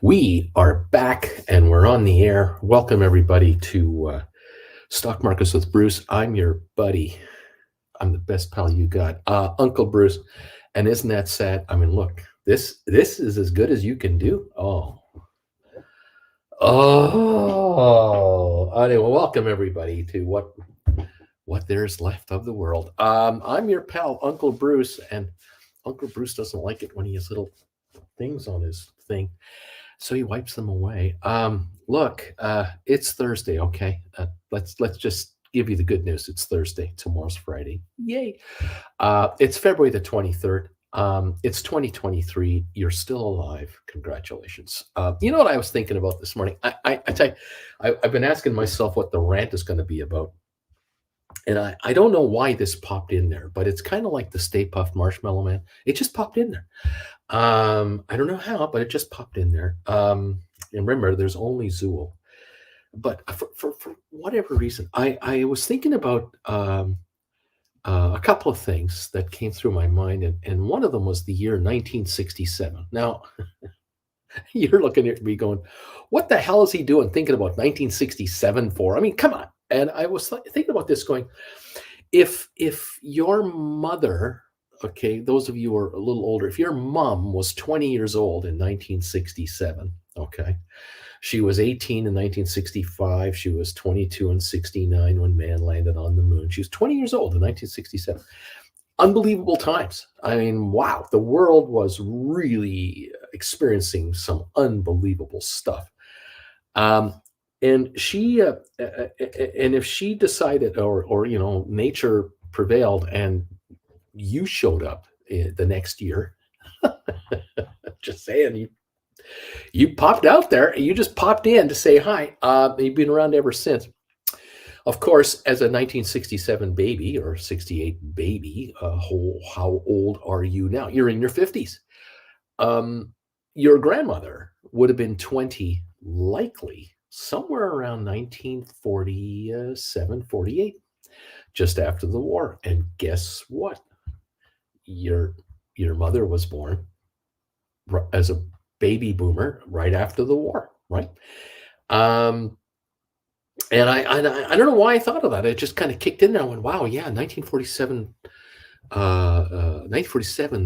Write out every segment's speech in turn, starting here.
We are back and we're on the air. Welcome, everybody, to Stock Markets with Bruce. I'm your buddy. I'm the best pal you got, Uncle Bruce. And isn't that sad? I mean, look, this is as good as you can do. Anyway, welcome everybody to what there's left of the world. I'm your pal, Uncle Bruce, and Uncle Bruce doesn't like it when he has little things on his thing. So he wipes them away. Look, it's Thursday, okay? Let's just give you the good news. It's Thursday. Tomorrow's Friday. Yay! It's February the 23rd. It's 2023. You're still alive. Congratulations. You know what I was thinking about this morning? I tell you, I've been asking myself what the rant is going to be about. And I don't know why this popped in there, but it's kind of like the Stay Puft Marshmallow Man. It just popped in there. I don't know how, but it just popped in there. And remember, there's only Zool. But for whatever reason, I was thinking about a couple of things that came through my mind, and one of them was the year 1967. Now, you're looking at me going, what the hell is he doing thinking about 1967 for? I mean, come on. And I was thinking about this going, if your mother, okay, those of you who are a little older, if your mom was 20 years old in 1967, okay, she was 18 in 1965, she was 22 in 69 when man landed on the moon. She was 20 years old in 1967. Unbelievable times. I mean, wow, the world was really experiencing some unbelievable stuff. And she, and if she decided, or nature prevailed, and you showed up the next year, just saying, you popped out there, and you just popped in to say hi. You've been around ever since. Of course, as a 1967 baby or 68 baby, how old are you now? You're in your 50s. Your grandmother would have been 20, likely somewhere around 1947, 48, just after the war. And guess what? Your mother was born as a baby boomer right after the war, right? And I don't know why I thought of that. It just kind of kicked in there. I went, wow, yeah, 1947,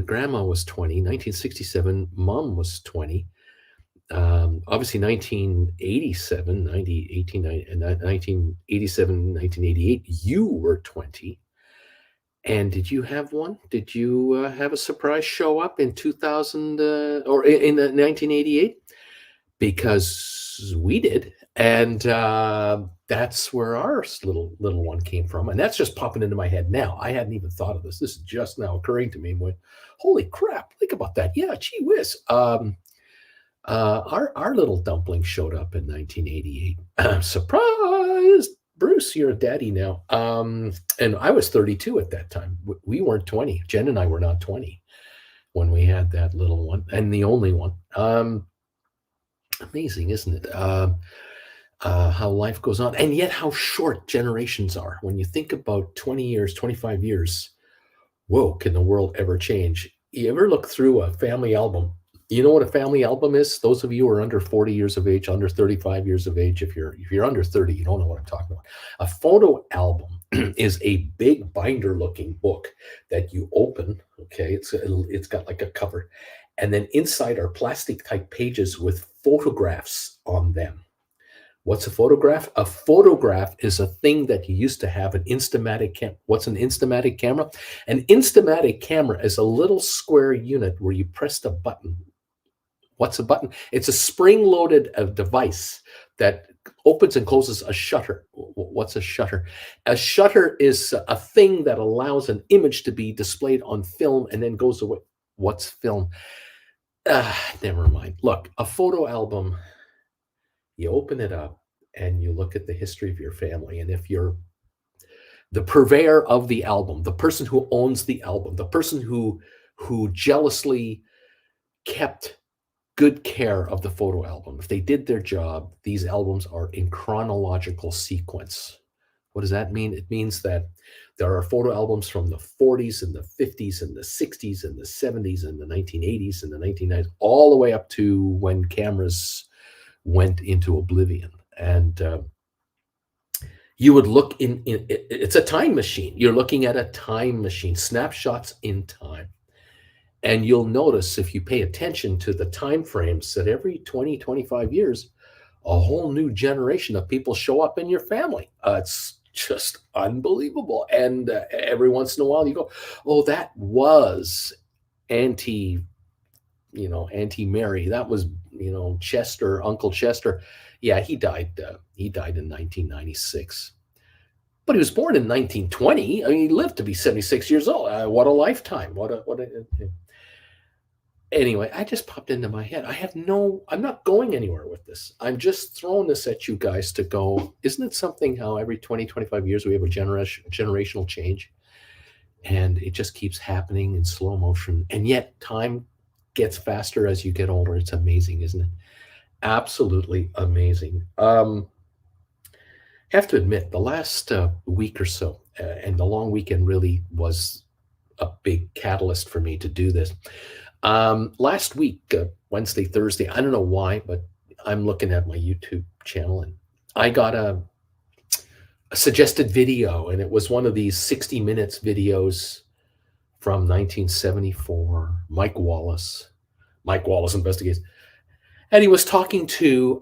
grandma was 20. 1967, mom was 20. Obviously 1987, 1987, 1988, you were 20. And did you have one? Did you have a surprise show up in 2000 or in 1988? Because we did. And that's where our little one came from. And that's just popping into my head now. I hadn't even thought of this. This is just now occurring to me. And went, holy crap, think about that. Yeah, gee whiz. Our little dumpling showed up in 1988. Surprise! Bruce, you're a daddy now. And I was 32 at that time. We weren't 20. Jen and I were not 20 when we had that little one, and the only one. Amazing, isn't it? How life goes on, and yet how short generations are. When you think about 20 years, 25 years, whoa, can the world ever change? You ever look through a family album? You know what a family album is? Those of you who are under 40 years of age, under 35 years of age, if you're under 30, you don't know what I'm talking about. A photo album is a big binder-looking book that you open. Okay, it's got like a cover, and then inside are plastic-type pages with photographs on them. What's a photograph? A photograph is a thing that you used to have an Instamatic camera. What's an Instamatic camera? An Instamatic camera is a little square unit where you press a button. What's a button? It's a spring-loaded device that opens and closes a shutter. What's a shutter? A shutter is a thing that allows an image to be displayed on film and then goes away. What's film? Never mind. Look, a photo album, you open it up and you look at the history of your family. And if you're the purveyor of the album, the person who owns the album, the person who jealously kept good care of the photo album, if they did their job, these albums are in chronological sequence. What does that mean? It means that there are photo albums from the 40s and the 50s and the 60s and the 70s and the 1980s and the 1990s, all the way up to when cameras went into oblivion. And you would look it's a time machine. You're looking at a time machine, snapshots in time. And you'll notice if you pay attention to the time frames that every 20, 25 years, a whole new generation of people show up in your family. It's just unbelievable. And every once in a while you go, oh, that was Auntie Mary. That was, Chester, Uncle Chester. Yeah, he died. He died in 1996. But he was born in 1920. I mean, he lived to be 76 years old. What a lifetime. Anyway, I just popped into my head. I'm not going anywhere with this. I'm just throwing this at you guys to go, isn't it something how every 20, 25 years we have a generational change? And it just keeps happening in slow motion. And yet time gets faster as you get older. It's amazing, isn't it? Absolutely amazing. Have to admit, the last week or so, and the long weekend really was a big catalyst for me to do this. Last week, Wednesday, Thursday, I don't know why, but I'm looking at my YouTube channel and I got a suggested video, and it was one of these 60 minutes videos from 1974, Mike Wallace Investigates. And he was talking to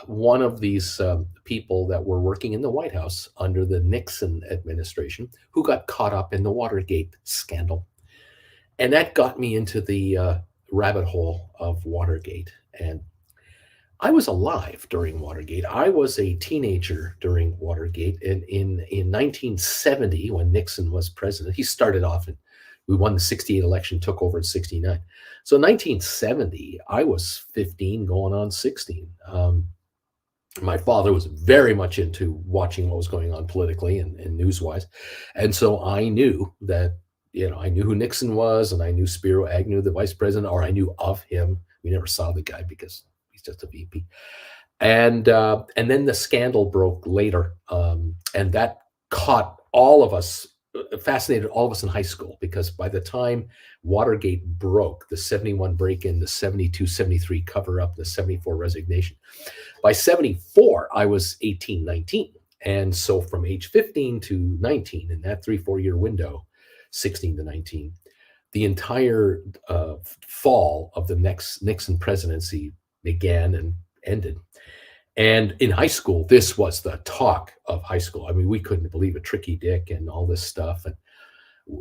one of these people that were working in the White House under the Nixon administration who got caught up in the Watergate scandal. And that got me into the rabbit hole of Watergate. And I was alive during Watergate. I was a teenager during Watergate. And in 1970, when Nixon was president, he started off and we won the 68 election, took over in 69. So 1970, I was 15 going on 16. My father was very much into watching what was going on politically and news-wise. And so I knew that, I knew who Nixon was, and I knew Spiro Agnew, the vice president, or I knew of him. We never saw the guy because he's just a VP. And then the scandal broke later, and that caught all of us, fascinated all of us in high school, because by the time Watergate broke, the 71 break-in, the 72, 73 cover-up, the 74 resignation, by 74, I was 18, 19. And so from age 15 to 19, in that 3-4 year window, 16 to 19, the entire fall of the next Nixon presidency began and ended. And in high school, this was the talk of high school. I mean, we couldn't believe it, Tricky Dick and all this stuff. And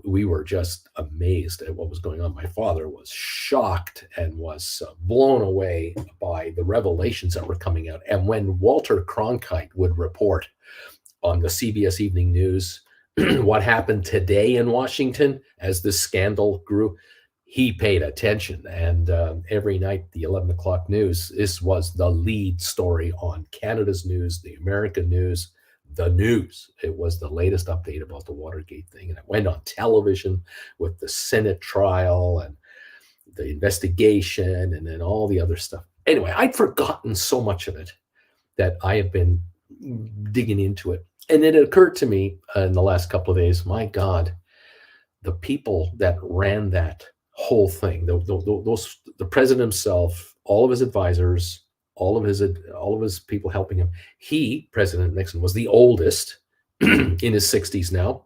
we were just amazed at what was going on. My father was shocked and was blown away by the revelations that were coming out. And when Walter Cronkite would report on the CBS Evening News what happened today in Washington as this scandal grew, he paid attention. And every night, the 11 o'clock news, this was the lead story on Canada's news, the American news, the news. It was the latest update about the Watergate thing. And it went on television with the Senate trial and the investigation and then all the other stuff. Anyway, I'd forgotten so much of it that I have been digging into it. And it occurred to me in the last couple of days, my God, the people that ran that whole thing, the president himself, all of his advisors, all of his people helping him. President Nixon, was the oldest in his 60s now.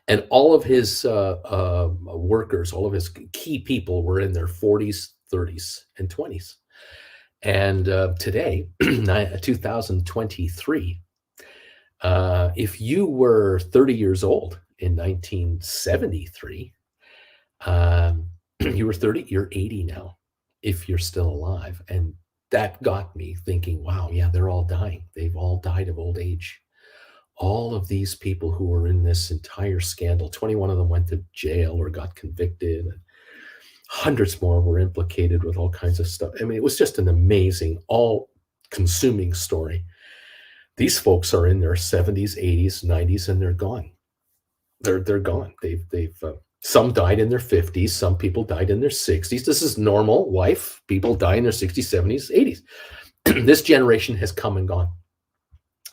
And all of his workers, all of his key people were in their 40s, 30s, and 20s. And today, 2023, if you were 30 years old in 1973, you were 30, you're 80 now, if you're still alive. And that got me thinking, wow, yeah, they're all dying. They've all died of old age. All of these people who were in this entire scandal, 21 of them went to jail or got convicted, and hundreds more were implicated with all kinds of stuff. I mean, it was just an amazing, all-consuming story. These folks are in their 70s, 80s, 90s, and they're gone. They're gone. They've some died in their 50s. Some people died in their 60s. This is normal life. People die in their 60s, 70s, 80s. This generation has come and gone.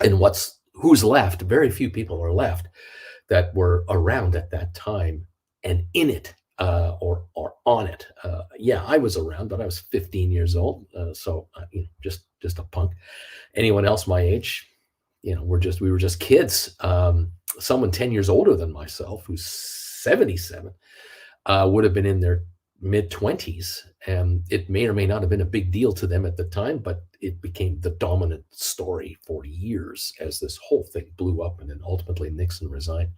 And what's who's left, very few people are left that were around at that time and in it, or on it. Yeah, I was around, but I was 15 years old, so just a punk. Anyone else my age, we were just kids. Someone 10 years older than myself, who's 77, would have been in their mid 20s, and it may or may not have been a big deal to them at the time, but it became the dominant story for years as this whole thing blew up, and then ultimately Nixon resigned.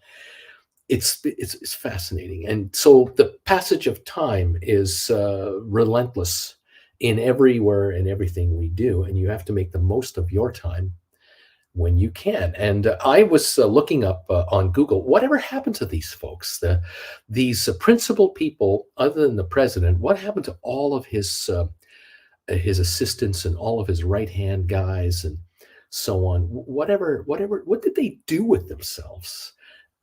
It's fascinating, and so the passage of time is relentless in everywhere and everything we do, and you have to make the most of your time when you can. And I was looking up on Google, whatever happened to these folks, these principal people, other than the president, what happened to all of his assistants and all of his right hand guys and so on? What did they do with themselves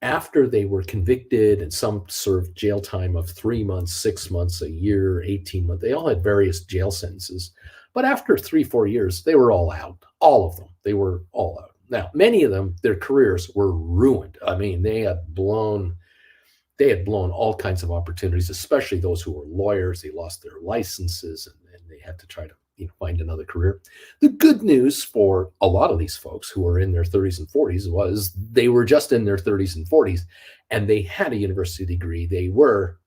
after they were convicted? And some served jail time of 3 months, 6 months, a year, 18 months. They all had various jail sentences. But after 3-4 years, they were all out. All of them. They were all out. Now, many of them, their careers were ruined. I mean, they had blown all kinds of opportunities, especially those who were lawyers. They lost their licenses, and they had to try to find another career. The good news for a lot of these folks who were in their 30s and 40s was they were just in their 30s and 40s, and they had a university degree. They were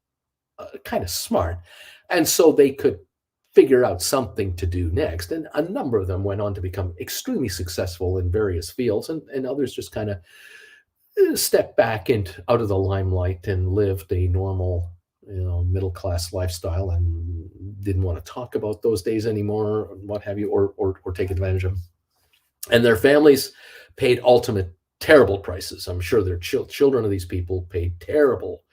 kind of smart, and so they could figure out something to do next. And a number of them went on to become extremely successful in various fields, and others just kind of stepped back out of the limelight and lived a normal, middle-class lifestyle and didn't want to talk about those days anymore, what have you, or take advantage of them. And their families paid ultimate terrible prices. I'm sure their children of these people paid terrible,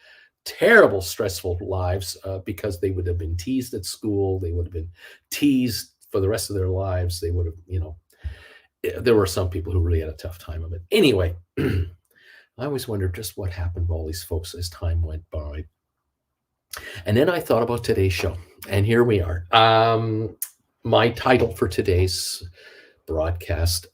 stressful lives because they would have been teased at school. They would have been teased for the rest of their lives. They would have, there were some people who really had a tough time of it. Anyway, I always wondered just what happened to all these folks as time went by. And then I thought about today's show, and here we are. My title for today's broadcast,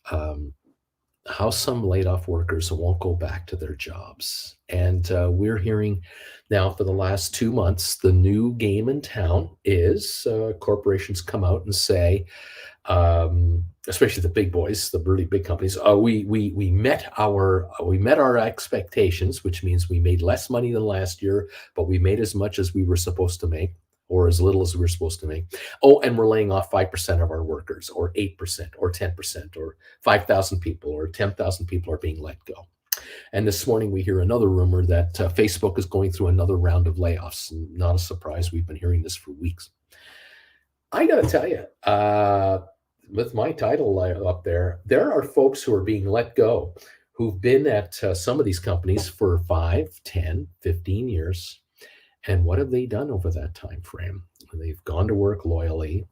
how some laid off workers won't go back to their jobs. And we're hearing now for the last 2 months, the new game in town is corporations come out and say, especially the big boys, the really big companies, we met our expectations, which means we made less money than last year, but we made as much as we were supposed to make, or as little as we were supposed to make. Oh, and we're laying off 5% of our workers, or 8%, or 10%, or 5,000 people, or 10,000 people are being let go. And this morning we hear another rumor that Facebook is going through another round of layoffs. Not a surprise. We've been hearing this for weeks. I got to tell you, with my title up there are folks who are being let go who've been at some of these companies for 5, 10, 15 years. And what have they done over that time frame? They've gone to work loyally,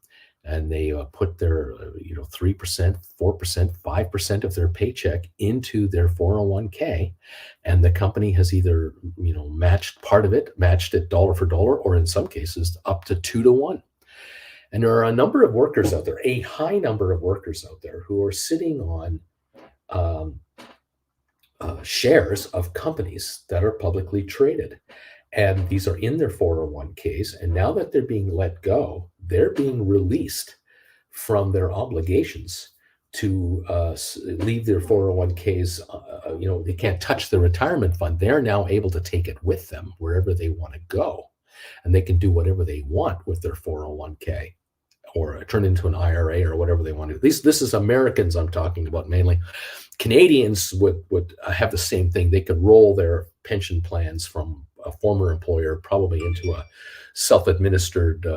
and they put their 3%, 4%, 5% of their paycheck into their 401k, and the company has either matched part of it, matched it dollar for dollar, or in some cases up to 2 to 1. And there are a number of workers out there, a high number of workers out there, who are sitting on shares of companies that are publicly traded. And these are in their 401ks. And now that they're being let go, they're being released from their obligations to leave their 401ks. They can't touch the retirement fund. They're now able to take it with them wherever they want to go. And they can do whatever they want with their 401k, or turn into an IRA, or whatever they want to do. This is Americans I'm talking about mainly. Canadians would have the same thing. They could roll their pension plans from a former employer probably into a self-administered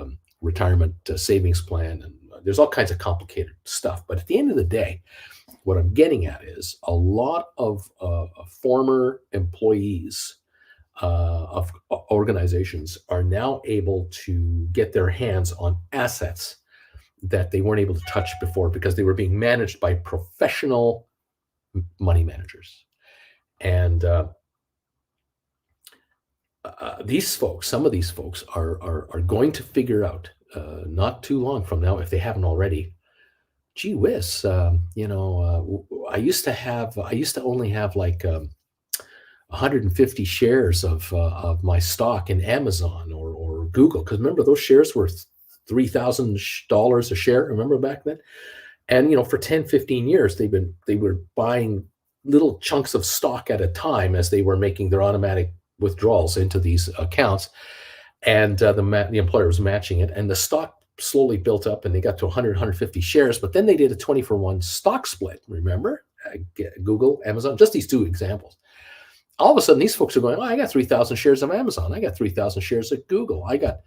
retirement savings plan. And there's all kinds of complicated stuff. But at the end of the day, what I'm getting at is a lot of former employees of organizations are now able to get their hands on assets that they weren't able to touch before, because they were being managed by professional money managers. And some of these folks are going to figure out not too long from now, if they haven't already, gee whiz, I used to only have like 150 shares of my stock in Amazon or Google, because remember those shares were $3,000 a share. Remember back then? And for 10, 15 years, they were buying little chunks of stock at a time as they were making their automatic withdrawals into these accounts, and the employer was matching it, and the stock slowly built up, and they got to 100, 150 shares. But then they did a 20-for-1 stock split. Remember, Google, Amazon, just these two examples. All of a sudden, these folks are going, "Oh, I got 3,000 shares of Amazon. I got 3,000 shares at Google. I got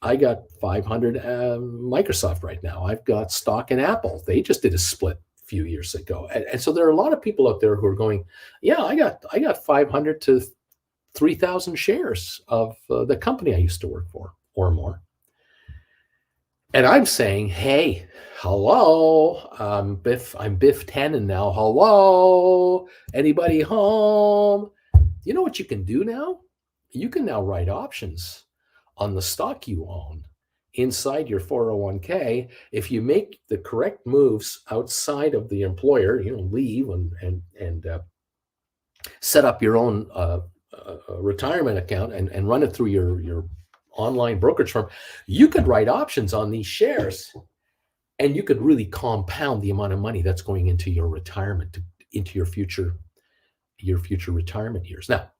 500 Microsoft right now. I've got stock in Apple. They just did a split a few years ago." And so there are a lot of people out there who are going, "Yeah, I got 500 to 3,000 shares of the company I used to work for or more." And I'm saying, "Hey, hello, I'm Biff Tannen now. Hello, anybody home?" You know what you can do now? You can now write options on the stock you own inside your 401k. If you make the correct moves outside of the employer, leave and set up your own retirement account and run it through your online brokerage firm, you could write options on these shares, and you could really compound the amount of money that's going into your retirement, into your future retirement years. Now,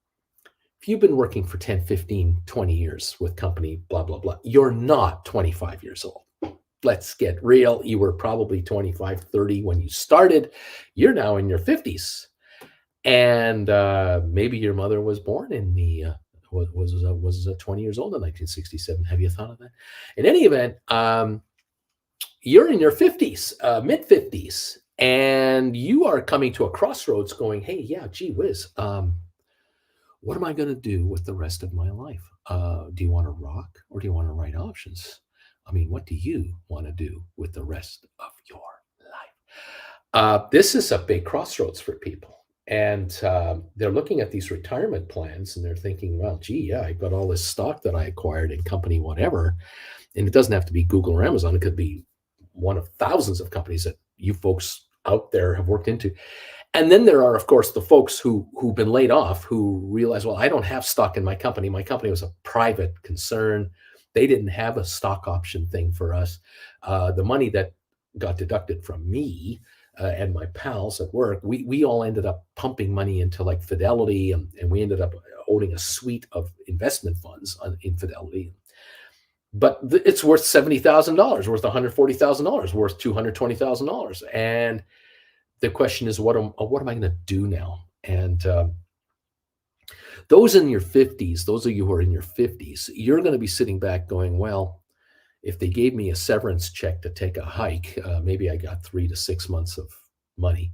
if you've been working for 10, 15, 20 years with company, blah, blah, blah, you're not 25 years old. Let's get real. You were probably 25, 30 when you started. You're now in your 50s. And maybe your mother was born in the was 20 years old in 1967. Have you thought of that? In any event, you're in your 50s, mid 50s, and you are coming to a crossroads going, "Hey, yeah, gee whiz, what am I going to do with the rest of my life? Do you want to rock or do you want to write options? I mean, what do you want to do with the rest of your life?" This is a big crossroads for people. And they're looking at these retirement plans and they're thinking, "Well, gee, yeah, I've got all this stock that I acquired in company, whatever." And it doesn't have to be Google or Amazon. It could be one of thousands of companies that you folks out there have worked into. And then there are, of course, the folks who've been laid off who realize, "Well, I don't have stock in my company. My company was a private concern. They didn't have a stock option thing for us. The money that got deducted from me and my pals at work, we all ended up pumping money into like Fidelity, and we ended up owning a suite of investment funds in Fidelity. But it's worth $70,000, worth $140,000, worth $220,000. And the question is, what am I going to do now?" And those in your 50s, those of you who are in your 50s, you're going to be sitting back going, "Well, if they gave me a severance check to take a hike, maybe I got 3 to 6 months of money."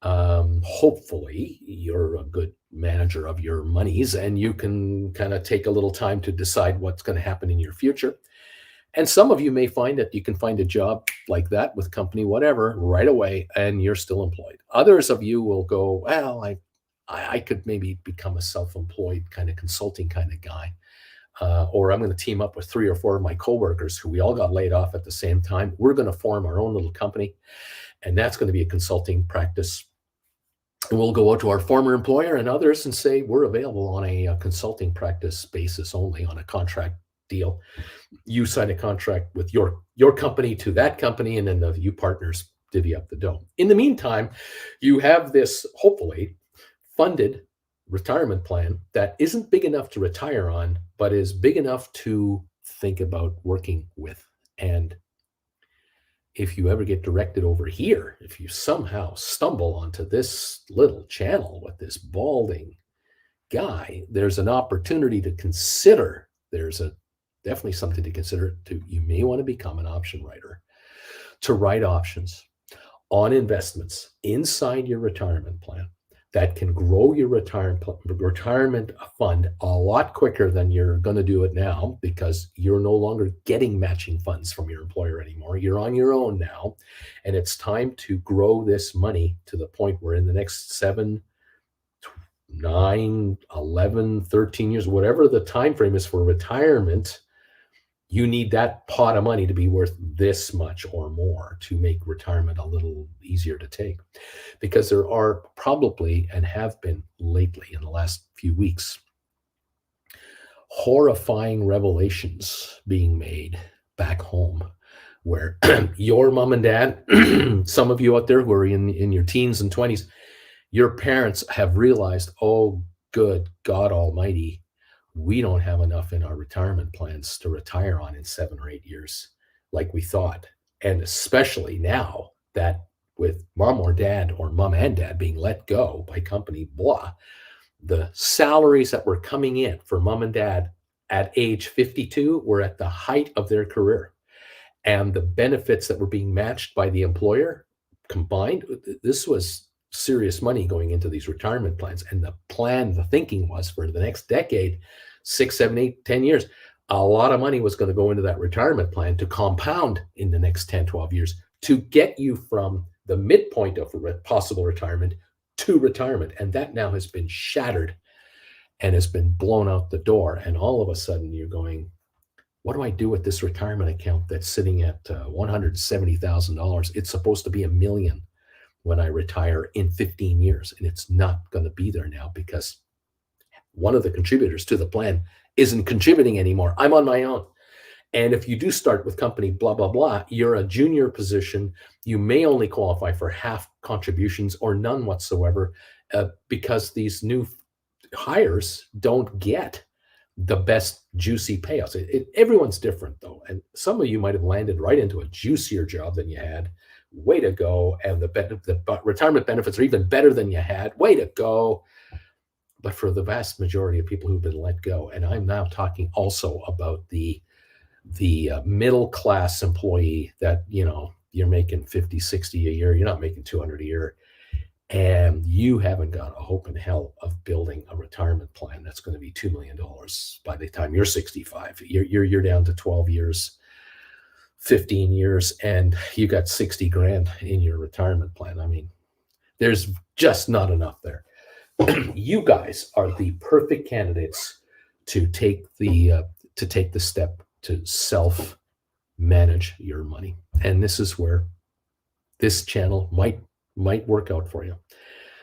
Hopefully, you're a good manager of your monies and you can kind of take a little time to decide what's going to happen in your future. And some of you may find that you can find a job like that with company, whatever, right away, and you're still employed. Others of you will go, "Well, I could maybe become a self-employed kind of consulting kind of guy. Or I'm going to team up with 3 or 4 of my coworkers who we all got laid off at the same time. We're going to form our own little company, and that's going to be a consulting practice. And we'll go out to our former employer and others and say, we're available on a consulting practice basis only, on a contract deal. You sign a contract with your company to that company, and then you partners divvy up the dough. In the meantime, you have this hopefully funded retirement plan that isn't big enough to retire on, but is big enough to think about working with. And if you ever get directed over here, if you somehow stumble onto this little channel with this balding guy, there's an opportunity to consider. There's definitely something to consider. You may want to become an option writer, to write options on investments inside your retirement plan that can grow your retirement fund a lot quicker than you're going to do it now, because you're no longer getting matching funds from your employer anymore. You're on your own now, and it's time to grow this money to the point where in the next 7, 9, 11, 13 years, whatever the time frame is for retirement, you need that pot of money to be worth this much or more to make retirement a little easier to take. Because there are probably, and have been lately in the last few weeks, horrifying revelations being made back home where your mom and dad, some of you out there who are in your teens and 20s, your parents have realized, oh, good God Almighty, we don't have enough in our retirement plans to retire on in 7 or 8 years like we thought. And especially now that with mom or dad or mom and dad being let go by company blah, the salaries that were coming in for mom and dad at age 52 were at the height of their career. And the benefits that were being matched by the employer combined, this was serious money going into these retirement plans. And the thinking was for the next decade, 6, 7, 8, 10 years, a lot of money was going to go into that retirement plan to compound in the next 10, 12 years to get you from the midpoint of possible retirement to retirement. And that now has been shattered and has been blown out the door. And all of a sudden you're going, what do I do with this retirement account that's sitting at $170,000? It's supposed to be $1 million when I retire in 15 years. And it's not going to be there now because one of the contributors to the plan isn't contributing anymore. I'm on my own. And if you do start with company blah, blah, blah, you're a junior position. You may only qualify for half contributions or none whatsoever because these new hires don't get the best juicy payouts. Everyone's different though. And some of you might have landed right into a juicier job than you had. Way to go. And the retirement benefits are even better than you had. Way to go. But for the vast majority of people who've been let go, and I'm now talking also about the middle class employee that, you're making 50, 60 a year, you're not making 200 a year, and you haven't got a hope in hell of building a retirement plan that's going to be $2 million by the time you're 65. You're down to 12 years, 15 years, and you got 60 grand in your retirement plan. I mean, there's just not enough there. You guys are the perfect candidates to take the step to self-manage your money. And this is where this channel might work out for you.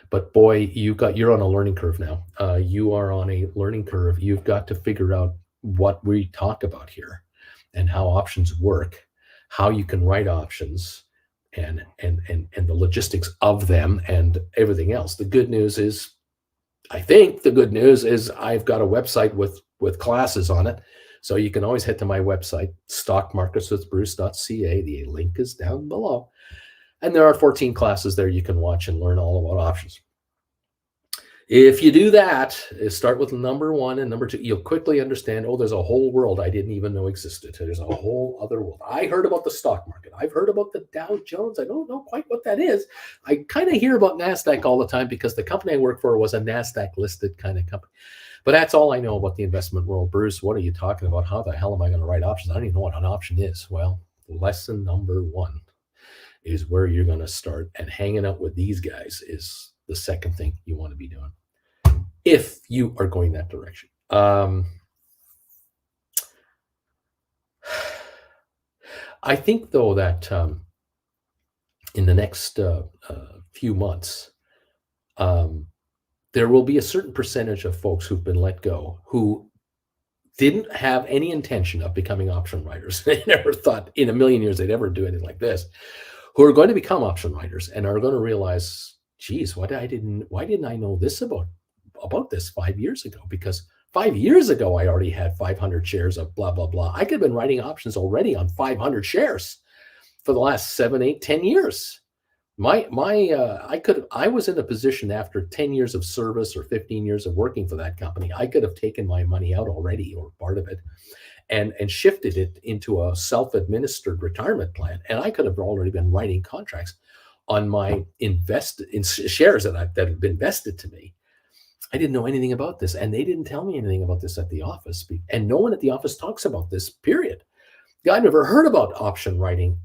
But boy, you're on a learning curve now. You are on a learning curve. You've got to figure out what we talk about here and how options work, how you can write options, and the logistics of them and everything else. The good news is I've got a website with classes on it. So you can always head to my website, stockmarketswithbruce.ca. The link is down below. And there are 14 classes there you can watch and learn all about options. If you do that, start with number 1 and number 2, you'll quickly understand, there's a whole world I didn't even know existed. There's a whole other world. I heard about the stock market. I've heard about the Dow Jones. I don't know quite what that is. I kind of hear about NASDAQ all the time because the company I work for was a NASDAQ listed kind of company. But that's all I know about the investment world. Bruce, what are you talking about? How the hell am I going to write options? I don't even know what an option is. Well, lesson number 1 is where you're going to start, and hanging out with these guys is the second thing you want to be doing if you are going that direction. I think, though, that in the next few months, there will be a certain percentage of folks who've been let go who didn't have any intention of becoming option writers. They never thought in a million years they'd ever do anything like this, who are going to become option writers and are going to realize, geez, why didn't I know this about this 5 years ago? Because 5 years ago, I already had 500 shares of blah, blah, blah. I could have been writing options already on 500 shares for the last 7, 8, 10 years. I was in a position after 10 years of service or 15 years of working for that company, I could have taken my money out already, or part of it, and shifted it into a self-administered retirement plan. And I could have already been writing contracts on my shares that have been vested to me. I didn't know anything about this, and they didn't tell me anything about this at the office. And no one at the office talks about this, period. I've never heard about option writing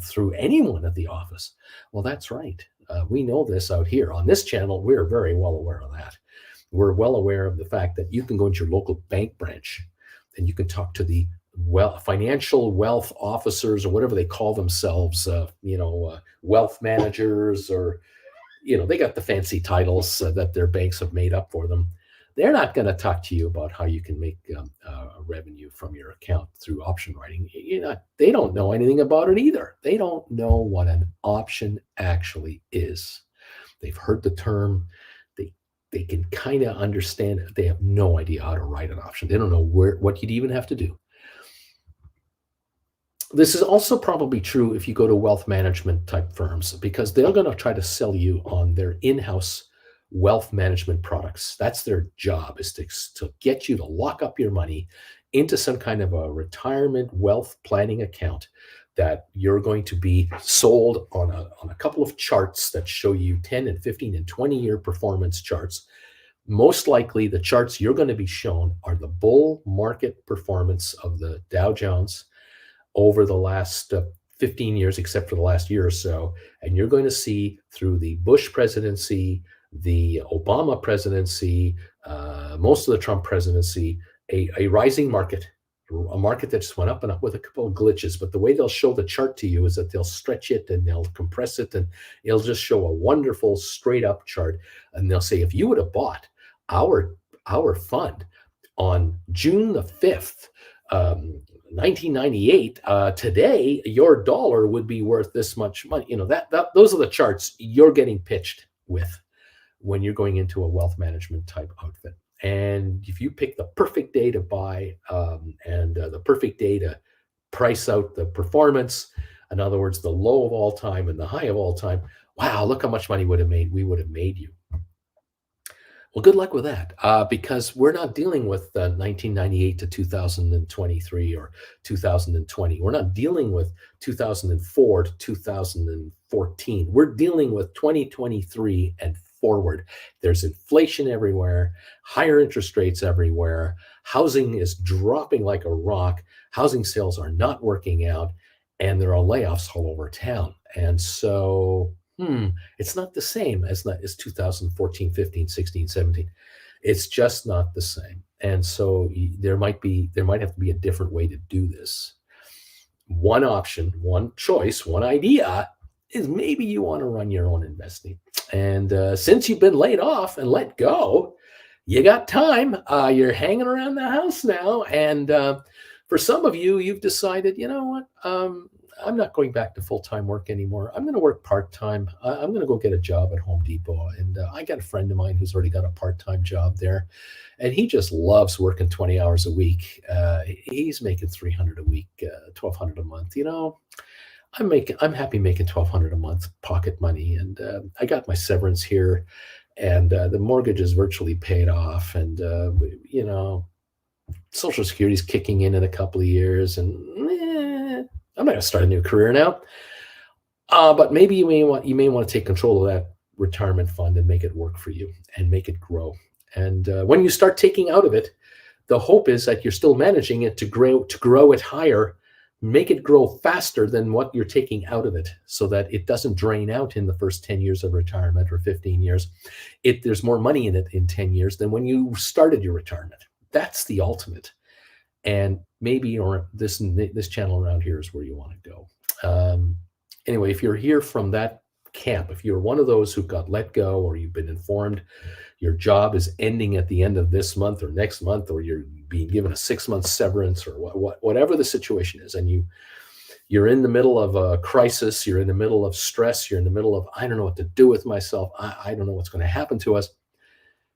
through anyone at the office. Well, that's right. We know this out here on this channel. We're very well aware of that. We're well aware of the fact that you can go into your local bank branch and you can talk to the financial wealth officers or whatever they call themselves, wealth managers, or they got the fancy titles that their banks have made up for them. They're not going to talk to you about how you can make revenue from your account through option writing. They don't know anything about it either. They don't know what an option actually is. They've heard the term. They can kind of understand it. They have no idea how to write an option. They don't know what you'd even have to do. This is also probably true if you go to wealth management type firms, because they're going to try to sell you on their in-house wealth management products. That's their job, is to get you to lock up your money into some kind of a retirement wealth planning account that you're going to be sold on a couple of charts that show you 10 and 15 and 20-year performance charts. Most likely, the charts you're going to be shown are the bull market performance of the Dow Jones over the last 15 years, except for the last year or so. And you're going to see through the Bush presidency, the Obama presidency, most of the Trump presidency, a rising market, a market that just went up and up with a couple of glitches. But the way they'll show the chart to you is that they'll stretch it and they'll compress it, and it'll just show a wonderful straight up chart. And they'll say, if you would have bought our fund on June the 5th, 1998, today your dollar would be worth this much money. Those are the charts you're getting pitched with when you're going into a wealth management type outfit. And if you pick the perfect day to buy and the perfect day to price out the performance, in other words, the low of all time and the high of all time, wow, look how much money we would have made you. Well, good luck with that, because we're not dealing with 1998 to 2023 or 2020. We're not dealing with 2004 to 2014. We're dealing with 2023 and forward. There's inflation everywhere, higher interest rates everywhere. Housing is dropping like a rock. Housing sales are not working out, and there are layoffs all over town. And so it's not the same as 2014, 15, 16, 17. It's just not the same. And so there might have to be a different way to do this. One option, one choice, one idea is maybe you want to run your own investing. And since you've been laid off and let go, you got time. You're hanging around the house now. And for some of you, you've decided, you know what? I'm not going back to full-time work anymore. I'm going to work part-time. I'm going to go get a job at Home Depot. And I got a friend of mine who's already got a part-time job there. And he just loves working 20 hours a week. He's making $300 a week, $1,200 a month. I'm happy making $1,200 a month pocket money. And I got my severance here. And the mortgage is virtually paid off. And, Social Security's kicking in a couple of years. And I'm not going to start a new career now. But maybe you may want to take control of that retirement fund and make it work for you and make it grow. And when you start taking out of it, the hope is that you're still managing it to grow it higher, make it grow faster than what you're taking out of it, so that it doesn't drain out in the first 10 years of retirement or 15 years. There's more money in it in 10 years than when you started your retirement. That's the ultimate. And maybe this channel around here is where you want to go. Anyway, if you're here from that camp, if you're one of those who got let go, or you've been informed your job is ending at the end of this month or next month, or you're being given a 6-month severance, or whatever the situation is, and you're in the middle of a crisis, you're in the middle of stress, you're in the middle of, I don't know what to do with myself, I don't know what's going to happen to us,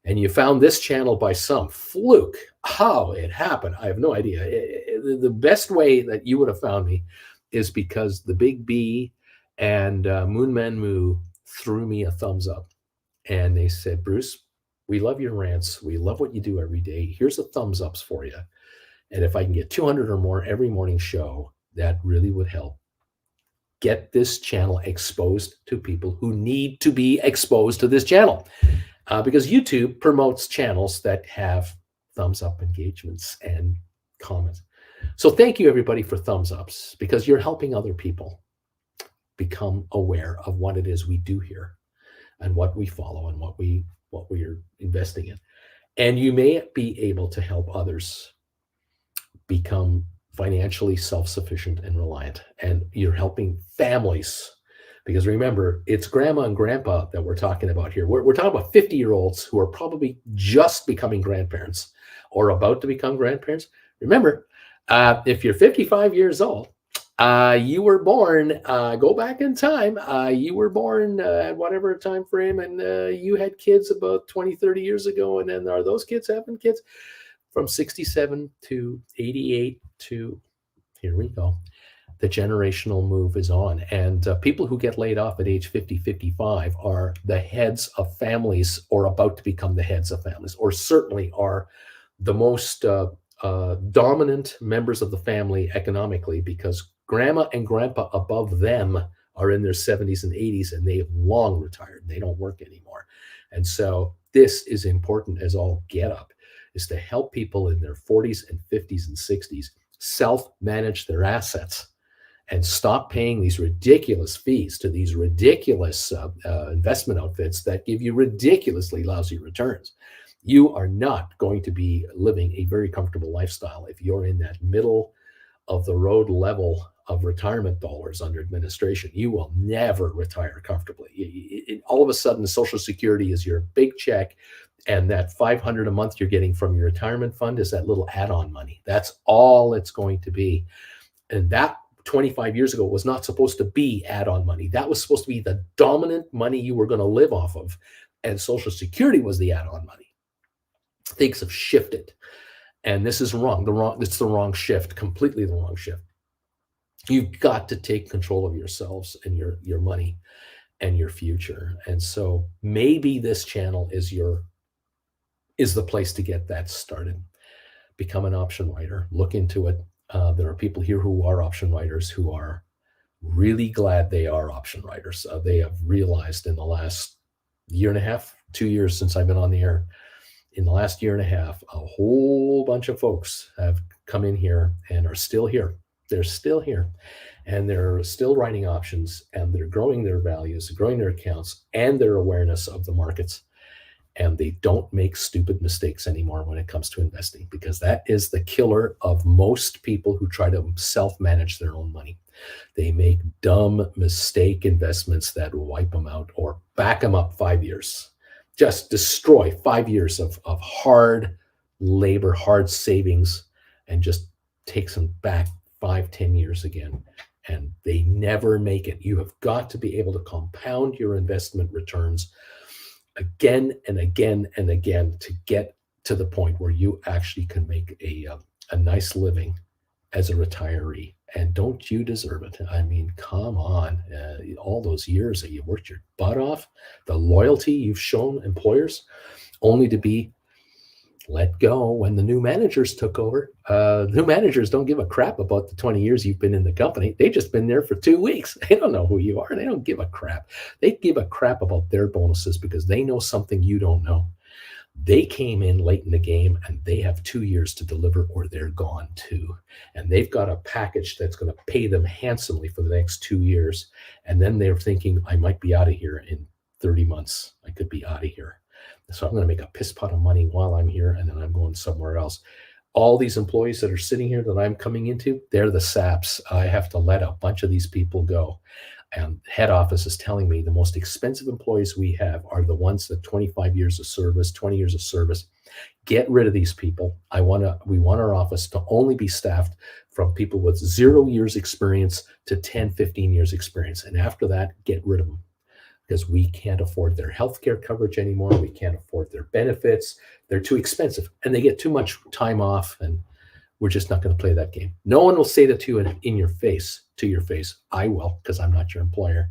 and you found this channel by some fluke. How it happened, I have no idea. The best way that you would have found me is because the Big B and Moon Man Moo threw me a thumbs up. And they said, Bruce, we love your rants. We love what you do every day. Here's the thumbs ups for you. And if I can get 200 or more every morning show, that really would help get this channel exposed to people who need to be exposed to this channel. Because YouTube promotes channels that have thumbs up engagements and comments. So thank you, everybody, for thumbs ups, because you're helping other people become aware of what it is we do here and what we follow and what we are investing in. And you may be able to help others become financially self-sufficient and reliant. And you're helping families. Because remember, it's grandma and grandpa that we're talking about here. We're talking about 50-year-olds who are probably just becoming grandparents or about to become grandparents. Remember, if you're 55 years old, you were born, go back in time, you were born at whatever time frame, and you had kids about 20, 30 years ago, and then are those kids having kids? From 67 to 88 to, here we go, the generational move is on. And people who get laid off at age 50, 55 are the heads of families or about to become the heads of families, or certainly are the most dominant members of the family economically, because grandma and grandpa above them are in their 70s and 80s, and they've long retired. They don't work anymore. And so this is important as all get up, is to help people in their 40s and 50s and 60s self-manage their assets and stop paying these ridiculous fees to these ridiculous investment outfits that give you ridiculously lousy returns. You are not going to be living a very comfortable lifestyle if you're in that middle of the road level of retirement dollars under administration. You will never retire comfortably. All of a sudden, Social Security is your big check, and that $500 a month you're getting from your retirement fund is that little add-on money. That's all it's going to be. And that 25 years ago was not supposed to be add-on money. That was supposed to be the dominant money you were going to live off of. And Social Security was the add-on money. Things have shifted. And this is wrong. It's the wrong shift, completely the wrong shift. You've got to take control of yourselves and your money and your future. And so maybe this channel is the place to get that started. Become an option writer. Look into it. There are people here who are option writers who are really glad they are option writers. They have realized in the last year and a half, 2 years since I've been on the air, in the last year and a half, a whole bunch of folks have come in here and are still here. They're still here, and they're still writing options, and they're growing their values, growing their accounts, and their awareness of the markets. And they don't make stupid mistakes anymore when it comes to investing, because that is the killer of most people who try to self-manage their own money. They make dumb mistake investments that wipe them out or back them up 5 years. Just destroy 5 years of hard labor, hard savings, and just takes them back 5-10 years again. And they never make it. You have got to be able to compound your investment returns again and again and again to get to the point where you actually can make a nice living as a retiree. And don't you deserve it? I mean, come on. All those years that you worked your butt off, the loyalty you've shown employers, only to be let go when the new managers took over. New managers don't give a crap about the 20 years you've been in the company. They've just been there for 2 weeks. They don't know who you are. They don't give a crap. They give a crap about their bonuses because they know something you don't know. They came in late in the game, and they have 2 years to deliver, or they're gone too. And they've got a package that's going to pay them handsomely for the next 2 years. And then they're thinking, I might be out of here in 30 months. I could be out of here. So I'm going to make a piss pot of money while I'm here, and then I'm going somewhere else. All these employees that are sitting here that I'm coming into, they're the saps. I have to let a bunch of these people go. And head office is telling me the most expensive employees we have are the ones that 25 years of service, 20 years of service. Get rid of these people. We want our office to only be staffed from people with 0 years experience to 10, 15 years experience. And after that, get rid of them, because we can't afford their healthcare coverage anymore. We can't afford their benefits. They're too expensive, and they get too much time off, and we're just not going to play that game. No one will say that to you in your face, to your face. I will, because I'm not your employer,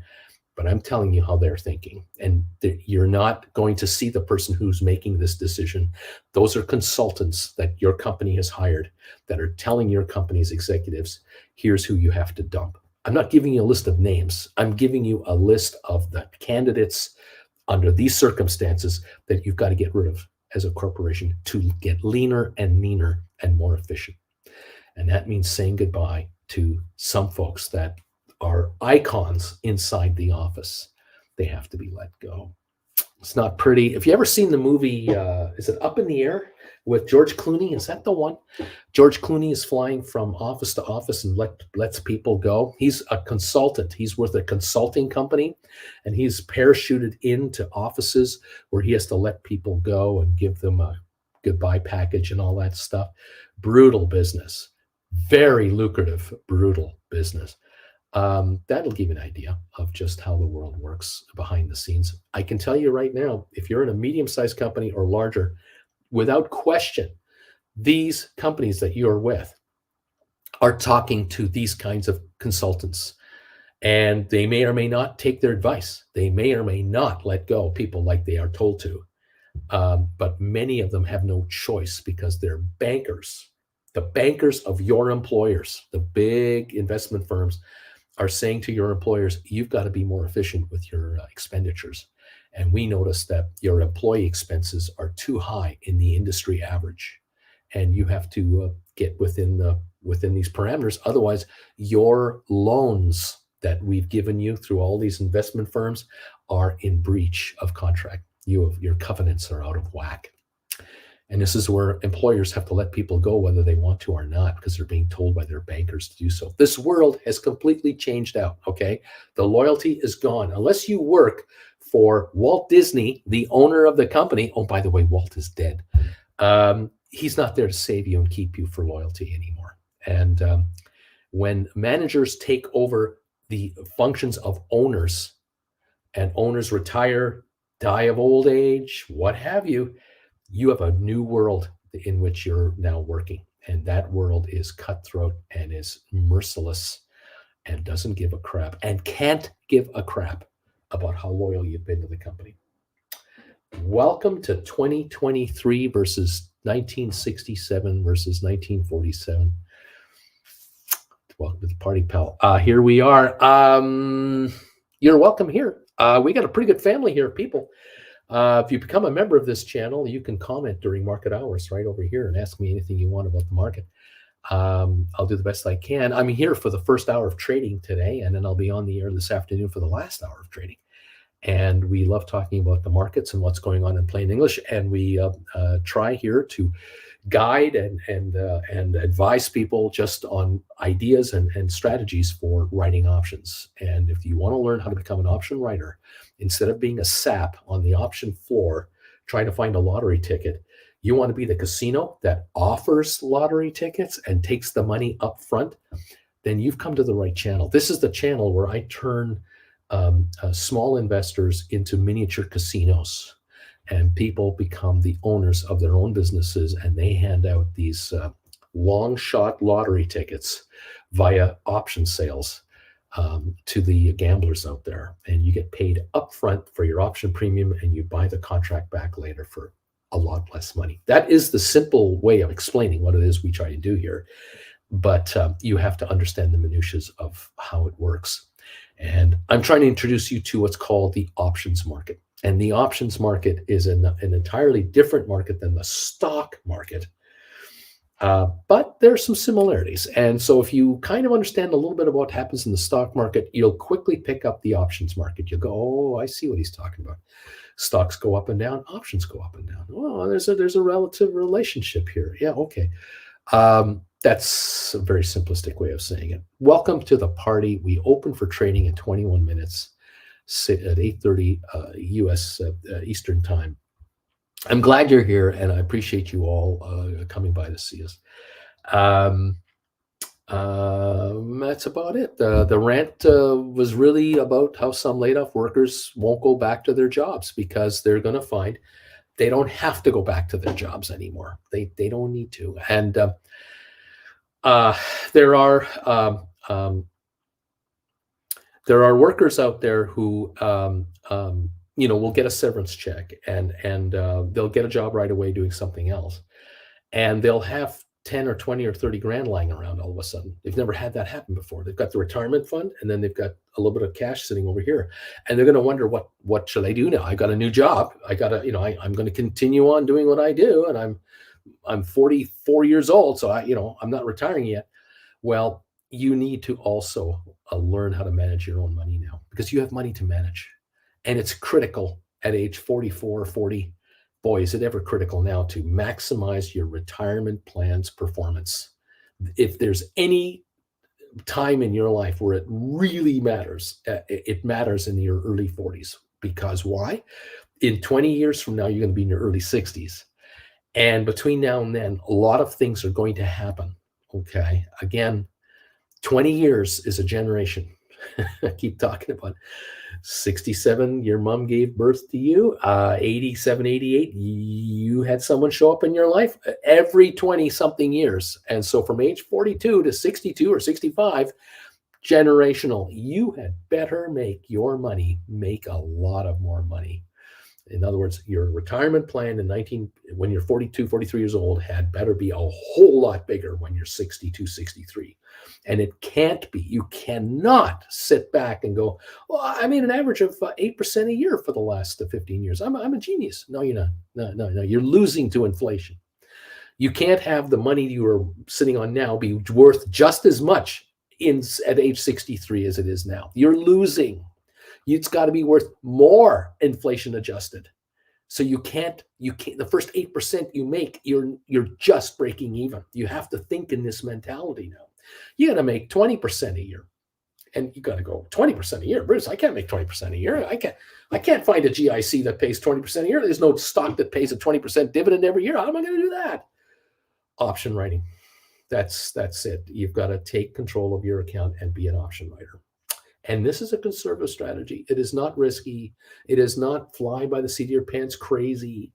but I'm telling you how they're thinking. And you're not going to see the person who's making this decision. Those are consultants that your company has hired that are telling your company's executives, here's who you have to dump. I'm not giving you a list of names. I'm giving you a list of the candidates under these circumstances that you've got to get rid of as a corporation to get leaner and meaner and more efficient. And that means saying goodbye to some folks that are icons inside the office. They have to be let go. It's not pretty. If you ever seen the movie, is it Up in the Air? with George Clooney. Is that the one? George Clooney is flying from office to office and lets people go. He's a consultant. He's with a consulting company, and he's parachuted into offices where he has to let people go and give them a goodbye package and all that stuff. Brutal business, very lucrative, brutal business. That'll give you an idea of just how the world works behind the scenes. I can tell you right now, if you're in a medium-sized company or larger, without question, these companies that you're with are talking to these kinds of consultants, and they may or may not take their advice. They may or may not let go of people like they are told to. But many of them have no choice because they're bankers. The bankers of your employers, the big investment firms, are saying to your employers, you've got to be more efficient with your expenditures. And we notice that your employee expenses are too high in the industry average. And you have to get within these parameters. Otherwise, your loans that we've given you through all these investment firms are in breach of contract. Your covenants are out of whack. And this is where employers have to let people go whether they want to or not, because they're being told by their bankers to do so. This world has completely changed out, okay? The loyalty is gone. Unless you work for Walt Disney, the owner of the company. Oh, by the way, Walt is dead. He's not there to save you and keep you for loyalty anymore. And when managers take over the functions of owners, and owners retire, die of old age, what have you, you have a new world in which you're now working. And that world is cutthroat and is merciless and doesn't give a crap and can't give a crap about how loyal you've been to the company. Welcome to 2023 versus 1967 versus 1947. Welcome to the party, pal. Here we are. You're welcome here. We got a pretty good family here of people. If you become a member of this channel, you can comment during market hours right over here and ask me anything you want about the market. I'll do the best I can. I'm here for the first hour of trading today, and then I'll be on the air this afternoon for the last hour of trading. And we love talking about the markets and what's going on in plain English. And we try here to guide and advise people just on ideas and strategies for writing options. And if you want to learn how to become an option writer, instead of being a sap on the option floor trying to find a lottery ticket, you want to be the casino that offers lottery tickets and takes the money up front, then you've come to the right channel. This is the channel where I turn small investors into miniature casinos, and people become the owners of their own businesses, and they hand out these long shot lottery tickets via option sales to the gamblers out there. And you get paid upfront for your option premium, and you buy the contract back later for a lot less money. That is the simple way of explaining what it is we try to do here. But you have to understand the minutiae of how it works. And I'm trying to introduce you to what's called the options market. And the options market is an entirely different market than the stock market. But there are some similarities. And so if you kind of understand a little bit of what happens in the stock market, you'll quickly pick up the options market. You'll go, oh, I see what he's talking about. Stocks go up and down, options go up and down. Oh, there's a relative relationship here. Yeah, okay. That's a very simplistic way of saying it. Welcome to the party. We open for trading in 21 minutes at 8:30 U.S. Eastern Time. I'm glad you're here, and I appreciate you all coming by to see us. That's about it. The rant was really about how some laid-off workers won't go back to their jobs because they're going to find they don't have to go back to their jobs anymore. They don't need to. And there are workers out there who will get a severance check and they'll get a job right away doing something else, and they'll have 10 or 20 or 30 grand lying around all of a sudden. They've never had that happen before. They've got the retirement fund, and then they've got a little bit of cash sitting over here, and they're going to wonder what should I do now? I got a new job. I got to, I'm going to continue on doing what I do, and I'm 44 years old, so I'm not retiring yet. Well, you need to also learn how to manage your own money now, because you have money to manage, and it's critical at age 44 or 40 boy, is it ever critical now to maximize your retirement plan's performance. If there's any time in your life where it really matters, it matters in your early 40s. Because why? In 20 years from now, you're going to be in your early 60s. And between now and then, a lot of things are going to happen. Okay. Again, 20 years is a generation. I keep talking about 67, your mom gave birth to you. 87, 88, you had someone show up in your life every 20 something years. And so from age 42 to 62 or 65, generational, you had better make your money make a lot of more money. In other words, your retirement plan when you're 42, 43 years old had better be a whole lot bigger when you're 62, 63. And it can't be. You cannot sit back and go, well, I made an average of 8% a year for the last 15 years. I'm a genius. No, you're not. No. You're losing to inflation. You can't have the money you are sitting on now be worth just as much at age 63 as it is now. You're losing. It's got to be worth more inflation adjusted. So you can't, the first 8% you make, you're just breaking even. You have to think in this mentality now. You got to make 20% a year. And you got to go 20% a year. Bruce, I can't make 20% a year. I can't find a GIC that pays 20% a year. There's no stock that pays a 20% dividend every year. How am I going to do that? Option writing. That's it. You've got to take control of your account and be an option writer. And this is a conservative strategy. It is not risky. It is not fly by the seat of your pants crazy.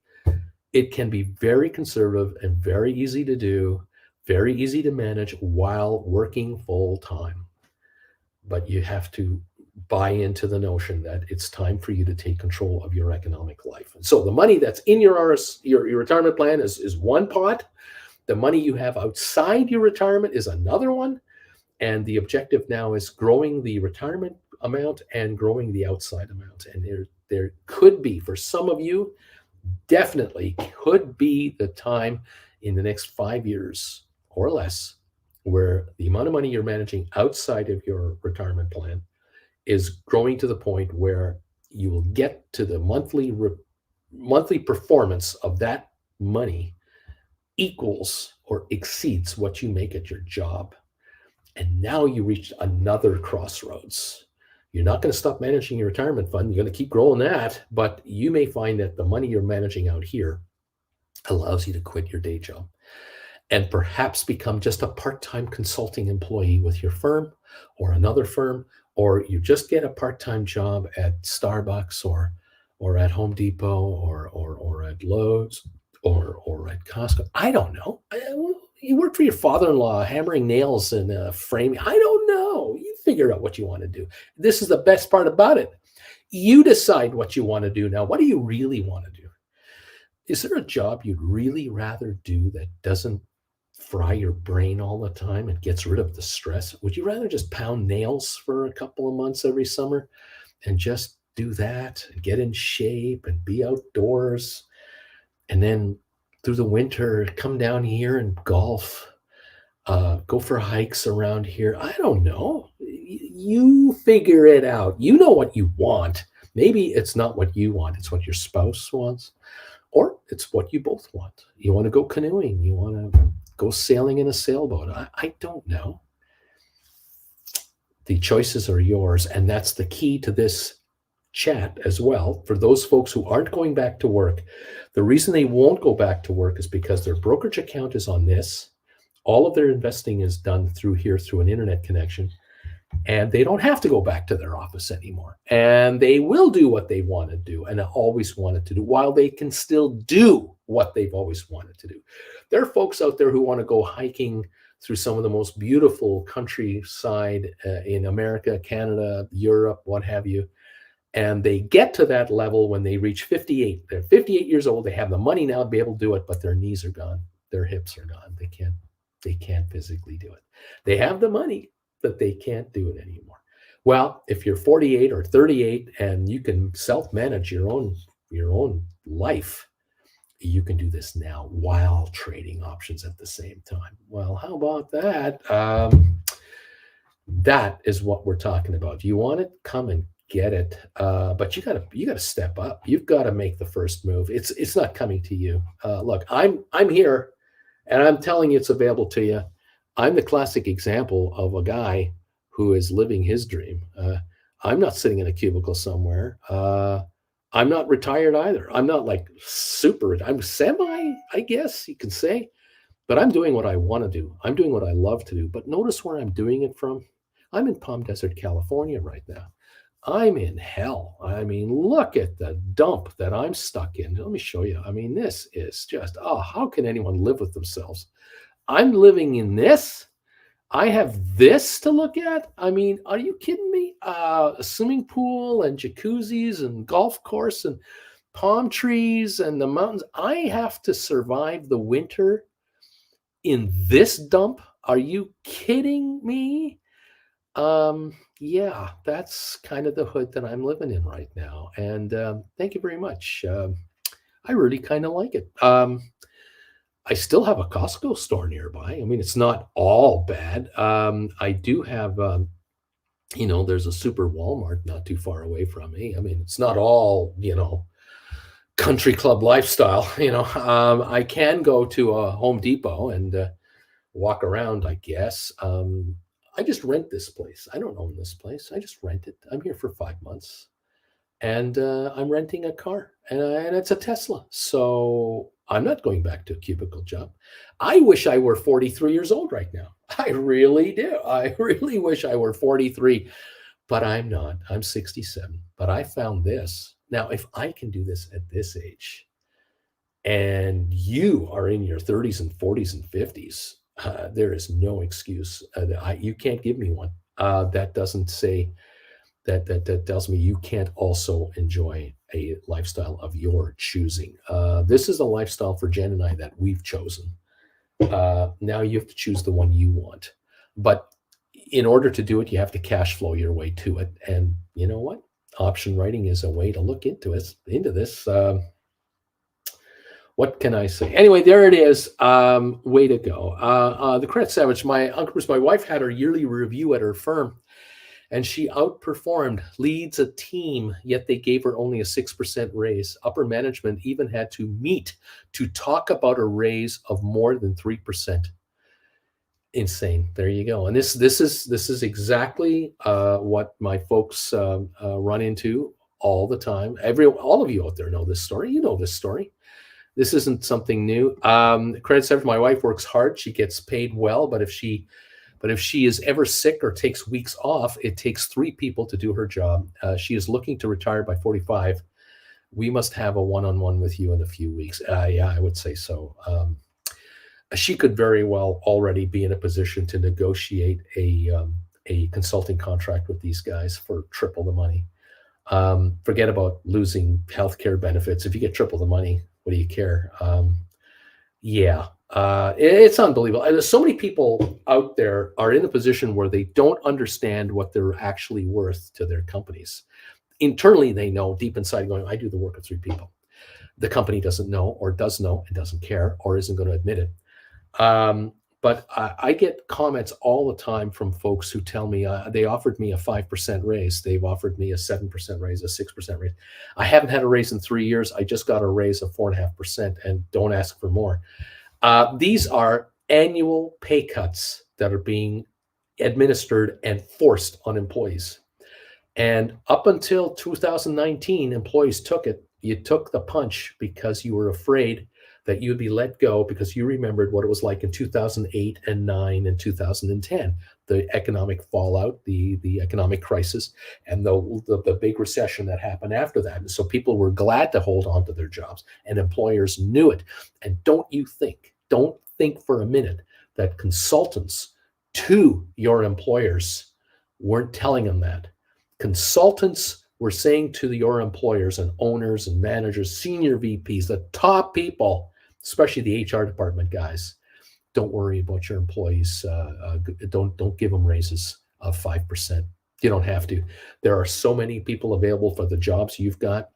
It can be very conservative and very easy to do, very easy to manage while working full time. But you have to buy into the notion that it's time for you to take control of your economic life. And so the money that's in your retirement plan is one pot. The money you have outside your retirement is another one. And the objective now is growing the retirement amount and growing the outside amount. And there could be, for some of you, definitely could be the time in the next 5 years or less where the amount of money you're managing outside of your retirement plan is growing to the point where you will get to the monthly performance of that money equals or exceeds what you make at your job. And now you reach another crossroads. You're not going to stop managing your retirement fund. You're going to keep growing that, but you may find that the money you're managing out here allows you to quit your day job and perhaps become just a part-time consulting employee with your firm or another firm, or you just get a part-time job at Starbucks or at Home Depot or at Lowe's or at Costco. I don't know. You work for your father-in-law hammering nails and framing. I don't know. You figure out what you want to do. This is the best part about it. You decide what you want to do now. What do you really want to do? Is there a job you'd really rather do that doesn't fry your brain all the time and gets rid of the stress? Would you rather just pound nails for a couple of months every summer and just do that and get in shape and be outdoors and then through the winter come down here and golf, go for hikes around here? I don't know. You figure it out. You know what you want. Maybe it's not what you want. It's what your spouse wants, or it's what you both want. You want to go canoeing. You want to go sailing in a sailboat. I don't know. The choices are yours. And that's the key to this chat as well. For those folks who aren't going back to work, the reason they won't go back to work is because their brokerage account is on this. All of their investing is done through here, through an internet connection. And they don't have to go back to their office anymore. And they will do what they want to do and always wanted to do, while they can still do what they've always wanted to do. There are folks out there who want to go hiking through some of the most beautiful countryside in America, Canada, Europe, what have you. And they get to that level when they reach 58. They're 58 years old. They have the money now to be able to do it, but their knees are gone. Their hips are gone. They can't physically do it. They have the money, but they can't do it anymore. Well, if you're 48 or 38 and you can self-manage your own life, you can do this now while trading options at the same time. Well, how about that? That is what we're talking about. If you want it, come and get it. But you gotta step up. You've got to make the first move. It's not coming to you. Look, I'm here, and I'm telling you, it's available to you. I'm the classic example of a guy who is living his dream. I'm not sitting in a cubicle somewhere. I'm not retired either. I'm not like super. I'm semi, I guess you can say, but I'm doing what I want to do. I'm doing what I love to do. But notice where I'm doing it from. I'm in Palm Desert, California right now. I'm in hell. I mean, look at the dump that I'm stuck in. Let me show you. I mean, this is just, oh, how can anyone live with themselves? I'm living in this. I have this to look at. I mean, are you kidding me? A swimming pool and jacuzzis and golf course and palm trees and the mountains. I have to survive the winter in this dump. Are you kidding me? Yeah, that's kind of the hood that I'm living in right now. And thank you very much. I really kind of like it. I still have a Costco store nearby. I mean, it's not all bad. I do have, there's a super Walmart not too far away from me. I mean, it's not all, country club lifestyle. I can go to a Home Depot and walk around, I guess. I just rent this place. I don't own this place. I just rent it. I'm here for 5 months, and I'm renting a car, and it's a Tesla. So I'm not going back to a cubicle job. I wish I were 43 years old right now. I really do. I really wish I were 43, but I'm not. I'm 67. But I found this. Now, if I can do this at this age, and you are in your 30s and 40s and 50s, there is no excuse. You can't give me one. That doesn't say that tells me you can't also enjoy a lifestyle of your choosing. This is a lifestyle for Jen and I that we've chosen. Now you have to choose the one you want. But in order to do it, you have to cash flow your way to it. And you know what? Option writing is a way to look into this. What can I say? Anyway, there it is. Way to go. The Credit Savage, my Uncle Bruce, my wife had her yearly review at her firm, and she outperformed, leads a team, yet they gave her only a 6% raise. Upper management even had to meet to talk about a raise of more than 3%. Insane. There you go. And this is exactly what my folks run into all the time. All of you out there know this story. You know this story. This isn't something new. Credit Savage, my wife works hard. She gets paid well, but if she is ever sick or takes weeks off, it takes 3 people to do her job. She is looking to retire by 45. We must have a one-on-one with you in a few weeks. Yeah, I would say so. She could very well already be in a position to negotiate a consulting contract with these guys for triple the money. Forget about losing healthcare benefits. If you get triple the money, what do you care? Yeah. It's unbelievable. And so many people out there are in a position where they don't understand what they're actually worth to their companies. Internally, they know deep inside going, I do the work of 3 people. The company doesn't know, or does know and doesn't care, or isn't going to admit it. But I get comments all the time from folks who tell me they offered me a 5% raise. They've offered me a 7% raise, a 6% raise. I haven't had a raise in 3 years. I just got a raise of 4.5%, and don't ask for more. These are annual pay cuts that are being administered and forced on employees. And up until 2019, employees took it. You took the punch because you were afraid that you'd be let go because you remembered what it was like in 2008 and 9 and 2010, the economic fallout, the economic crisis, and the big recession that happened after that. And so people were glad to hold on to their jobs, and employers knew it. And don't think for a minute that consultants to your employers weren't telling them that. Consultants were saying to your employers and owners and managers, senior VPs, the top people, especially the HR department guys, don't worry about your employees. Don't give them raises of 5%. You don't have to. There are so many people available for the jobs you've got.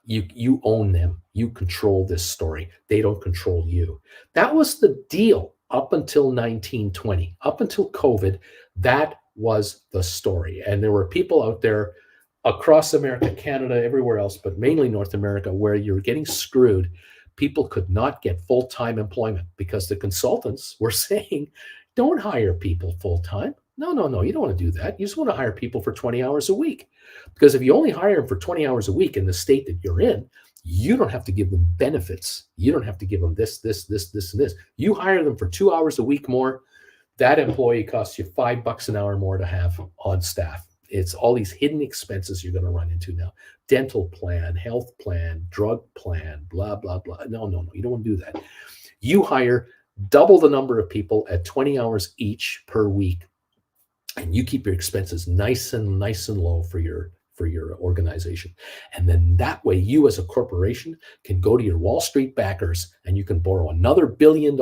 You own them. You control this story. They don't control you. That was the deal up until 1920. Up until COVID, that was the story. And there were people out there across America, Canada, everywhere else, but mainly North America, where you're getting screwed. People could not get full-time employment because the consultants were saying, don't hire people full-time. No, no, no, you don't want to do that. You just want to hire people for 20 hours a week. Because if you only hire them for 20 hours a week in the state that you're in, you don't have to give them benefits. You don't have to give them this, and this. You hire them for 2 hours a week more. That employee costs you $5 an hour more to have on staff. It's all these hidden expenses you're going to run into now. Dental plan, health plan, drug plan, blah, blah, blah. No, no, no. You don't want to do that. You hire double the number of people at 20 hours each per week, and you keep your expenses nice and low for your organization. And then that way you as a corporation can go to your Wall Street backers and you can borrow another $1 billion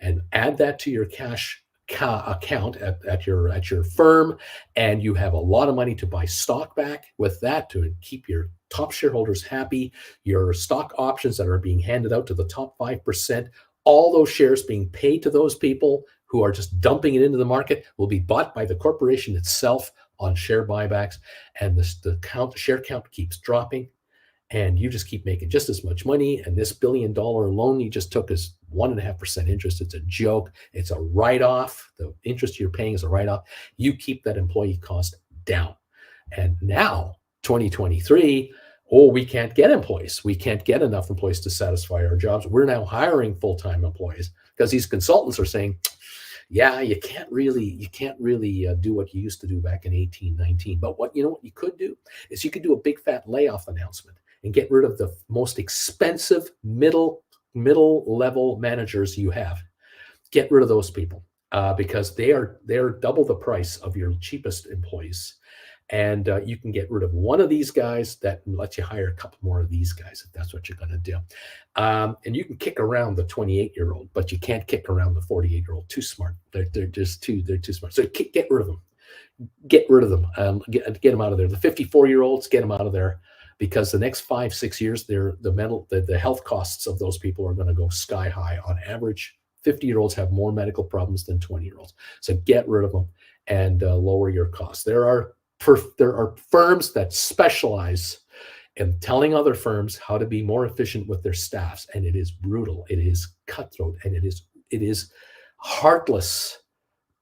and add that to your cash account at your firm, and you have a lot of money to buy stock back with that to keep your top shareholders happy. Your stock options that are being handed out to the top 5%, all those shares being paid to those people who are just dumping it into the market will be bought by the corporation itself on share buybacks, and the share count keeps dropping, and you just keep making just as much money. And this $1 billion loan you just took is 1.5% interest. It's a joke. It's a write-off. The interest you're paying is a write-off. You keep that employee cost down. And now, 2023, we can't get employees. We can't get enough employees to satisfy our jobs. We're now hiring full-time employees because these consultants are saying, yeah, you can't really do what you used to do back in 1819. But what you could do is you could do a big fat layoff announcement and get rid of the most expensive middle level managers you have. Get rid of those people because they are double the price of your cheapest employees. And you can get rid of one of these guys that lets you hire a couple more of these guys if that's what you're going to do. And you can kick around the 28-year-old, but you can't kick around the 48-year-old. Too smart. They're too smart. So get rid of them. Get rid of them. Get them out of there. The 54-year-olds, get them out of there, because the next 5-6 years, the health costs of those people are going to go sky high. On average, 50-year-olds have more medical problems than 20-year-olds. So get rid of them and lower your costs. There are firms that specialize in telling other firms how to be more efficient with their staffs, and it is brutal, it is cutthroat, and it is heartless,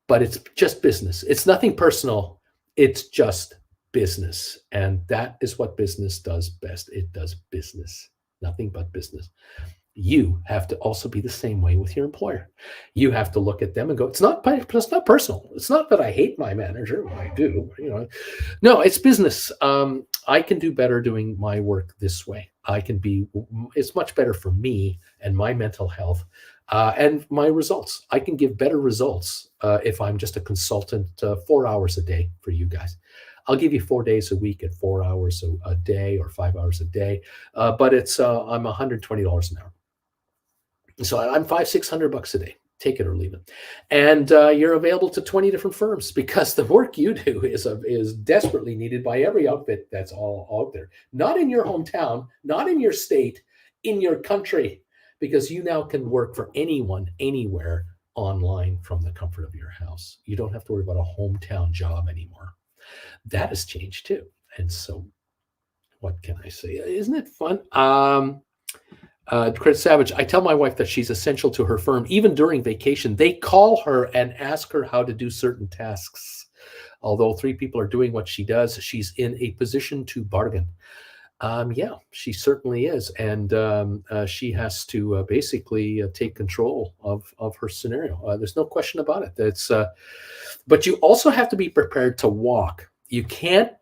but it's just business. It's nothing personal. It's just business, and that is what business does best. It does business, nothing but business. You have to also be the same way with your employer. You have to look at them and go, it's not personal. It's not that I hate my manager. Well, I do, no, it's business. I can do better doing my work this way. It's much better for me and my mental health and my results. I can give better results if I'm just a consultant 4 hours a day for you guys. I'll give you 4 days a week at 4 hours a day or 5 hours a day, but I'm $120 an hour. So I'm $500-600 a day. Take it or leave it. And you're available to 20 different firms because the work you do is desperately needed by every outfit that's all out there. Not in your hometown, not in your state, in your country, because you now can work for anyone, anywhere, online from the comfort of your house. You don't have to worry about a hometown job anymore. That has changed too. And so what can I say? Isn't it fun? Chris Savage, I tell my wife that she's essential to her firm. Even during vacation, they call her and ask her how to do certain tasks. Although 3 people are doing what she does, she's in a position to bargain. Yeah, she certainly is. And she has to basically take control of her scenario. There's no question about it. But you also have to be prepared to walk. You can't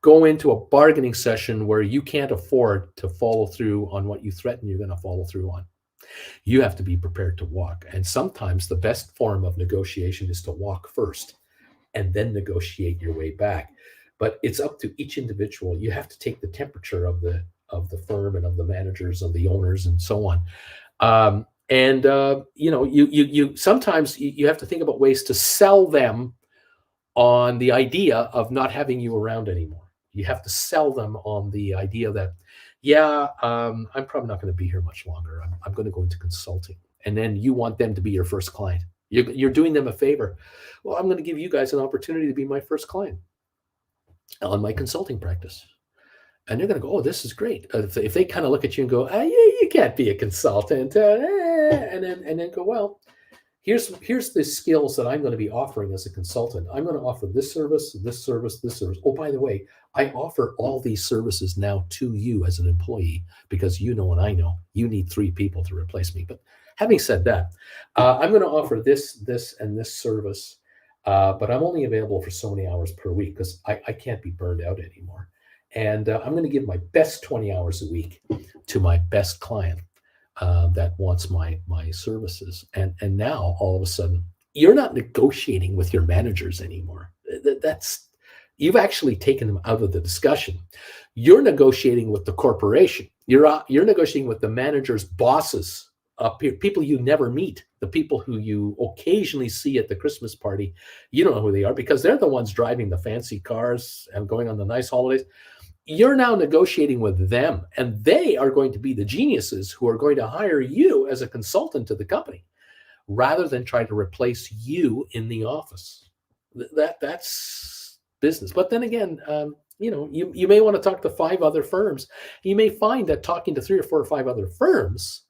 go into a bargaining session where you can't afford to follow through on what you threaten you're going to follow through on. You have to be prepared to walk. And sometimes the best form of negotiation is to walk first and then negotiate your way back. But it's up to each individual. You have to take the temperature of the firm and of the managers, of the owners, and so on. You sometimes you have to think about ways to sell them on the idea of not having you around anymore. You have to sell them on the idea that, I'm probably not going to be here much longer. I'm going to go into consulting. And then you want them to be your first client. You're doing them a favor. Well, I'm going to give you guys an opportunity to be my first client. on my consulting practice. And they're going to go, oh, this is great. If they kind of look at you and go, you can't be a consultant, and then go, well, here's the skills that I'm going to be offering as a consultant. I'm going to offer this service, this service, this service. Oh, by the way, I offer all these services now to you as an employee because you know and I know you need 3 people to replace me. But having said that, I'm going to offer this, and this service, but I'm only available for so many hours per week because I can't be burned out anymore. And I'm going to give my best 20 hours a week to my best client that wants my services. And now all of a sudden, you're not negotiating with your managers anymore. You've actually taken them out of the discussion. You're negotiating with the corporation. You're negotiating with the manager's bosses, people you never meet, the people who you occasionally see at the Christmas party. You don't know who they are because they're the ones driving the fancy cars and going on the nice holidays. You're now negotiating with them, and they are going to be the geniuses who are going to hire you as a consultant to the company rather than try to replace you in the office. That's business. But then again, you may want to talk to 5 other firms. You may find that talking to 3 or 4 or 5 other firms,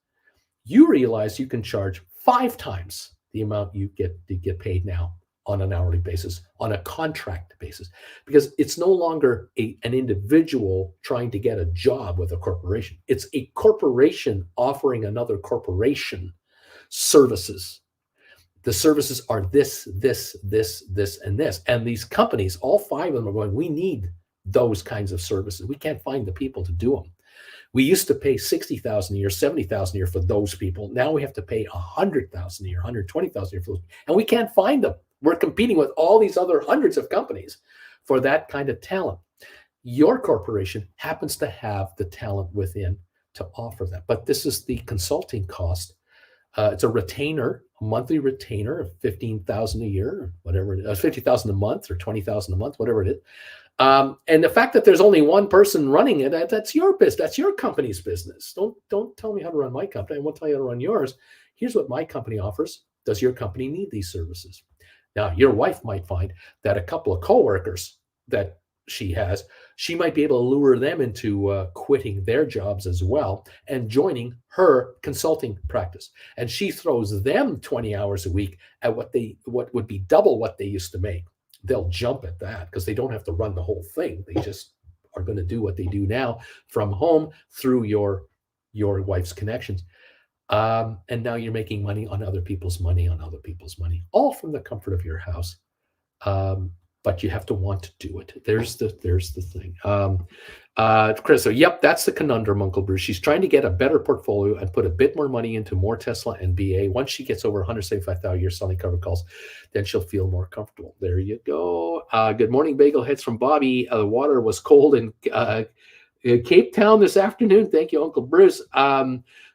you realize you can charge 5 times the amount you get paid now on an hourly basis, on a contract basis, because it's no longer an individual trying to get a job with a corporation. It's a corporation offering another corporation services. The services are this, this, this, this, and this. And these companies, all 5 of them are going, we need those kinds of services. We can't find the people to do them. We used to pay $60,000 a year, $70,000 a year for those people. Now we have to pay $100,000 a year, $120,000 a year for those, and we can't find them. We're competing with all these other hundreds of companies for that kind of talent. Your corporation happens to have the talent within to offer that. But this is the consulting cost. It's a retainer, a monthly retainer of $15,000 a year, or whatever it is, $50,000 a month or $20,000 a month, whatever it is. And the fact that there's only one person running it, that's your business. That's your company's business. Don't tell me how to run my company. I won't tell you how to run yours. Here's what my company offers. Does your company need these services? Now, your wife might find that a couple of coworkers that she might be able to lure them into quitting their jobs as well and joining her consulting practice. And she throws them 20 hours a week at what would be double what they used to make. They'll jump at that because they don't have to run the whole thing. They just are going to do what they do now from home through your wife's connections. And now you're making money on other people's money, all from the comfort of your house. But you have to want to do it. There's the thing. Chris, so yep, that's the conundrum, Uncle Bruce. She's trying to get a better portfolio and put a bit more money into more Tesla and BA. Once she gets over 175,000 a year selling cover calls, then she'll feel more comfortable. There you go. Good morning, Bagel Heads from Bobby. The water was cold in Cape Town this afternoon. Thank you, Uncle Bruce.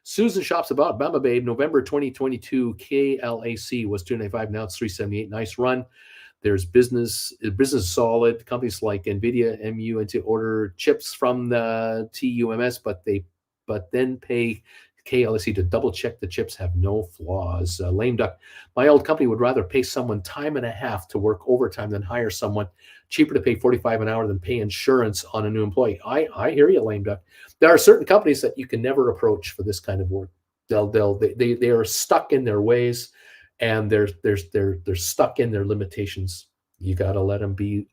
Susan shops about Bama Babe, November 2022. KLAC was $295. Now it's $378. Nice run. There's business solid. Companies like NVIDIA, MU, and to order chips from the TUMS, but then pay KLAC to double check the chips have no flaws. Lame duck. My old company would rather pay someone time and a half to work overtime than hire someone. Cheaper to pay $45 an hour than pay insurance on a new employee. I hear you, lame duck. There are certain companies that you can never approach for this kind of work. They are stuck in their ways, and they're stuck in their limitations. You got to let them be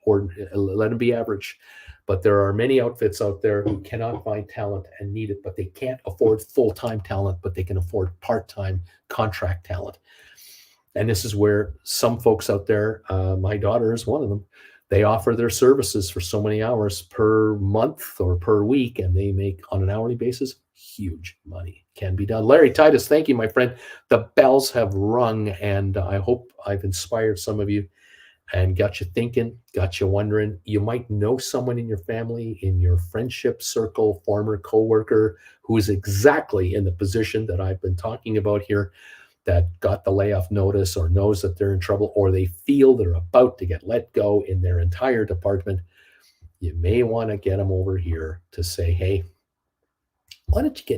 average. But there are many outfits out there who cannot find talent and need it, but they can't afford full-time talent, but they can afford part-time contract talent. And this is where some folks out there, my daughter is one of them, they offer their services for so many hours per month or per week, and they make, on an hourly basis, huge money. Can be done. Larry Titus, thank you, my friend. The bells have rung, and I hope I've inspired some of you and got you thinking, got you wondering. You might know someone in your family, in your friendship circle, former coworker, who is exactly in the position that I've been talking about here, that got the layoff notice or knows that they're in trouble, or they feel they're about to get let go in their entire department. You may want to get them over here to say, hey, why don't you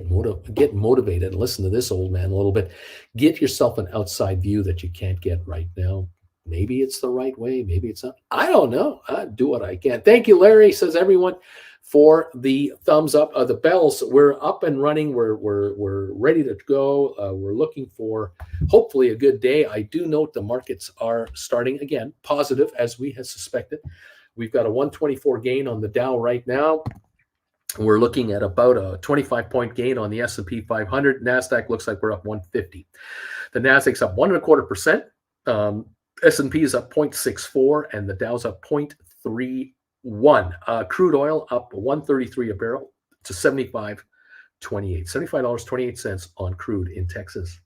get motivated and listen to this old man a little bit? Get yourself an outside view that you can't get right now. Maybe it's the right way. Maybe it's not. I don't know. I do what I can. Thank you, Larry, says everyone, for the thumbs up. The bells, we're up and running. We're ready to go. We're looking for hopefully a good day. I do note the markets are starting again positive, as we had suspected. We've got a 124 gain on the Dow right now. We're looking at about a 25-point gain on the S&P 500. NASDAQ looks like we're up 150. The NASDAQ's up 1.25%. S&P is up 0.64, and the Dow's up 0.31. Crude oil up 133 a barrel to $75.28. $75.28 on crude in Texas.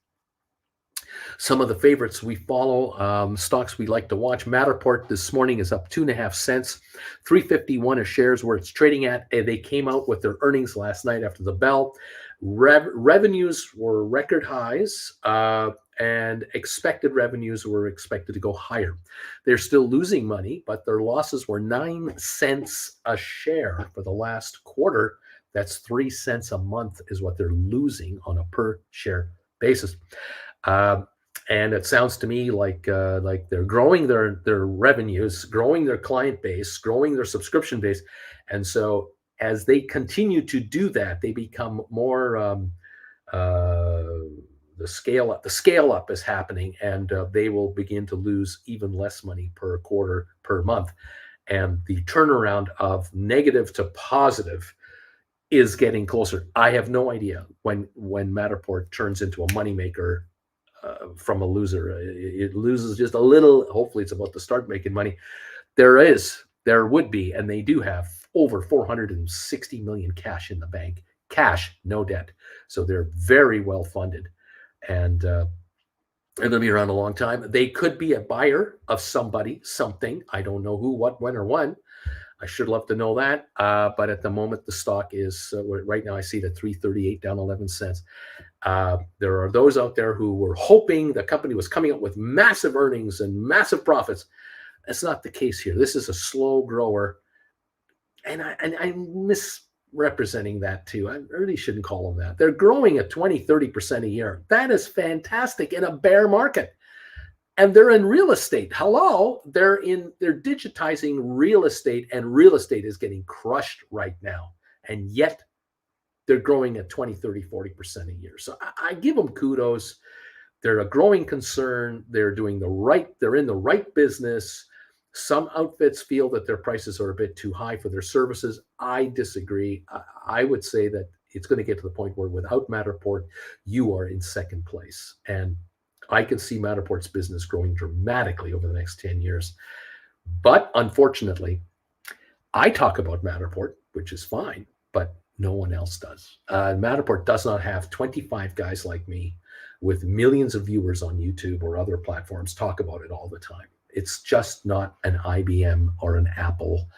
Some of the favorites we follow, stocks we like to watch. Matterport this morning is up 2.5 cents, $3.51 a share is where it's trading at. They came out with their earnings last night after the bell. Revenues were record highs, and expected revenues were expected to go higher. They're still losing money, but their losses were 9 cents a share for the last quarter. That's 3 cents a month is what they're losing on a per share basis. And it sounds to me like they're growing their revenues, growing their client base, growing their subscription base. And so as they continue to do that, they become more the scale up is happening, and they will begin to lose even less money per quarter, per month. And the turnaround of negative to positive is getting closer. I have no idea when Matterport turns into a moneymaker from a loser. It loses just a little. Hopefully it's about to start making money. There would be, and they do have over 460 million cash in the bank. Cash, no debt. So they're very well funded, and they're going to be around a long time. They could be a buyer of somebody, something. I don't know who, what, when, or when. I should love to know that. But at the moment, the stock is, right now I see it at $3.38, down 11 cents. There are those out there who were hoping the company was coming up with massive earnings and massive profits. That's not the case here. This is a slow grower. And I'm misrepresenting that too. I really shouldn't call them that. They're growing at 20, 30% a year. That is fantastic in a bear market. And they're in real estate. Hello, they're digitizing real estate, and real estate is getting crushed right now. And yet they're growing at 20, 30, 40% a year. So I give them kudos. They're a growing concern. They're in the right business. Some outfits feel that their prices are a bit too high for their services. I disagree. I would say that it's going to get to the point where without Matterport, you are in second place. And I can see Matterport's business growing dramatically over the next 10 years. But unfortunately, I talk about Matterport, which is fine, but no one else does. Matterport does not have 25 guys like me with millions of viewers on YouTube or other platforms talk about it all the time. It's just not an IBM or an Apple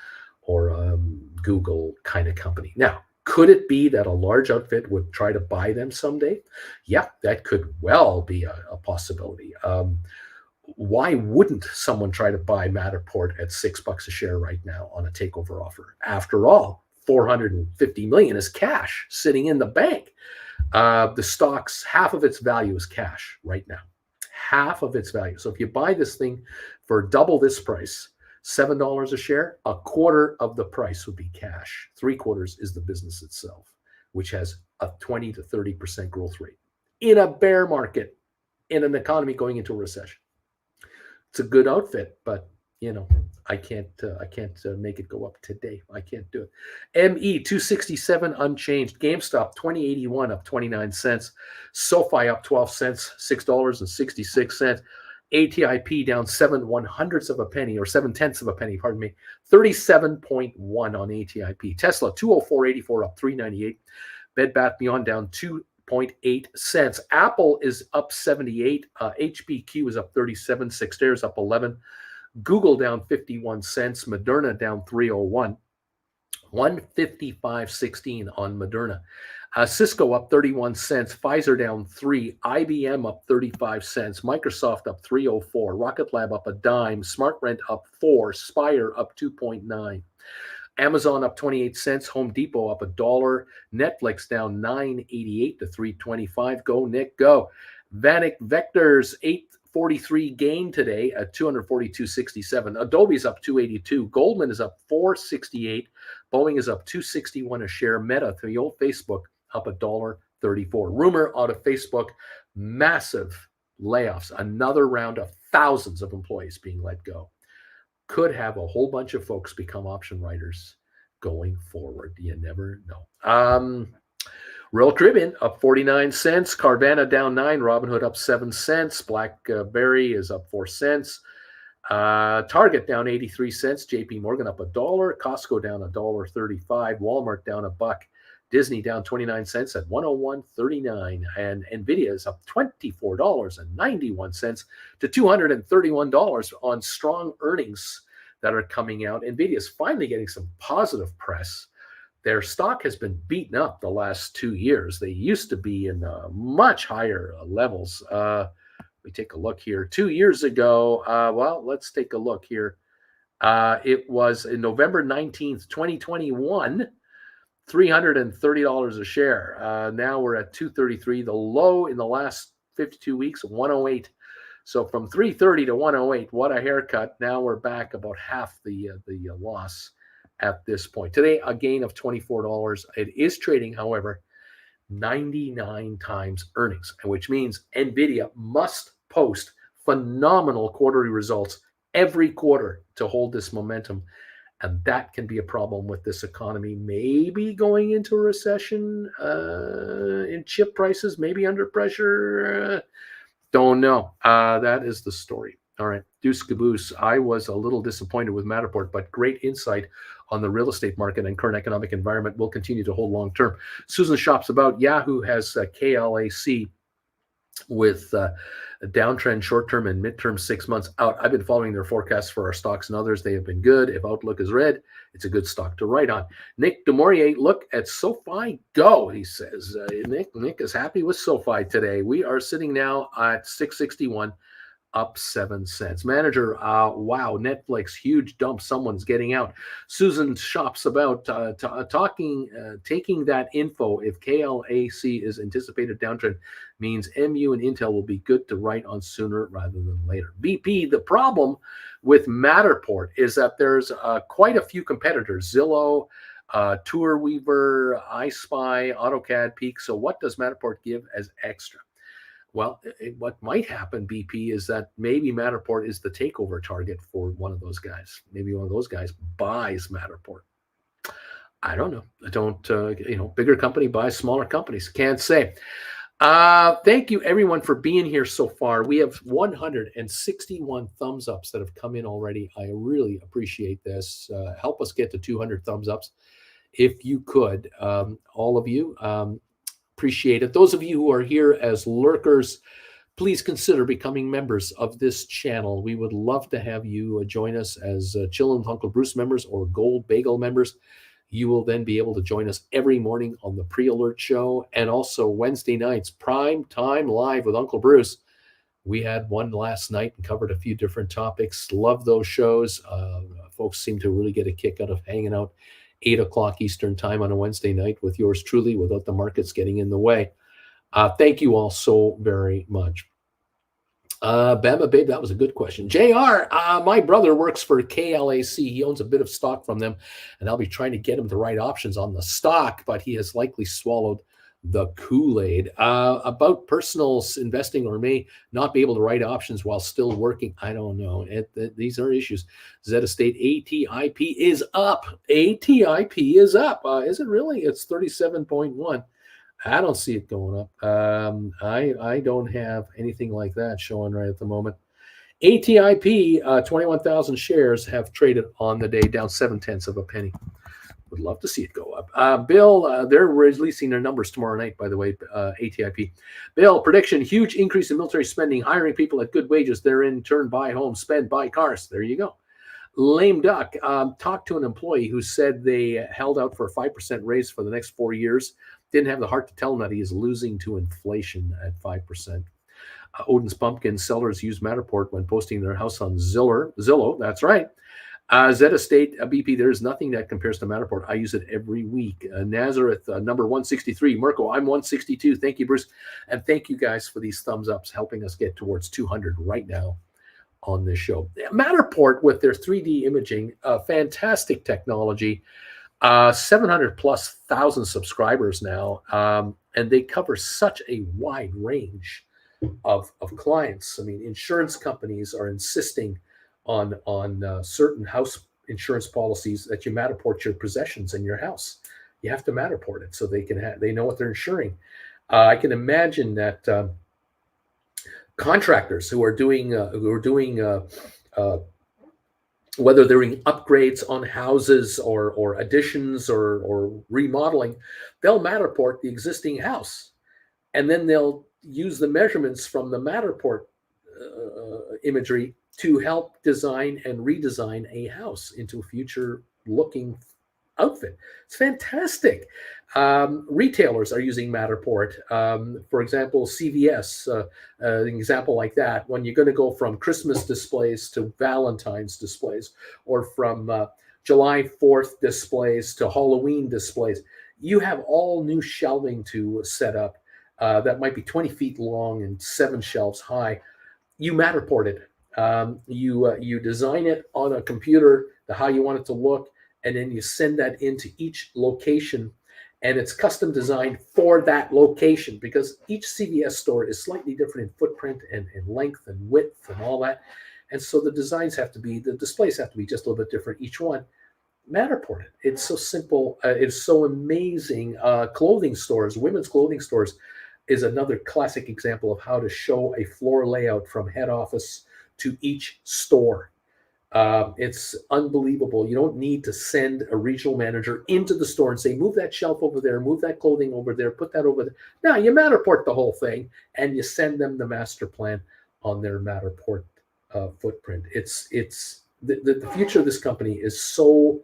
or Google kind of company. Now, could it be that a large outfit would try to buy them someday? Yeah, that could well be a possibility. Why wouldn't someone try to buy Matterport at $6 a share right now on a takeover offer? After all, $450 million is cash sitting in the bank. The stock's half of its value is cash right now. Half of its value. So if you buy this thing for double this price, $7 a share, a quarter of the price would be cash. 3/4 is the business itself, which has a 20 to 30% growth rate in a bear market, in an economy going into a recession. It's a good outfit, but I can't make it go up today. I can't do it. ME 267 unchanged. GameStop 2081 up 29 cents. SoFi up 12 cents, $6.66. ATIP down 7/100ths of a penny, or 7/10ths of a penny, pardon me, 37.1 on ATIP. Tesla 204.84 up 3.98. Bed Bath Beyond down 2.8 cents. Apple is up 78. HBQ is up 37. Sixteris up 11. Google down 51 cents. Moderna down 3.01. 155.16 on Moderna. Cisco up 31 cents. Pfizer down 3. IBM up 35 cents. Microsoft up 3.04. Rocket Lab up a dime. SmartRent up 4. Spire up 2.9. Amazon up 28 cents. Home Depot up $1. Netflix down 9.88 to 3.25. Go Nick, go. Vanik Vectors 43 gain today at 242.67. Adobe's up 282. Goldman is up 468. Boeing is up 261 a share. Meta, the old Facebook, up $1.34. Rumor out of Facebook, massive layoffs. Another round of thousands of employees being let go. Could have a whole bunch of folks become option writers going forward. You never know. Royal Caribbean up 49 cents. Carvana down 9. Robinhood up 7 cents. BlackBerry is up 4 cents. Target down 83 cents. JP Morgan up $1. Costco down $1.35. Walmart down $1. Disney down 29 cents at 101.39. And Nvidia is up $24.91 to $231 on strong earnings that are coming out. Nvidia is finally getting some positive press. Their stock has been beaten up the last 2 years. They used to be in much higher levels. We take a look here. 2 years ago, well, let's take a look here. It was in November 19th, 2021, $330 a share. Now we're at $233. The low in the last 52 weeks, 108. So from 330 to 108, what a haircut. Now we're back about half the loss at this point. Today, a gain of $24. It is trading, however, 99 times earnings, which means Nvidia must post phenomenal quarterly results every quarter to hold this momentum. And that can be a problem with this economy, maybe going into a recession, in chip prices, maybe under pressure. Don't know. That is the story. All right, Deuce Caboose. I was a little disappointed with Matterport, but great insight on the real estate market and current economic environment will continue to hold long term. Susan Shops about Yahoo has KLAC with a downtrend short-term and mid-term 6 months out. I've been following their forecasts for our stocks and others. They have been good. If outlook is red, it's a good stock to write on. Nick Demorier, look at SoFi Go, he says. Nick is happy with SoFi today. We are sitting now at 661. Up 7 cents. Manager, wow, Netflix, huge dump. Someone's getting out. Susan Shops about taking that info. If KLAC is anticipated downtrend, means MU and Intel will be good to write on sooner rather than later. BP, the problem with Matterport is that there's quite a few competitors. Zillow, Tourweaver, iSpy, AutoCAD, Peak. So what does Matterport give as extra? Well, what might happen, BP, is that maybe Matterport is the takeover target for one of those guys. Maybe one of those guys buys Matterport. I don't know. I don't, bigger company buys smaller companies. Can't say. Thank you, everyone, for being here so far. We have 161 thumbs ups that have come in already. I really appreciate this. Help us get to 200 thumbs ups if you could, all of you. Appreciate it. Those of you who are here as lurkers, please consider becoming members of this channel. We would love to have you join us as Chillin' with Uncle Bruce members or Gold Bagel members. You will then be able to join us every morning on the pre-alert show and also Wednesday nights, prime time live with Uncle Bruce. We had one last night and covered a few different topics. Love those shows. Folks seem to really get a kick out of hanging out 8 o'clock Eastern time on a Wednesday night with yours truly without the markets getting in the way. Thank you all so very much. Bama Babe, that was a good question. JR, my brother works for KLAC. He owns a bit of stock from them, and I'll be trying to get him the right options on the stock, but he has likely swallowed the Kool-Aid. About personal investing or may not be able to write options while still working. I don't know. These are issues. Zeta State ATIP is up. ATIP is up. Is it really? It's 37.1. I don't see it going up. I don't have anything like that showing right at the moment. ATIP, 21,000 shares have traded on the day, down 0.7 of a penny. Would love to see it go up. Bill, they're releasing their numbers tomorrow night, by the way, ATIP. Bill, prediction, huge increase in military spending, hiring people at good wages. They're in turn buy homes, spend, buy cars. There you go. Lame Duck, talked to an employee who said they held out for a 5% raise for the next 4 years. Didn't have the heart to tell him that he is losing to inflation at 5%. Odin's Pumpkin sellers use Matterport when posting their house on Zillow. That's right. Zeta State, BP, there's nothing that compares to Matterport. I use it every week. Nazareth, number 163. Mirko, I'm 162. Thank you, Bruce. And thank you guys for these thumbs ups, helping us get towards 200 right now on this show. Matterport, with their 3D imaging, fantastic technology, 700 plus thousand subscribers now. And they cover such a wide range of clients. I mean, insurance companies are insisting on certain house insurance policies that you Matterport your possessions in your house. You have to Matterport it so they know what they're insuring. I can imagine that contractors who are doing whether they're doing upgrades on houses or additions or remodeling, they'll Matterport the existing house, and then they'll use the measurements from the Matterport imagery to help design and redesign a house into a future looking outfit. It's fantastic. Retailers are using Matterport. For example, CVS, an example like that, when you're going to go from Christmas displays to Valentine's displays, or from July 4th displays to Halloween displays, you have all new shelving to set up that might be 20 feet long and 7 shelves high. You Matterport it. You design it on a computer, how you want it to look, and then you send that into each location, and it's custom designed for that location, because each CVS store is slightly different in footprint and length and width and all that. And so the displays have to be just a little bit different, each one. Matterport it. It's so simple. It's so amazing. Clothing stores, women's clothing stores, is another classic example of how to show a floor layout from head office to each store. It's unbelievable. You don't need to send a regional manager into the store and say, move that shelf over there, move that clothing over there, put that over there. No, you Matterport the whole thing, and you send them the master plan on their Matterport footprint. It's the future of this company is so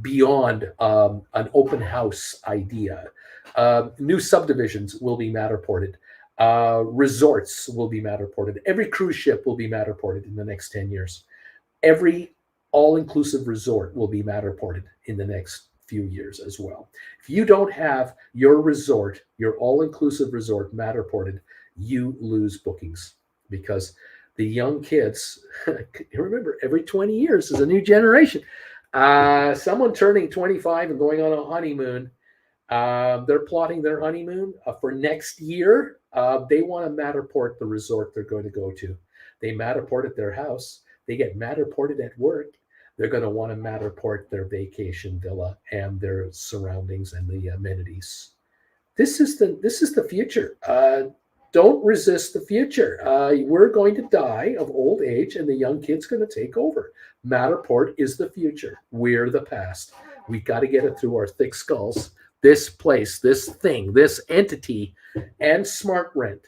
beyond an open house idea. New subdivisions will be Matterported. Resorts will be Matterported. Every cruise ship will be Matterported in the next 10 years. Every all-inclusive resort will be Matterported in the next few years as well. If you don't have your resort, your all-inclusive resort Matterported, you lose bookings, because the young kids, remember, every 20 years is a new generation. Someone turning 25 and going on a honeymoon, they're plotting their honeymoon for next year. They want to Matterport the resort they're going to go to. They Matterported their house. They get Matterported at work. They're going to want to Matterport their vacation villa and their surroundings and the amenities. This is the future. Don't resist the future. We're going to die of old age, and the young kid's going to take over. Matterport is the future. We're the past. We got to get it through our thick skulls. This place, this thing, this entity, and SmartRent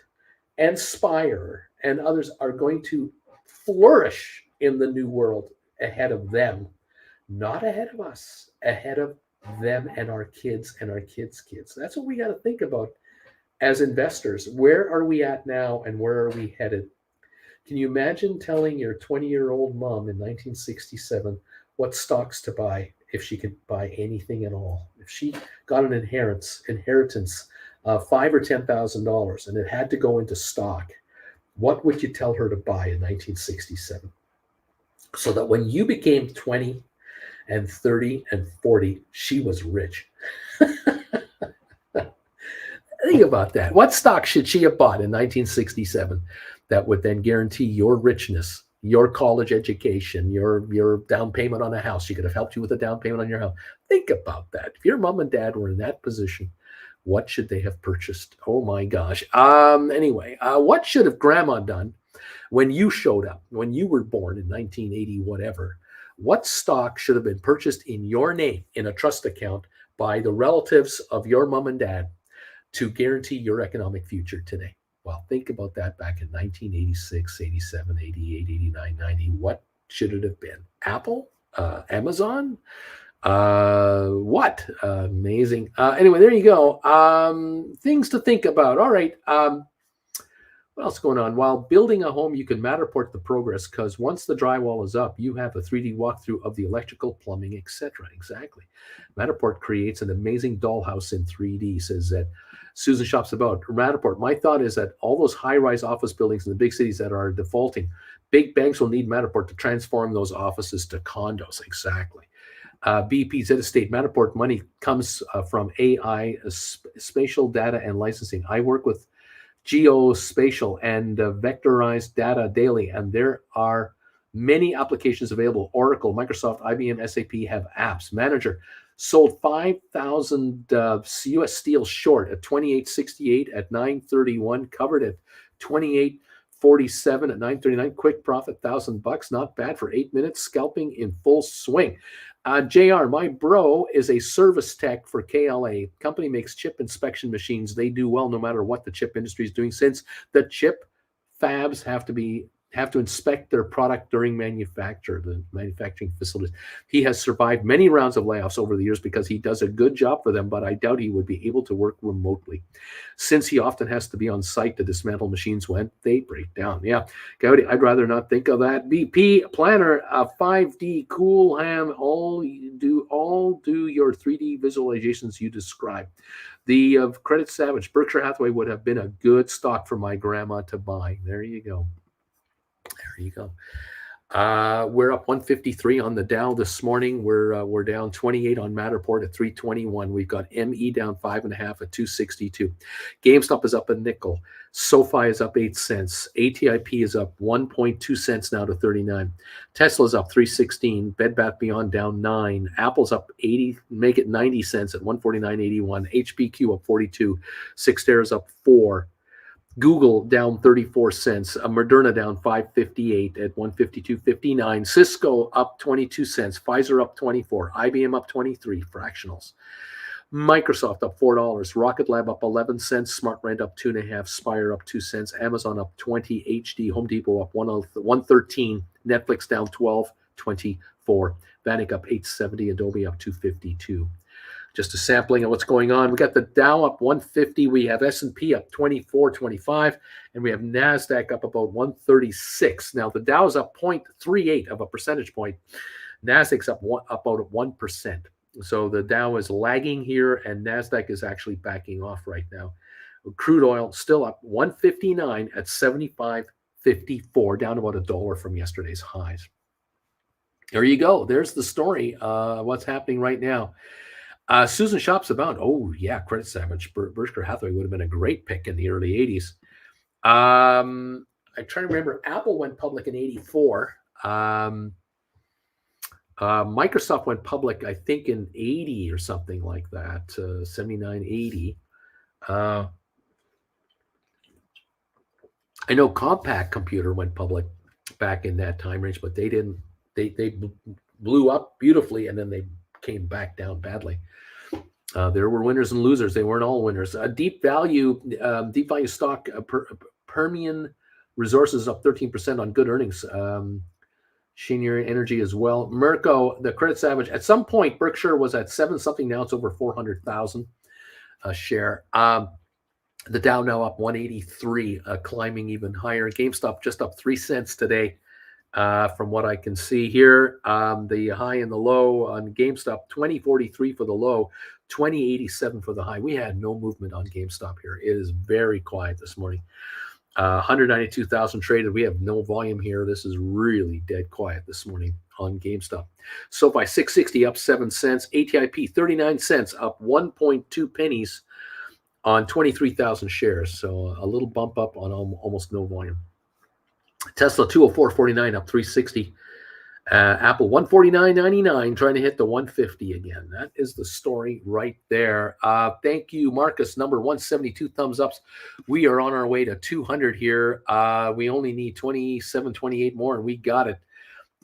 and Spire and others are going to flourish in the new world ahead of them, not ahead of us, ahead of them and our kids and our kids' kids. That's what we got to think about as investors. Where are we at now, and where are we headed? Can you imagine telling your 20-year-old mom in 1967 what stocks to buy, if she could buy anything at all? If she got an inheritance of $5,000 or $10,000 and it had to go into stock, what would you tell her to buy in 1967? So that when you became 20 and 30 and 40, she was rich. Think about that. What stock should she have bought in 1967 that would then guarantee your richness, your college education, your down payment on a house? She could have helped you with a down payment on your house. Think about that. If your mom and dad were in that position, what should they have purchased? Oh my gosh. Anyway, what should have grandma done when you showed up, when you were born in 1980, whatever? What stock should have been purchased in your name in a trust account by the relatives of your mom and dad to guarantee your economic future today? Well, think about that back in 1986, 87, 88, 89, 90. What should it have been? Apple? Amazon? What? Amazing. Anyway, there you go. Things to think about. All right. What else going on? While building a home, you can Matterport the progress because once the drywall is up, you have a 3D walkthrough of the electrical, plumbing, etc. Exactly. Matterport creates an amazing dollhouse in 3D, says that Susan Shops about Matterport. My thought is that all those high-rise office buildings in the big cities that are defaulting, big banks will need Matterport to transform those offices to condos. Exactly. BP's Estate Matterport money comes from AI, spatial data, and licensing. I work with geospatial and vectorized data daily, and there are many applications available. Oracle, Microsoft, IBM, SAP have apps. Manager sold 5,000 US steel short at 28.68 at 9:31, covered at 28.47 at 9:39. Quick profit, $1,000. Not bad for 8 minutes. Scalping in full swing. JR, my bro is a service tech for KLA. Company makes chip inspection machines. They do well no matter what the chip industry is doing, since the chip fabs have to inspect their product during the manufacturing facilities. He has survived many rounds of layoffs over the years because he does a good job for them, but I doubt he would be able to work remotely since he often has to be on site to dismantle machines when they break down. Yeah, Gowdy, I'd rather not think of that. BP Planner, 5D Cool Ham, all do your 3D visualizations you describe. The Credit Savage, Berkshire Hathaway would have been a good stock for my grandma to buy. There you go. There you go. We're up 153 on the Dow this morning. We're down 28 on Matterport at 321. We've got ME down 5.5 at 262. GameStop is up a nickel. SoFi is up 8 cents. ATIP is up 1.2 cents now to 39. Tesla's up 316. Bed Bath Beyond down 9. Apple's up 80, make it 90 cents at 149.81. HPQ up 42. Cyxtera's up 4. Google down 34 cents. Moderna down 5.58 at 152.59. Cisco up 22 cents. Pfizer up 24. IBM up 23 fractionals. Microsoft up $4. Rocket Lab up 11 cents. SmartRent up 2.5. Spire up 2 cents. Amazon up 20. HD. Home Depot up 113. Netflix down 12.24. Vanik up 870. Adobe up 252. Just a sampling of what's going on. We got the Dow up 150. We have S&P up 24.25, and we have NASDAQ up about 136. Now, the Dow is up 0.38 of a percentage point. NASDAQ's up about 1%. So the Dow is lagging here, and NASDAQ is actually backing off right now. Crude oil still up 159 at 75.54, down about $1 from yesterday's highs. There you go. There's the story. What's happening right now. Susan Shops about, oh yeah, Credit Savage. Berkshire Hathaway would have been a great pick in the early 80s. I'm trying to remember. Apple went public in 84. Microsoft went public, I think, in 80 or something like that, 79, 80. I know Compaq Computer went public back in that time range, but they didn't. They blew up beautifully, and then they came back down badly. There were winners and losers. They weren't all winners. Deep value stock, Permian Resources up 13% on good earnings. Cheniere Energy as well. Merco, the Credit Savage. At some point, Berkshire was at 7 something. Now it's over 400,000 a share. The Dow now up 183, climbing even higher. GameStop just up 3 cents today. From what I can see here, the high and the low on GameStop, 20.43 for the low, 20.87 for the high. We had no movement on GameStop here. It is very quiet this morning. 192,000 traded. We have no volume here. This is really dead quiet this morning on GameStop. SoFi 660 up 7 cents. ATIP 39 cents up 1.2 pennies on 23,000 shares. So a little bump up on almost no volume. Tesla 204.49 up 360. Apple 149.99 trying to hit the 150 again. That is the story right there. Thank you, Marcus. Number 172 thumbs ups. We are on our way to 200 here. We only need 27, 28 more, and we got it.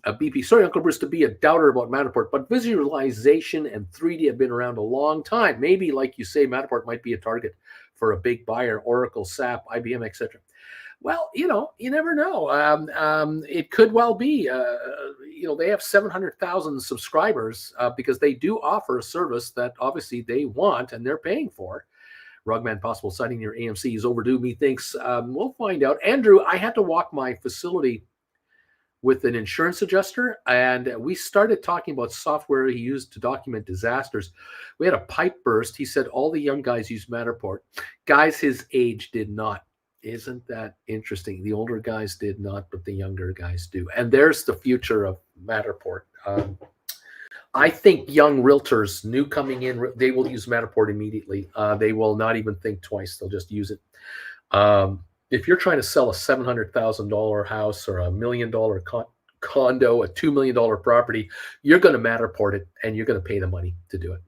BP, sorry, Uncle Bruce, to be a doubter about Matterport, but visualization and 3D have been around a long time. Maybe, like you say, Matterport might be a target for a big buyer, Oracle, SAP, IBM, etc. Well, you never know. It could well be. They have 700,000 subscribers because they do offer a service that obviously they want and they're paying for. Rugman, possible sighting near AMC is overdue, methinks. We'll find out. Andrew, I had to walk my facility with an insurance adjuster, and we started talking about software he used to document disasters. We had a pipe burst. He said all the young guys use Matterport. Guys his age did not. Isn't that interesting? The older guys did not, but the younger guys do. And there's the future of Matterport. I think young realtors, new coming in, they will use Matterport immediately. They will not even think twice. They'll just use it. If you're trying to sell a $700,000 house or $1 million condo, a $2 million property, you're going to Matterport it, and you're going to pay the money to do it,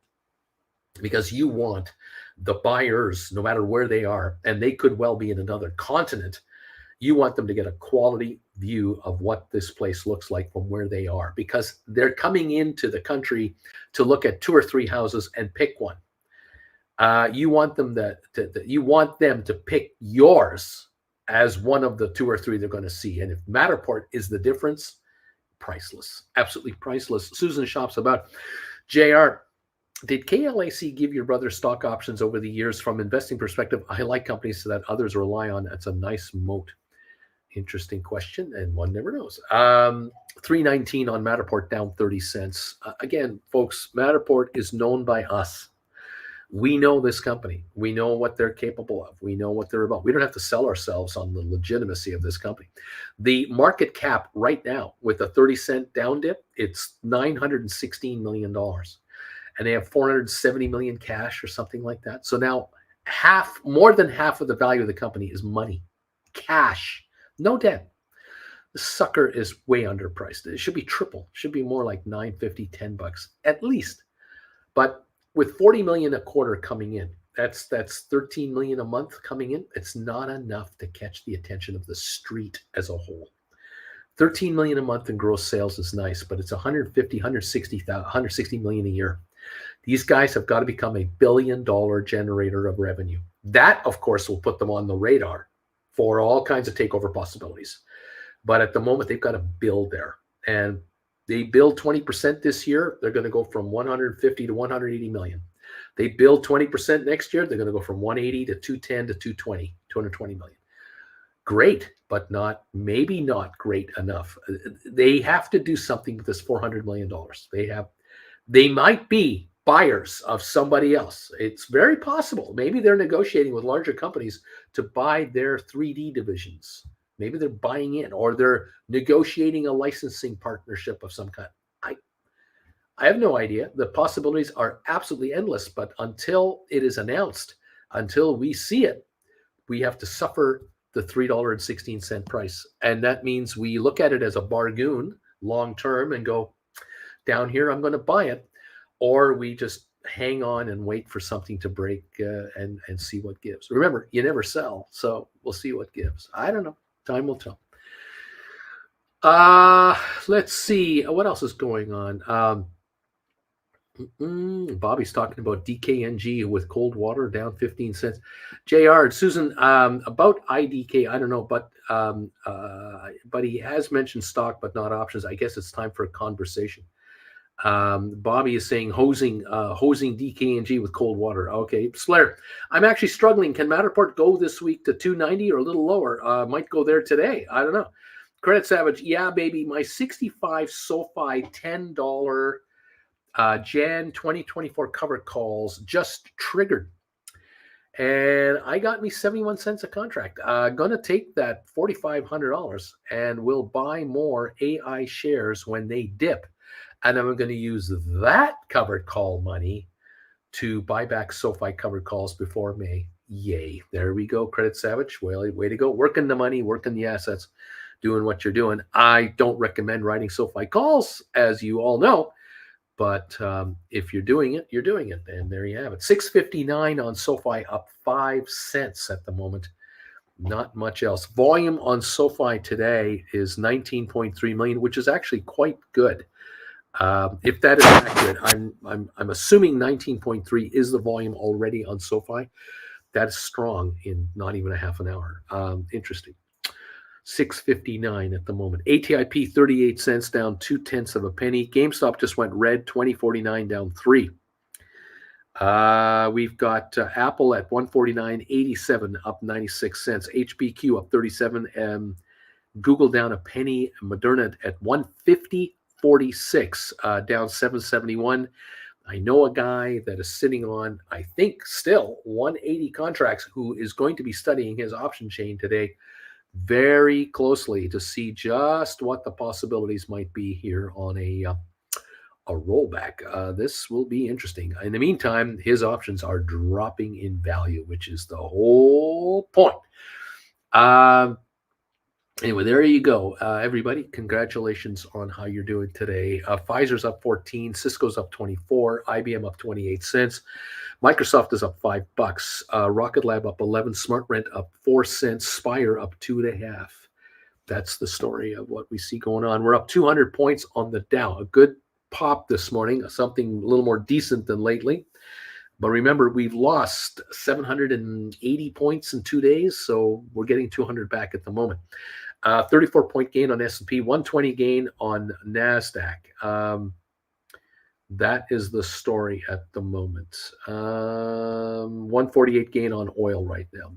because you want the buyers, no matter where they are, and they could well be in another continent, you want them to get a quality view of what this place looks like from where they are, because they're coming into the country to look at 2 or 3 houses and pick one. You want them to pick yours as one of the 2 or 3 they're going to see. And if Matterport is the difference, priceless, absolutely priceless. Susan Shops about JR. Did KLAC give your brother stock options over the years? From investing perspective, I like companies that others rely on. That's a nice moat. Interesting question, and one never knows. $3.19 on Matterport, down 30 cents. Again, folks, Matterport is known by us. We know this company. We know what they're capable of. We know what they're about. We don't have to sell ourselves on the legitimacy of this company. The market cap right now, with a 30-cent down dip, it's $916 million. And they have 470 million cash or something like that. So now more than half of the value of the company is money, cash, no debt. The sucker is way underpriced. It should be triple. It should be more like $9.50, $10 at least. But with 40 million a quarter coming in, that's 13 million a month coming in. It's not enough to catch the attention of the street as a whole. 13 million a month in gross sales is nice, but it's 160 million a year. These guys have got to become a $1 billion generator of revenue. That, of course, will put them on the radar for all kinds of takeover possibilities. But at the moment, they've got to build there. And they build 20% this year, they're going to go from 150 to 180 million. They build 20% next year, they're going to go from 180 to 210 to 220 million. Great, but maybe not great enough. They have to do something with this $400 million. They might be buyers of somebody else. It's very possible. Maybe they're negotiating with larger companies to buy their 3D divisions. Maybe they're buying in, or they're negotiating a licensing partnership of some kind. I have no idea. The possibilities are absolutely endless, but until it is announced, until we see it, we have to suffer the $3.16 price. And that means we look at it as a bargain long-term and go, down here, I'm going to buy it. Or we just hang on and wait for something to break and see what gives. Remember, you never sell, so we'll see what gives. I don't know. Time will tell. Let's see. What else is going on? Bobby's talking about DKNG with cold water, down 15 cents. JR, Susan, about IDK, I don't know, but he has mentioned stock, but not options. I guess it's time for a conversation. Bobby is saying hosing DKNG with cold water. Okay, Slayer, I'm actually struggling. Can Matterport go this week to 290 or a little lower? Might go there today. I don't know. Credit Savage, yeah, baby. My 65 SoFi $10 Jan 2024 covered calls just triggered, and I got me 71 cents a contract. Gonna take that $4,500 and we'll buy more AI shares when they dip. And I'm going to use that covered call money to buy back SoFi covered calls before May. Yay. There we go, Credit Savage. Well, way to go. Working the money, working the assets, doing what you're doing. I don't recommend writing SoFi calls, as you all know. But if you're doing it, you're doing it. And there you have it. $6.59 on SoFi, up 5 cents at the moment. Not much else. Volume on SoFi today is 19.3 million, which is actually quite good. If that is accurate, I'm assuming 19.3 is the volume already on SoFi. That is strong in not even a half an hour. Interesting. 6.59 at the moment. ATIP 38 cents, down 0.2 of a penny. GameStop just went red, 20.49, down 3. We've got Apple at 149.87, up 96 cents. HBQ up 37, and Google down a penny. Moderna at 150.46, down 771. I know a guy that is sitting on, I think, still 180 contracts, who is going to be studying his option chain today very closely to see just what the possibilities might be here on a rollback. This will be interesting. In the meantime, his options are dropping in value, which is the whole point. Anyway, there you go. Everybody, congratulations on how you're doing today. Pfizer's up 14, Cisco's up 24, IBM up 28 cents. Microsoft is up $5. Rocket Lab up 11, SmartRent up 4 cents, Spire up 2.5. That's the story of what we see going on. We're up 200 points on the Dow. A good pop this morning, something a little more decent than lately. But remember, we've lost 780 points in 2 days, so we're getting 200 back at the moment. 34-point gain on S&P, 120 gain on NASDAQ. That is the story at the moment. 148 gain on oil right now.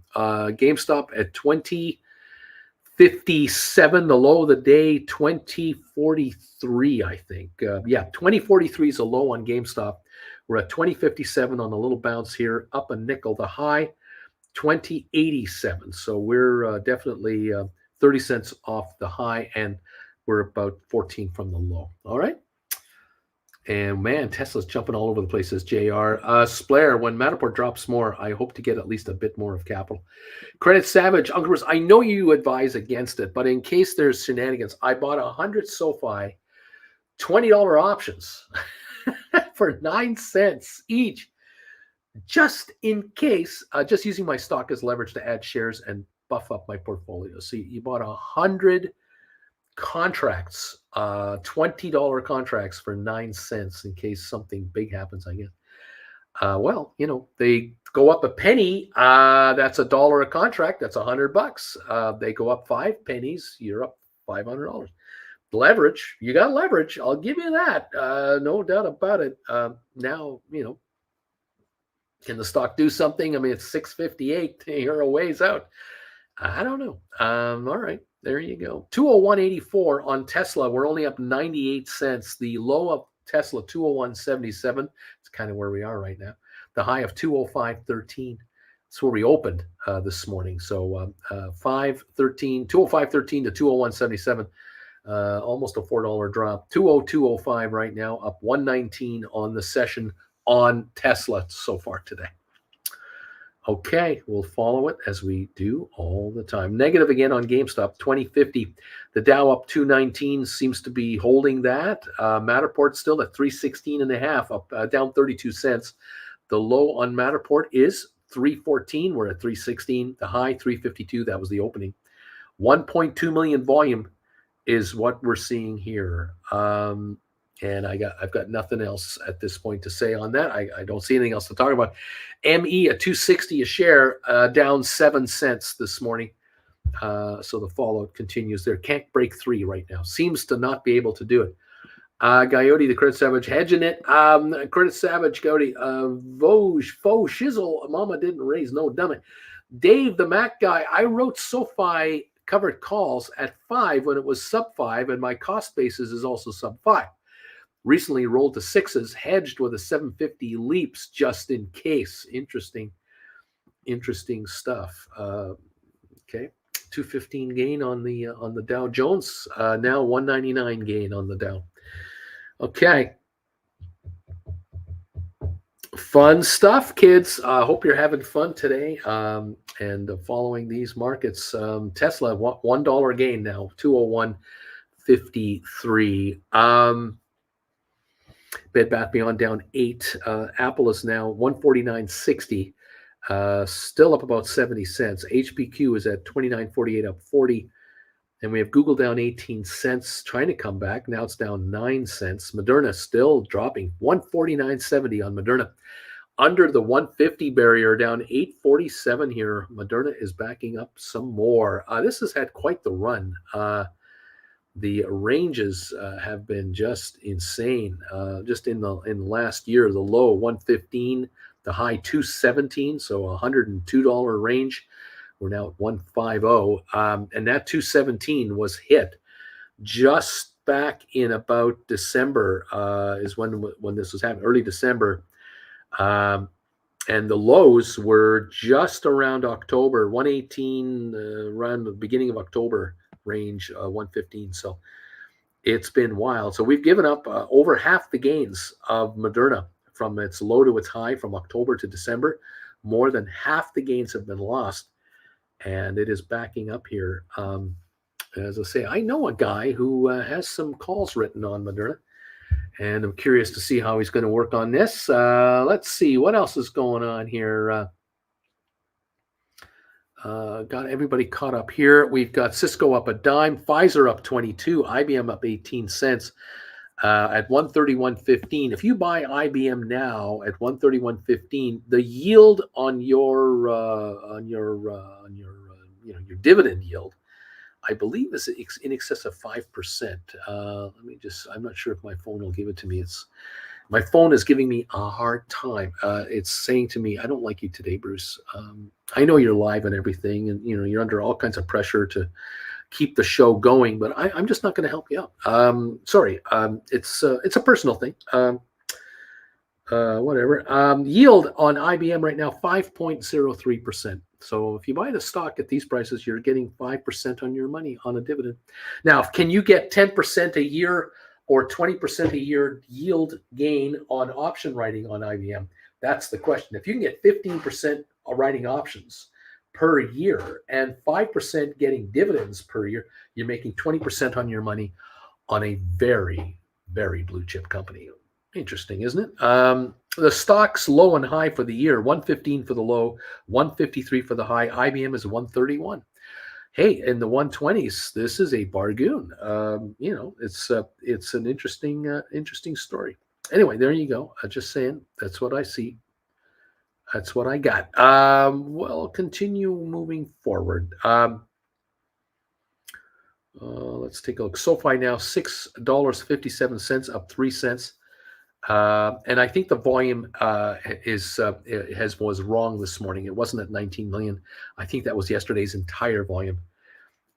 GameStop at 20.57, the low of the day, 20.43, I think. 20.43 is a low on GameStop. We're at 20.57 on a little bounce here, up a nickel. The high, 20.87. So we're definitely 30 cents off the high, and we're about 14 from the low. All right. And man, Tesla's jumping all over the place, says JR. Splair, when Matterport drops more, I hope to get at least a bit more of capital. Credit Savage, Uncle Bruce, I know you advise against it, but in case there's shenanigans, I bought 100 SoFi, $20 options for 9 cents each, just in case, just using my stock as leverage to add shares and buff up my portfolio. So you bought 100 contracts, $20 contracts for 9 cents in case something big happens, I guess. Well, they go up a penny, that's $1 a contract, that's $100. They go up 5 pennies, you're up $500. Leverage, you got leverage, I'll give you that, no doubt about it. Now, can the stock do something? I mean, it's 658, you're a ways out. I don't know. All right, there you go. 201.84 on Tesla. We're only up 98 cents. The low of Tesla, 201.77. It's kind of where we are right now. The high of 205.13. That's where we opened this morning. So 205.13 to 201.77. Almost a $4 drop. 202.05 right now, up 119 on the session on Tesla so far today. Okay, we'll follow it as we do all the time. Negative again on GameStop, 20.50. The Dow up 219, seems to be holding that. Matterport still at 316.5, up down 32 cents. The low on Matterport is 314. We're at 316. The high 352. That was the opening. 1.2 million volume is what we're seeing here. And I've got nothing else at this point to say on that. I don't see anything else to talk about. ME at 260 a share, down 7 cents this morning. So the fallout continues there. Can't break 3 right now. Seems to not be able to do it. Coyote, the Credit Savage, hedging it. Credit Savage, Coyote, Voj, faux shizzle. Mama didn't raise, no dumb it. Dave, the Mac guy, I wrote SoFi covered calls at 5 when it was sub 5, and my cost basis is also sub 5. Recently rolled to 6s, hedged with a 750 leaps just in case. Interesting stuff. Okay, 215 gain on the Dow Jones. Now 199 gain on the Dow. Okay, fun stuff, kids. Hope you're having fun today and following these markets. Tesla $1 gain now, 201.53. Bed Bath Beyond down 8. Apple is now 149.60, still up about 70 cents. HPQ is at 29.48, up 40. And we have Google down 18 cents, trying to come back. Now it's down 9 cents. Moderna still dropping, 149.70 on Moderna. Under the 150 barrier, down 8.47 here. Moderna is backing up some more. This has had quite the run. the ranges have been just insane. Just in the last year, the low 115, the high 217, so $102 range. We're now at 150, and that 217 was hit just back in about December. Is when this was happening, early December. And the lows were just around October, 118, around the beginning of October range, 115. So it's been wild. So we've given up over half the gains of Moderna from its low to its high from October to December. More than half the gains have been lost, and it is backing up here. As I say, I know a guy who has some calls written on Moderna, and I'm curious to see how he's going to work on this. Let's see what else is going on here. Got everybody caught up here. We've got Cisco up a dime, Pfizer up 22, IBM up 18 cents at 131.15. If you buy IBM now at 131.15, the yield on your your dividend yield, I believe, is in excess of 5%. Let me just, I'm not sure if my phone will give it to me. My phone is giving me a hard time. It's saying to me, I don't like you today, Bruce. I know you're live and everything, and you're under all kinds of pressure to keep the show going, but I'm just not going to help you out. Sorry. It's a personal thing. Whatever. Yield on IBM right now, 5.03%. So if you buy the stock at these prices, you're getting 5% on your money on a dividend. Now, can you get 10% a year or 20% a year yield gain on option writing on IBM? That's the question. If you can get 15% writing options per year and 5% getting dividends per year, you're making 20% on your money on a very, very blue chip company. Interesting, isn't it? The stock's low and high for the year, 115 for the low, 153 for the high. IBM is 131. Hey, in the 120s, this is a bargain. It's an interesting story. Anyway, there you go. Just saying, that's what I see. That's what I got. Well, continue moving forward. Let's take a look. SoFi now $6.57, up 3 cents. And I think the volume was wrong this morning. It wasn't at 19 million. I think that was yesterday's entire volume.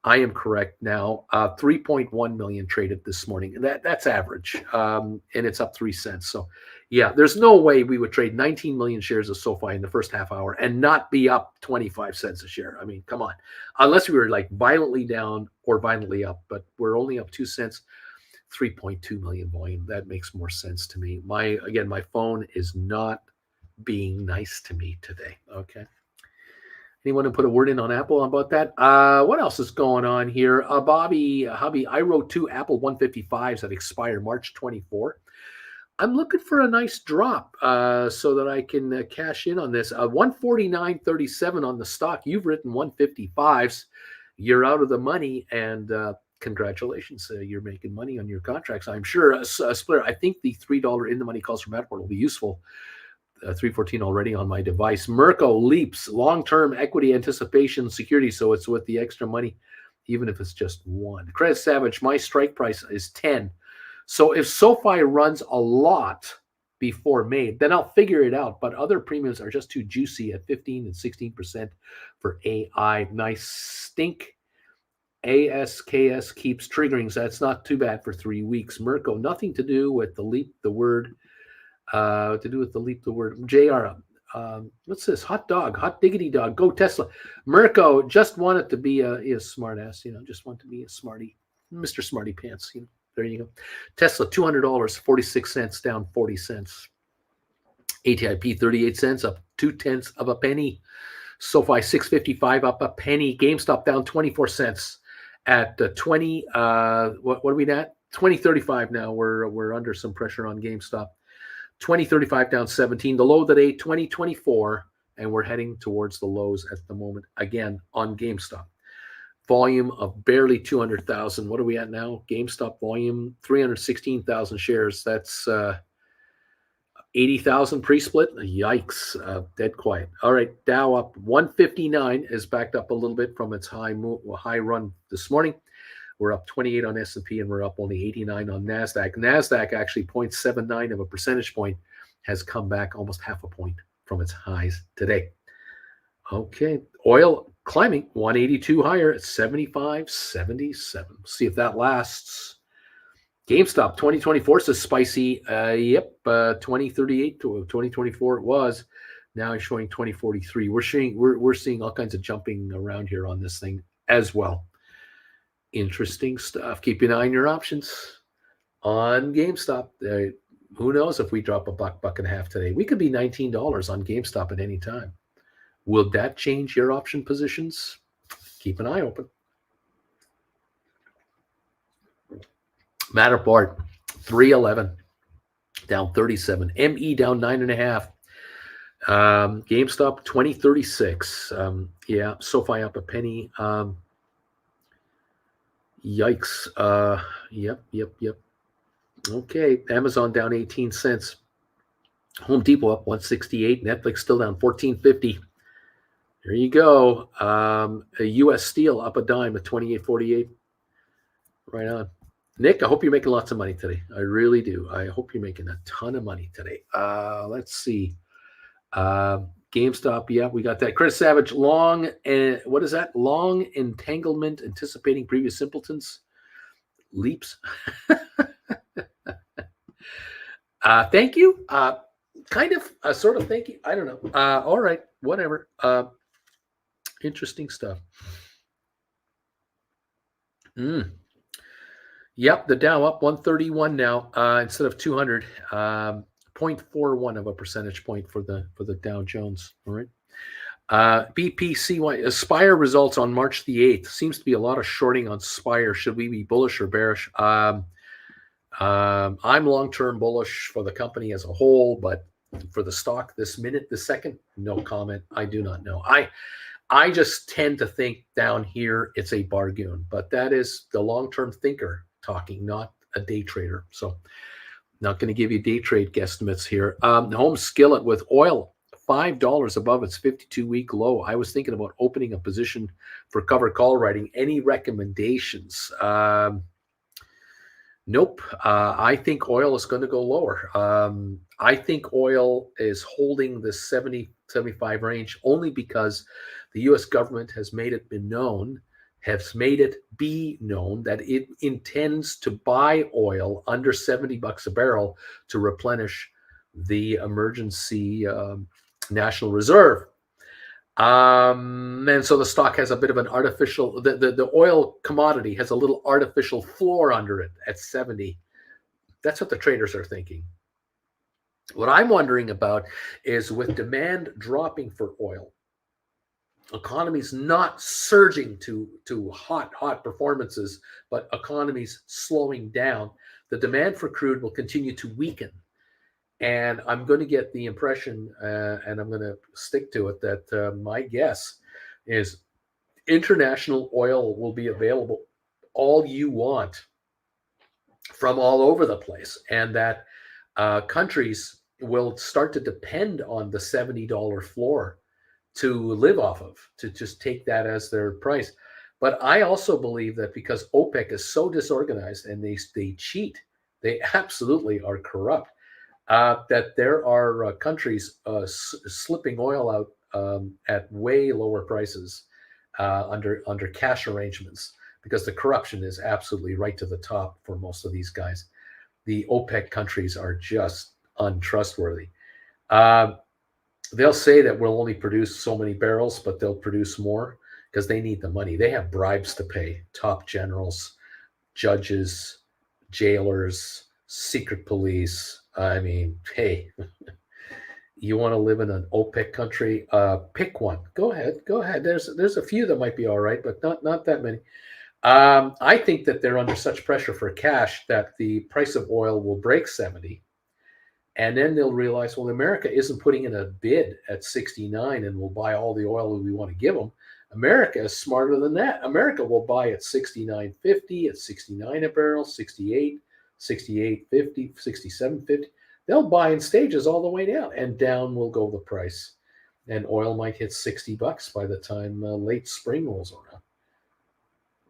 I am correct now. 3.1 million traded this morning. That's average, and it's up 3 cents. So, yeah, there's no way we would trade 19 million shares of SoFi in the first half hour and not be up 25 cents a share. I mean, come on, unless we were like violently down or violently up. But we're only up 2 cents. 3.2 million volume. That makes more sense to me. My phone is not being nice to me today. Okay. Anyone to put a word in on Apple about that? What else is going on here? Hubby, I wrote 2 Apple 155s that expire March 24. I'm looking for a nice drop so that I can cash in on this. 149.37 on the stock. You've written 155s. You're out of the money, and congratulations, you're making money on your contracts. I'm sure Splitter, I think the $3 in the money calls from Matterport will be useful. 314 already on my device. Merco leaps long-term equity anticipation security, so it's with the extra money, even if it's just 1. Credit Savage, my strike price is 10. So if SoFi runs a lot before May, then I'll figure it out. But other premiums are just too juicy at 15 and 16% for AI. Nice stink. ASKS keeps triggering, so that's not too bad for 3 weeks. Merco, nothing to do with the leap the word. JR, what's this? Hot diggity dog. Go Tesla. Merco just wanted to be a smart ass, just want to be a smarty, Mr. Smarty Pants. There you go. Tesla, $200, 46 cents, down 40 cents. ATIP, 38 cents, up 0.2 of a penny. SoFi, 655, up a penny. GameStop, down 24 cents at 20. What are we at? 2035 now. We're under some pressure on GameStop. 2035 down 17. The low today, 2024, and we're heading towards the lows at the moment again on GameStop. Volume of barely 200,000. What are we at now? GameStop volume 316,000 shares. That's 80,000 pre-split. Yikes! Dead quiet. All right, Dow up 159 is backed up a little bit from its high run this morning. We're up 28 on S&P, and we're up only 89 on NASDAQ. NASDAQ actually 0.79 of a percentage point has come back almost half a point from its highs today. Okay, oil climbing 182 higher at 75.77. See if that lasts. GameStop 2024 says spicy. 2038 to 2024 it was. Now it's showing 2043. We're seeing all kinds of jumping around here on this thing as well. Interesting stuff. Keep an eye on your options on GameStop. Who knows if we drop a buck and a half today? We could be $19 on GameStop at any time. Will that change your option positions? Keep an eye open. Matterport 311 down 37. ME down 9.5. GameStop 2036. SoFi up a penny. Yikes. Yep. Okay, Amazon down 18 cents. Home Depot up 168. Netflix still down 14.50. There you go. U.S. Steel up a dime at 28.48. Right on. Nick, I hope you're making lots of money today. I really do. I hope you're making a ton of money today. Let's see. GameStop, yeah, we got that. Chris Savage, long, what is that? Long entanglement, anticipating previous simpletons. Leaps. Thank you. Kind of, sort of, thank you. I don't know. All right, whatever. Interesting stuff. Yep, the Dow up 131 now instead of 200. 0.41 of a percentage point for the Dow Jones. All right. BPCY Spire results on March the 8th. Seems to be a lot of shorting on Spire. Should we be bullish or bearish? I'm long-term bullish for the company as a whole, but for the stock this second, no comment. I do not know. I just tend to think down here it's a bargain, but that is the long-term thinker talking, not a day trader. So not going to give you day trade guesstimates here. The home skillet with oil, $5 above its 52-week low. I was thinking about opening a position for cover call writing. Any recommendations? Nope. I think oil is going to go lower. I think oil is holding the 70, 75 range only because the U.S. government has made it be known that it intends to buy oil under $70 a barrel to replenish the emergency National Reserve. And so the stock has a bit of an artificial, the oil commodity has a little artificial floor under it at 70. That's what the traders are thinking. What I'm wondering about is with demand dropping for oil, economies not surging to hot performances, but economies slowing down, the demand for crude will continue to weaken. And I'm going to get the impression, and I'm going to stick to it, that my guess is international oil will be available all you want from all over the place, and that countries will start to depend on the $70 floor to live off of, to just take that as their price. But I also believe that because OPEC is so disorganized and they cheat, they absolutely are corrupt, that there are countries slipping oil out at way lower prices under cash arrangements, because the corruption is absolutely right to the top for most of these guys. The OPEC countries are just untrustworthy. They'll say that we'll only produce so many barrels, but they'll produce more because they need the money. They have bribes to pay. Top generals, judges, jailers, secret police. I mean, hey, you want to live in an OPEC country? Pick one. Go ahead. There's a few that might be all right, but not that many. I think that they're under such pressure for cash that the price of oil will break 70. And then they'll realize, well, America isn't putting in a bid at 69 and will buy all the oil that we want to give them. America is smarter than that. America will buy at 69.50, at 69 a barrel, 68, 68.50, 67.50. They'll buy in stages all the way down, and down will go the price. And oil might hit $60 by the time late spring rolls around,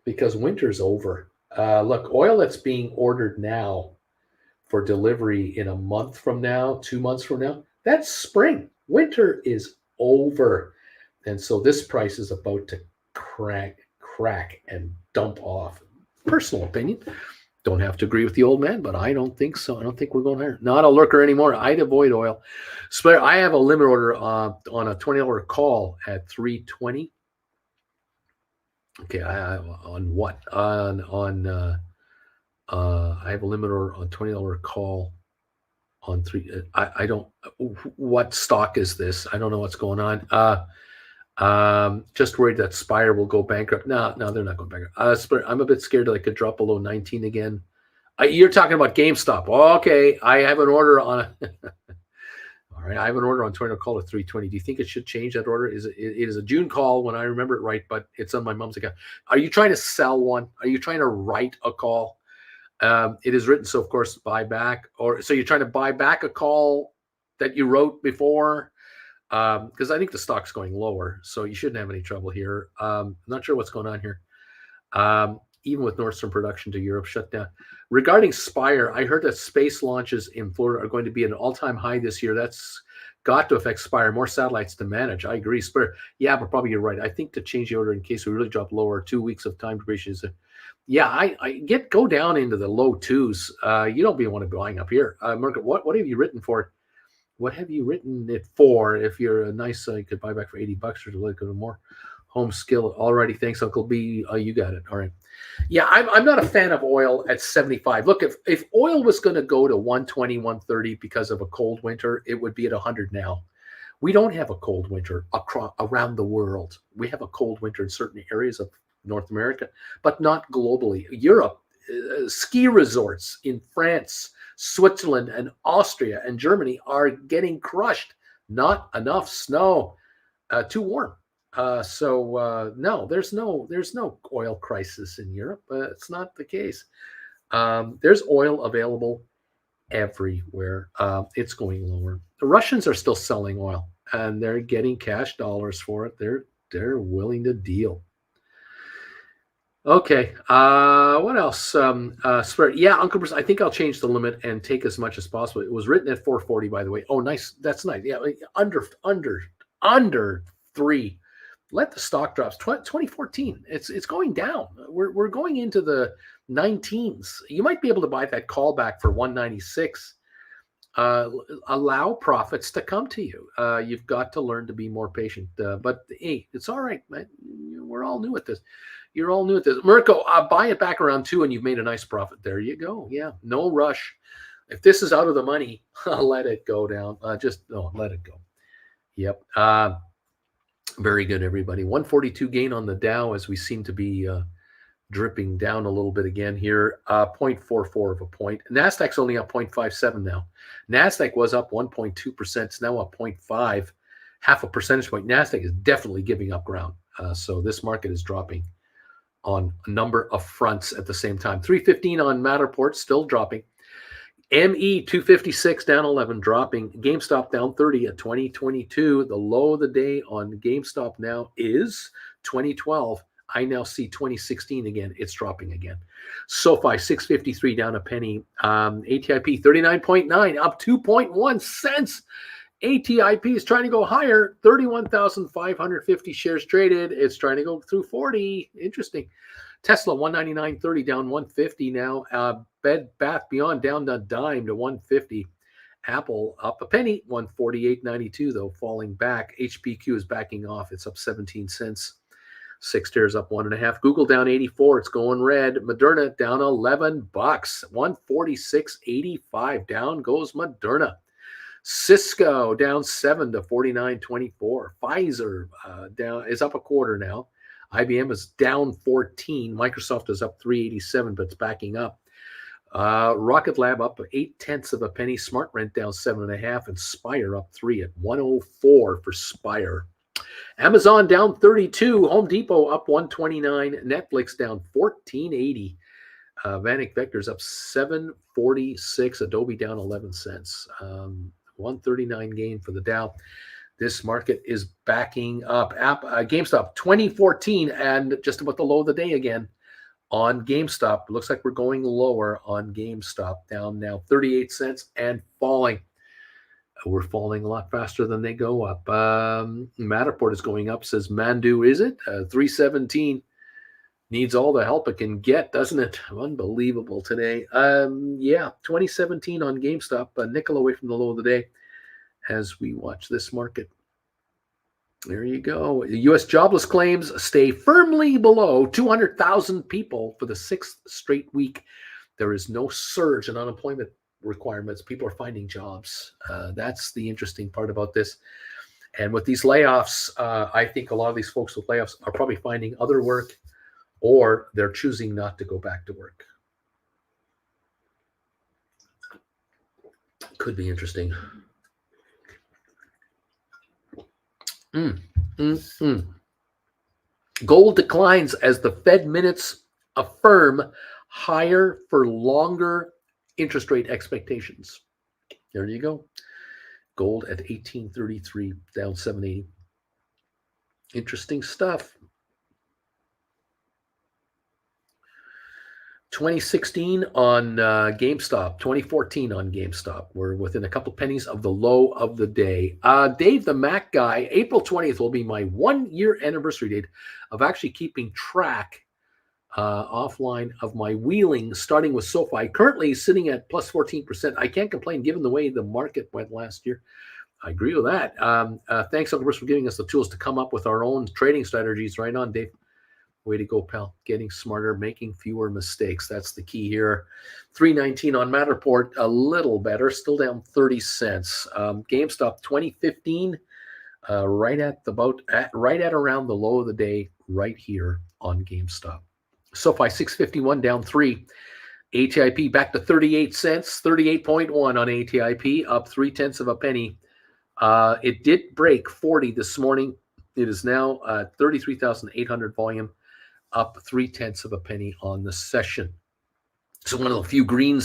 because winter's over. Look, oil that's being ordered now for delivery in a month from now, 2 months from now, that's spring. Winter is over. And so this price is about to crack and dump off. Personal opinion. Don't have to agree with the old man, but I don't think so. I don't think we're going there. Not a lurker anymore. I'd avoid oil. So I have a limit order on a $20 call at 320. Okay, on what? I have a limit order on $20 call on three. I don't. What stock is this? I don't know what's going on. Just worried that Spire will go bankrupt. No, they're not going bankrupt. Spire, I'm a bit scared that I could drop below 19 again. You're talking about GameStop. Okay, I have an order on. All right, I have an order on $20 call at 320. Do you think it should change that order? It is a June call when I remember it right, but it's on my mom's account. Are you trying to sell one? Are you trying to write a call? It is written, so of course, buy back. Or so you're trying to buy back a call that you wrote before? Because I think the stock's going lower, so you shouldn't have any trouble here. I'm not sure what's going on here. Even with Nordstrom production to Europe shut down. Regarding Spire, I heard that space launches in Florida are going to be at an all-time high this year. That's got to affect Spire. More satellites to manage. I agree. Spire, yeah, but probably you're right. I think to change the order in case we really drop lower, 2 weeks of time duration is yeah, I go down into the low twos. You don't want to be buying up here. Margaret, what have you written for it? What have you written it for? If you're a nice, you could buy back for $80 or to let it go to more. Home skill. Alrighty, thanks, Uncle B. You got it. All right. Yeah, I'm not a fan of oil at 75. Look, if oil was going to go to 120, 130 because of a cold winter, it would be at 100 now. We don't have a cold winter around the world. We have a cold winter in certain areas of North America, but not globally. Europe, ski resorts in France, Switzerland, and Austria and Germany are getting crushed. Not enough snow, too warm. No, there's no oil crisis in Europe. It's not the case. There's oil available everywhere. It's going lower. The Russians are still selling oil, and they're getting cash dollars for it. They're willing to deal. Okay. What else? Yeah, Uncle Bruce, I think I'll change the limit and take as much as possible. It was written at 440, by the way. Oh, nice. That's nice. Yeah, under 3. Let the stock drops. 2014. It's going down. We're going into the 19s. You might be able to buy that call back for 196. Allow profits to come to you. You've got to learn to be more patient. But hey, it's all right, man. We're all new at this. You're all new at this. Mirko, buy it back around 2 and you've made a nice profit. There you go. Yeah, no rush. If this is out of the money, let it go down. Let it go. Yep. Very good, everybody. 142 gain on the Dow as we seem to be dripping down a little bit again here. 0.44 of a point. NASDAQ's only up 0.57 now. NASDAQ was up 1.2%. It's now up 0.5, half a percentage point. NASDAQ is definitely giving up ground. So this market is dropping on a number of fronts at the same time. 315 on Matterport, still dropping. ME 256 down 11, dropping. GameStop down 30 at 2022. The low of the day on GameStop now is 2012. I now see 2016 again. It's dropping again. SoFi 653 down a penny. ATIP 39.9 up 2.1 cents. ATIP is trying to go higher. 31,550 shares traded. It's trying to go through 40. Interesting. Tesla 199.30 down 150 now. Bed Bath Beyond down a dime to 150. Apple up a penny, 148.92 though, falling back. HPQ is backing off. It's up 17 cents. 6 shares up 1.5. Google down 84. It's going red. Moderna down $11. 146.85. Down goes Moderna. Cisco down 7 to 49.24. Pfizer down is up a quarter now. IBM is down 14. Microsoft is up 387, but it's backing up. Rocket Lab up 0.8 of a penny. Smart Rent down 7.5, and Spire up 3 at 104 for Spire. Amazon down 32. Home Depot up 129. Netflix down 14.80. Vanek Vector's up 7.46. Adobe down 11 cents. 139 gain for the Dow. This market is backing up. GameStop 2014 and just about the low of the day again. on GameStop. It looks like we're going lower on GameStop, down now 38 cents and falling. We're falling a lot faster than they go up. Matterport is going up, says Mandu. Is it? 317 needs all the help it can get, doesn't it? Unbelievable today. Yeah, 2017 on GameStop, a nickel away from the low of the day as we watch this market. There you go. U.S. jobless claims stay firmly below 200,000 people for the sixth straight week. There is no surge in unemployment requirements. People are finding jobs. That's the interesting part about this. And with these layoffs, I think a lot of these folks with layoffs are probably finding other work, or they're choosing not to go back to work. Could be interesting. Gold declines as the Fed minutes affirm higher for longer interest rate expectations. There you go. Gold at 1833, down 780. Interesting stuff. 2016 on GameStop, 2014 on GameStop. We're within a couple pennies of the low of the day. Dave, the Mac guy, April 20th will be my 1-year anniversary date of actually keeping track offline of my wheeling, starting with SoFi. Currently sitting at plus 14%. I can't complain given the way the market went last year. I agree with that. Thanks, Uncle Bruce, for giving us the tools to come up with our own trading strategies. Right on, Dave. Way to go, pal. Getting smarter, making fewer mistakes. That's the key here. 319 on Matterport, a little better, still down 30 cents. GameStop 2015, right at around the low of the day, right here on GameStop. SoFi 651 down 3. ATIP back to 38 cents, 38.1 on ATIP, up 0.3 of a penny. It did break 40 this morning. It is now 33,800 volume, up 0.3 of a penny on the session. So one of the few green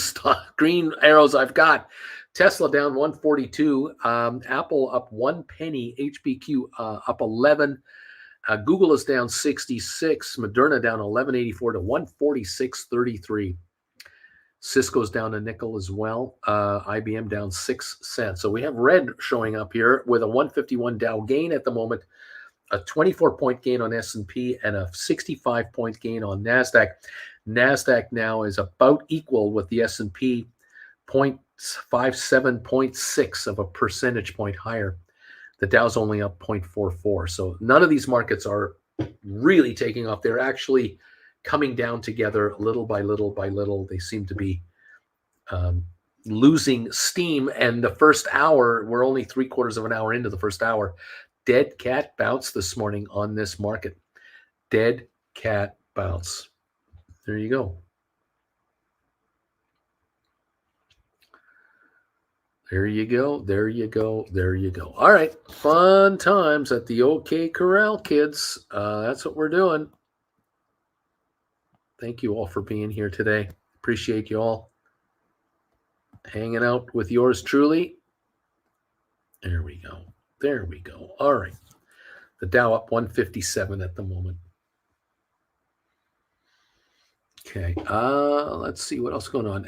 arrows I've got. Tesla down 142. Apple up 1 penny. HBQ up 11. Google is down 66. Moderna down 11.84 to 146.33. Cisco's down a nickel as well. IBM down 6 cents. So we have red showing up here with a 151 Dow gain at the moment, a 24-point gain on S&P, and a 65-point gain on NASDAQ. NASDAQ now is about equal with the S&P, 0.57, 0.6 of a percentage point higher. The Dow's only up 0.44. So none of these markets are really taking off. They're actually coming down together little by little by little. They seem to be losing steam. And the first hour, we're only 3/4 of an hour into the first hour. Dead cat bounce this morning on this market. Dead cat bounce. There you go. There you go. There you go. There you go. All right. Fun times at the OK Corral, kids. That's what we're doing. Thank you all for being here today. Appreciate you all hanging out with yours truly. There we go. There we go. All right. The Dow up 157 at the moment. Okay. Let's see what else is going on.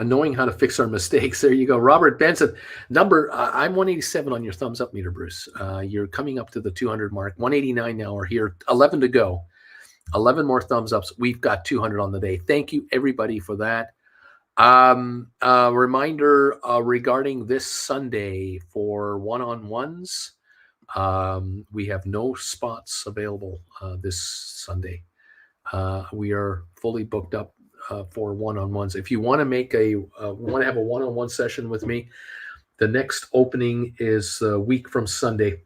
Knowing how to fix our mistakes. There you go. Robert Benson. I'm 187 on your thumbs up meter, Bruce. You're coming up to the 200 mark. 189 now are here. 11 to go. 11 more thumbs ups. We've got 200 on the day. Thank you, everybody, for that. Reminder regarding this Sunday for one-on-ones. We have no spots available this Sunday. We are fully booked up for one-on-ones. If you want to have a one-on-one session with me, the next opening is a week from Sunday.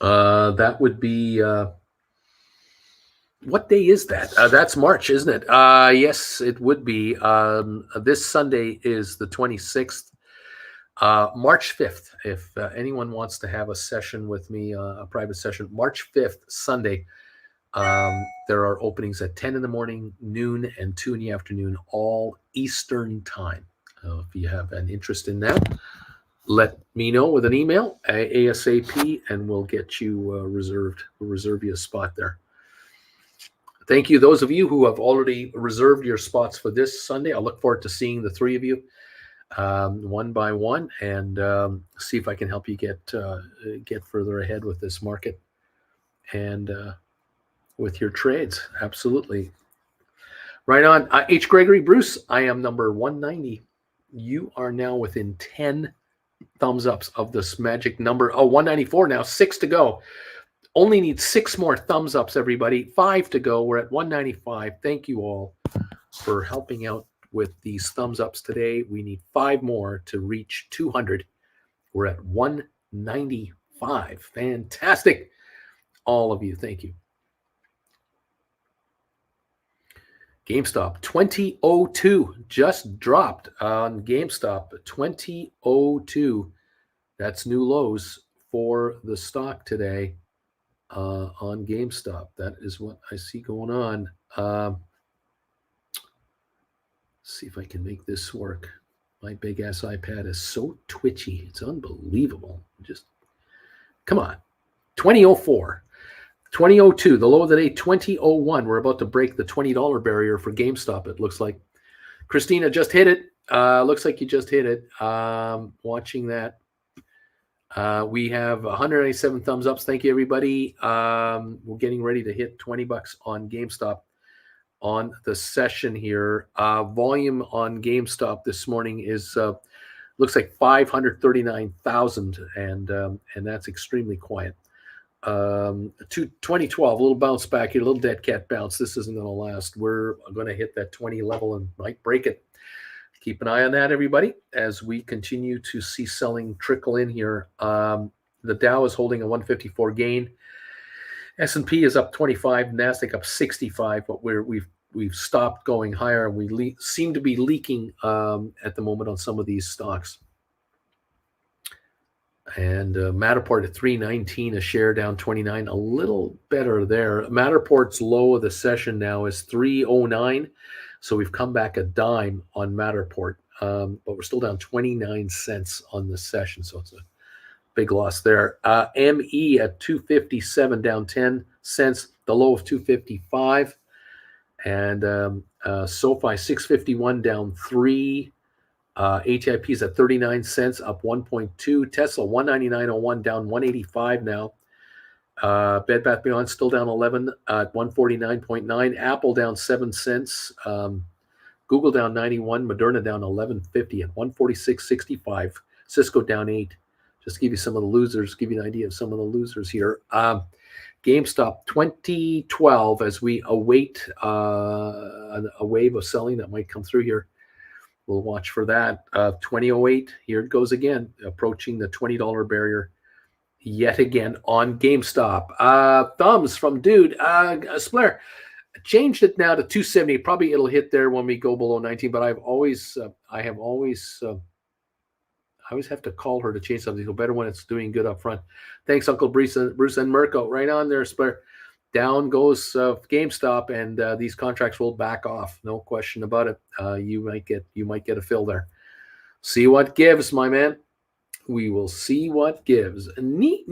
That would be what day is that? That's March, isn't it? Yes, it would be. This Sunday is the 26th. March 5th, if anyone wants to have a session with me, a private session, March 5th, Sunday, there are openings at 10 in the morning, noon, and 2 in the afternoon, all Eastern time. If you have an interest in that, let me know with an email, ASAP, and we'll get you reserved. We'll reserve you a spot there. Thank you, those of you who have already reserved your spots for this Sunday. I look forward to seeing the three of you one by one, and see if I can help you get further ahead with this market and with your trades. Absolutely. Right on. H. Gregory Bruce, I am number 190. You are now within 10 thumbs ups of this magic number. 194 now, 6 to go. Only need 6 more thumbs ups, everybody. 5 to go. We're at 195. Thank you all for helping out with these thumbs ups today. We need 5 more to reach 200. We're at 195. Fantastic. All of you, thank you. GameStop 2002 just dropped on GameStop 2002. That's new lows for the stock today on GameStop. That is what I see going on. See if I can make this work. My big ass iPad is so twitchy. It's unbelievable. Just come on. 2004. 2002, the low of the day, 2001. We're about to break the $20 barrier for GameStop, it looks like. Christina just hit it. Looks like you just hit it. Watching that. We have 197 thumbs ups. Thank you, everybody. We're getting ready to hit $20 on GameStop on the session here. Volume on GameStop this morning is looks like 539,000, and that's extremely quiet. 2012, a little bounce back here, a little dead cat bounce. This isn't going to last. We're going to hit that 20 level and might break it. Keep an eye on that, everybody, as we continue to see selling trickle in here. The Dow is holding a 154 gain. S&P is up 25, NASDAQ up 65, but we've stopped going higher, and we seem to be leaking at the moment on some of these stocks. And Matterport at 319 a share, down 29, a little better there. Matterport's low of the session now is 309, so we've come back a dime on Matterport, but we're still down 29 cents on the session, so it's a big loss there. ME at 257, down 10 cents, the low of 255, and SoFi 651, down 3. ATIP is at 39 cents, up 1.2. Tesla 199.01, down 185 now. Bed Bath Beyond still down 11 at 149.9. Apple down 7 cents. Google down 91. Moderna down 11.50 at 146.65. Cisco down 8. Just to give you some of the losers, give you an idea of some of the losers here. GameStop 2012, as we await a wave of selling that might come through here. We'll watch for that. 2008, here it goes again, approaching the $20 barrier yet again on GameStop. Thumbs from Dude. Splair, changed it now to 270. Probably it'll hit there when we go below 19, but I always have to call her to change something. So better when it's doing good up front. Thanks, Uncle Bruce and Mirko. Right on there, Splair. Down goes GameStop, and these contracts will back off. No question about it. You might get a fill there. See what gives, my man. We will see what gives. Neat,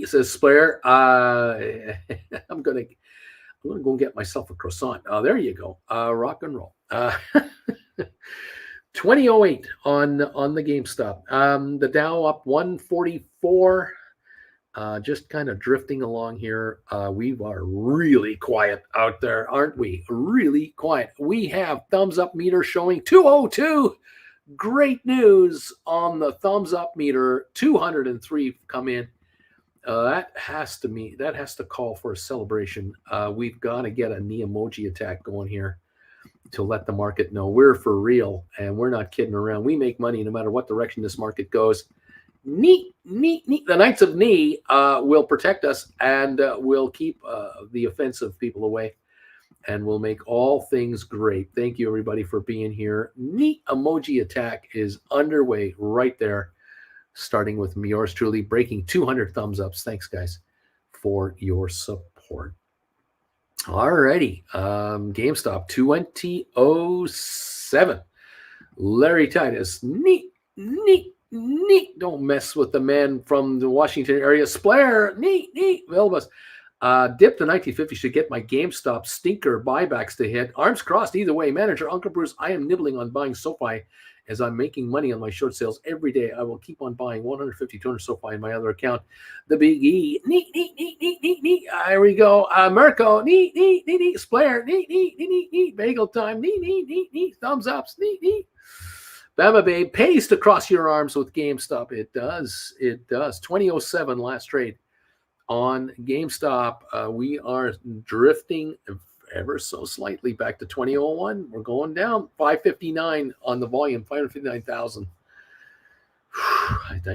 says Splair. I'm gonna go and get myself a croissant. There you go. Rock and roll. 2008 on the GameStop. The Dow up 144. Just kind of drifting along here. We are really quiet out there, aren't we? Really quiet. We have thumbs up meter showing 202. Great news on the thumbs up meter. 203 come in. That has to call for a celebration. We've got to get a knee emoji attack going here to let the market know we're for real and we're not kidding around. We make money no matter what direction this market goes. Neat. The Knights of Knee will protect us, and will keep the offensive people away, and will make all things great. Thank you, everybody, for being here. Neat emoji attack is underway right there, starting with me, yours truly, breaking 200 thumbs ups. Thanks, guys, for your support. All righty. GameStop 2007. Larry Titus. Neat. Don't mess with the man from the Washington area. Splair. Neat. Vilbus. Dip the 1950 should get my GameStop stinker buybacks to hit. Arms crossed either way. Manager Uncle Bruce, I am nibbling on buying SoFi as I'm making money on my short sales every day. I will keep on buying 150, 200 SoFi in my other account. The Big E. Neat, neat, neat, neat, neat, neat. Here we go. Mirko. Neat, neat, neat, neat. Splair. Neat, neat, neat, neat, neat. Bagel time. Neat, neat, neat, neat. Thumbs ups. Neat, neat. Bama Babe pays to cross your arms with GameStop. It does. It does. 2007 last trade on GameStop. We are drifting ever so slightly back to 2001. We're going down 559 on the volume, 559,000.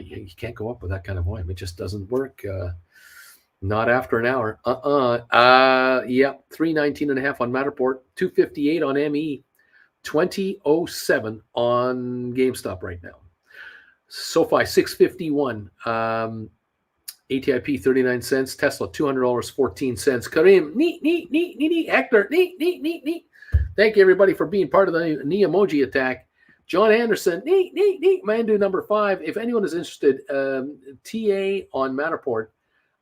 You can't go up with that kind of volume. It just doesn't work. Not after an hour. Yeah, 319.5 on Matterport, 258 on ME, 2007 on GameStop right now. SoFi 651. ATIP 39 cents, Tesla $200 14 cents. Kareem, neat. Hector, neat. Thank you everybody for being part of the knee emoji attack. John Anderson, neat. Mandu number 5. If anyone is interested, TA on Matterport,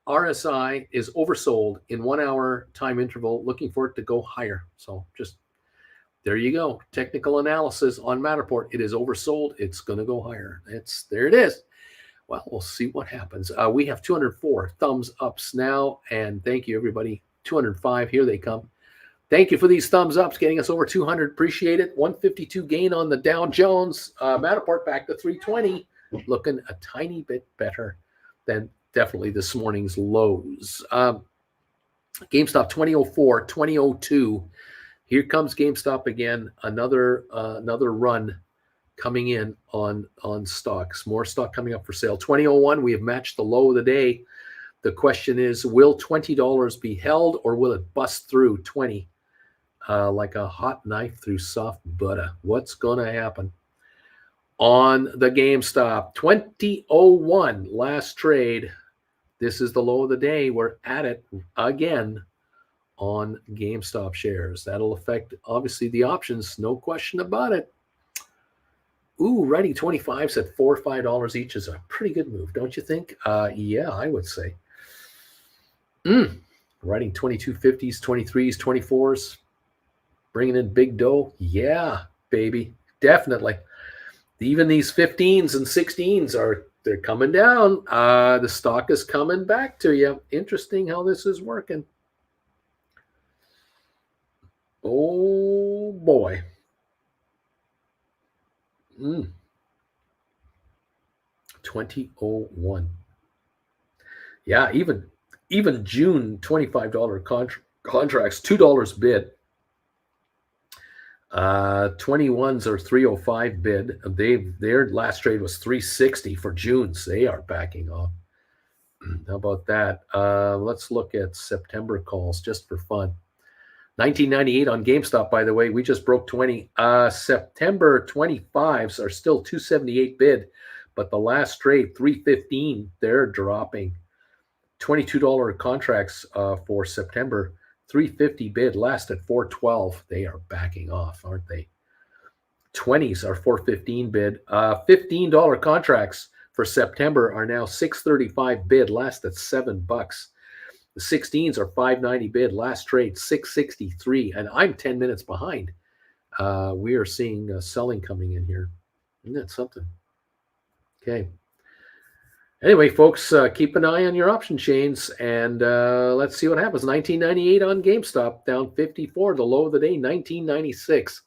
RSI is oversold in 1 hour time interval. Looking for it to go higher. So just there you go. Technical analysis on Matterport. It is oversold. It's going to go higher. There it is. Well, we'll see what happens. We have 204 thumbs ups now, and thank you, everybody. 205, here they come. Thank you for these thumbs ups, getting us over 200. Appreciate it. 152 gain on the Dow Jones. Matterport back to 320, looking a tiny bit better than definitely this morning's lows. GameStop 2004, 2002. Here comes GameStop again. Another run coming in on stocks. More stock coming up for sale. 2001, we have matched the low of the day. The question is, will $20 be held or will it bust through 20 like a hot knife through soft butter? What's going to happen? On the GameStop, 2001, last trade. This is the low of the day. We're at it again on GameStop shares. That'll affect, obviously, the options. No question about it. Ooh, Ready 25s at $4 or $5 each is a pretty good move, don't you think? Yeah, I would say. Writing 2250s, 23s, 24s, bringing in big dough. Yeah, baby, definitely. Even these 15s and 16s they're coming down. The stock is coming back to you. Interesting how this is working. Oh boy. 2001. Yeah, even June $25 contracts, $2 bid. 21s are 305 bid. Their last trade was 360 for June's. They are backing off. How about that? Let's look at September calls just for fun. 1998 on GameStop, by the way. We just broke 20. September 25s are still 278 bid, but the last trade, 315, they're dropping. $22 contracts for September, 350 bid, last at 412. They are backing off, aren't they? 20s are 415 bid. $15 contracts for September are now 635 bid, last at $7. The 16s are 590 bid, last trade 663, and I'm 10 minutes behind. We are seeing selling coming in here. Isn't that something? Okay. Anyway, folks, keep an eye on your option chains, and let's see what happens. 1998 on GameStop, down 54. The low of the day, 1996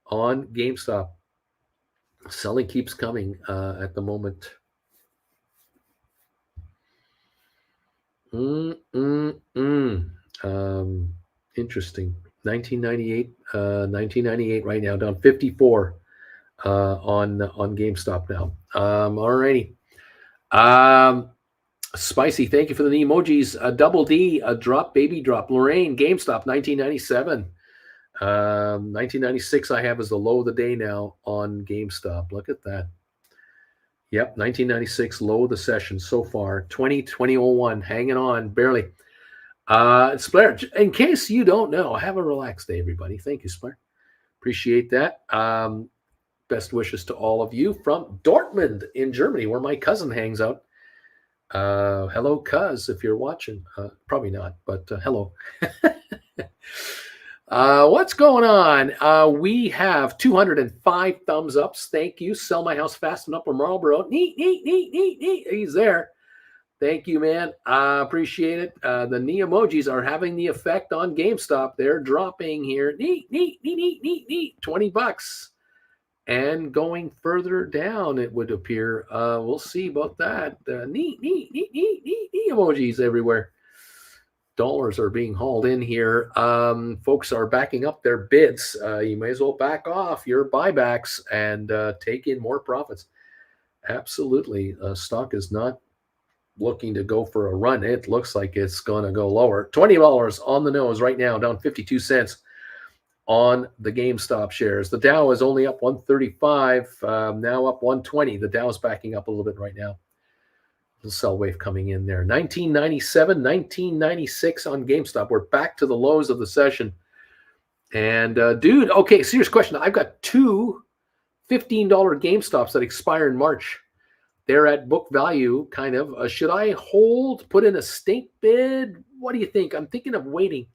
on GameStop. Selling keeps coming at the moment. Interesting. 1998 right now, down 54 on GameStop now. All righty. Spicy, thank you for the emojis. Double D, a drop, baby drop. Lorraine, GameStop, 1997. 1996 I have as the low of the day now on GameStop. Look at that. Yep, 1996, low of the session so far. 2001, hanging on, barely. Splair, in case you don't know, have a relaxed day, everybody. Thank you, Splair. Appreciate that. Best wishes to all of you from Dortmund in Germany, where my cousin hangs out. Hello, cuz, if you're watching. Probably not, but hello. What's going on? We have 205 thumbs ups. Thank you. Sell my house fast enough for Marlboro. Neat, neat, neat, neat, neat. He's there. Thank you, man. Appreciate it. The knee emojis are having the effect on GameStop. They're dropping here. Neat, neat, neat, neat, neat, neat. $20. And going further down, it would appear. We'll see about that. Neat, neat, neat, neat, neat, neat emojis everywhere. Dollars are being hauled in here. Folks are backing up their bids. You may as well back off your buybacks and take in more profits. Absolutely. Stock is not looking to go for a run. It looks like it's going to go lower. $20 on the nose right now, down 52 cents on the GameStop shares. The Dow is only up 135, now up 120. The Dow's backing up a little bit right now. The sell wave coming in there. 1997, 1996 on GameStop. We're back to the lows of the session. And dude, okay, serious question. I've got two $15 GameStops that expire in March. They're at book value, kind of. Should I hold, put in a stink bid? What do you think? I'm thinking of waiting.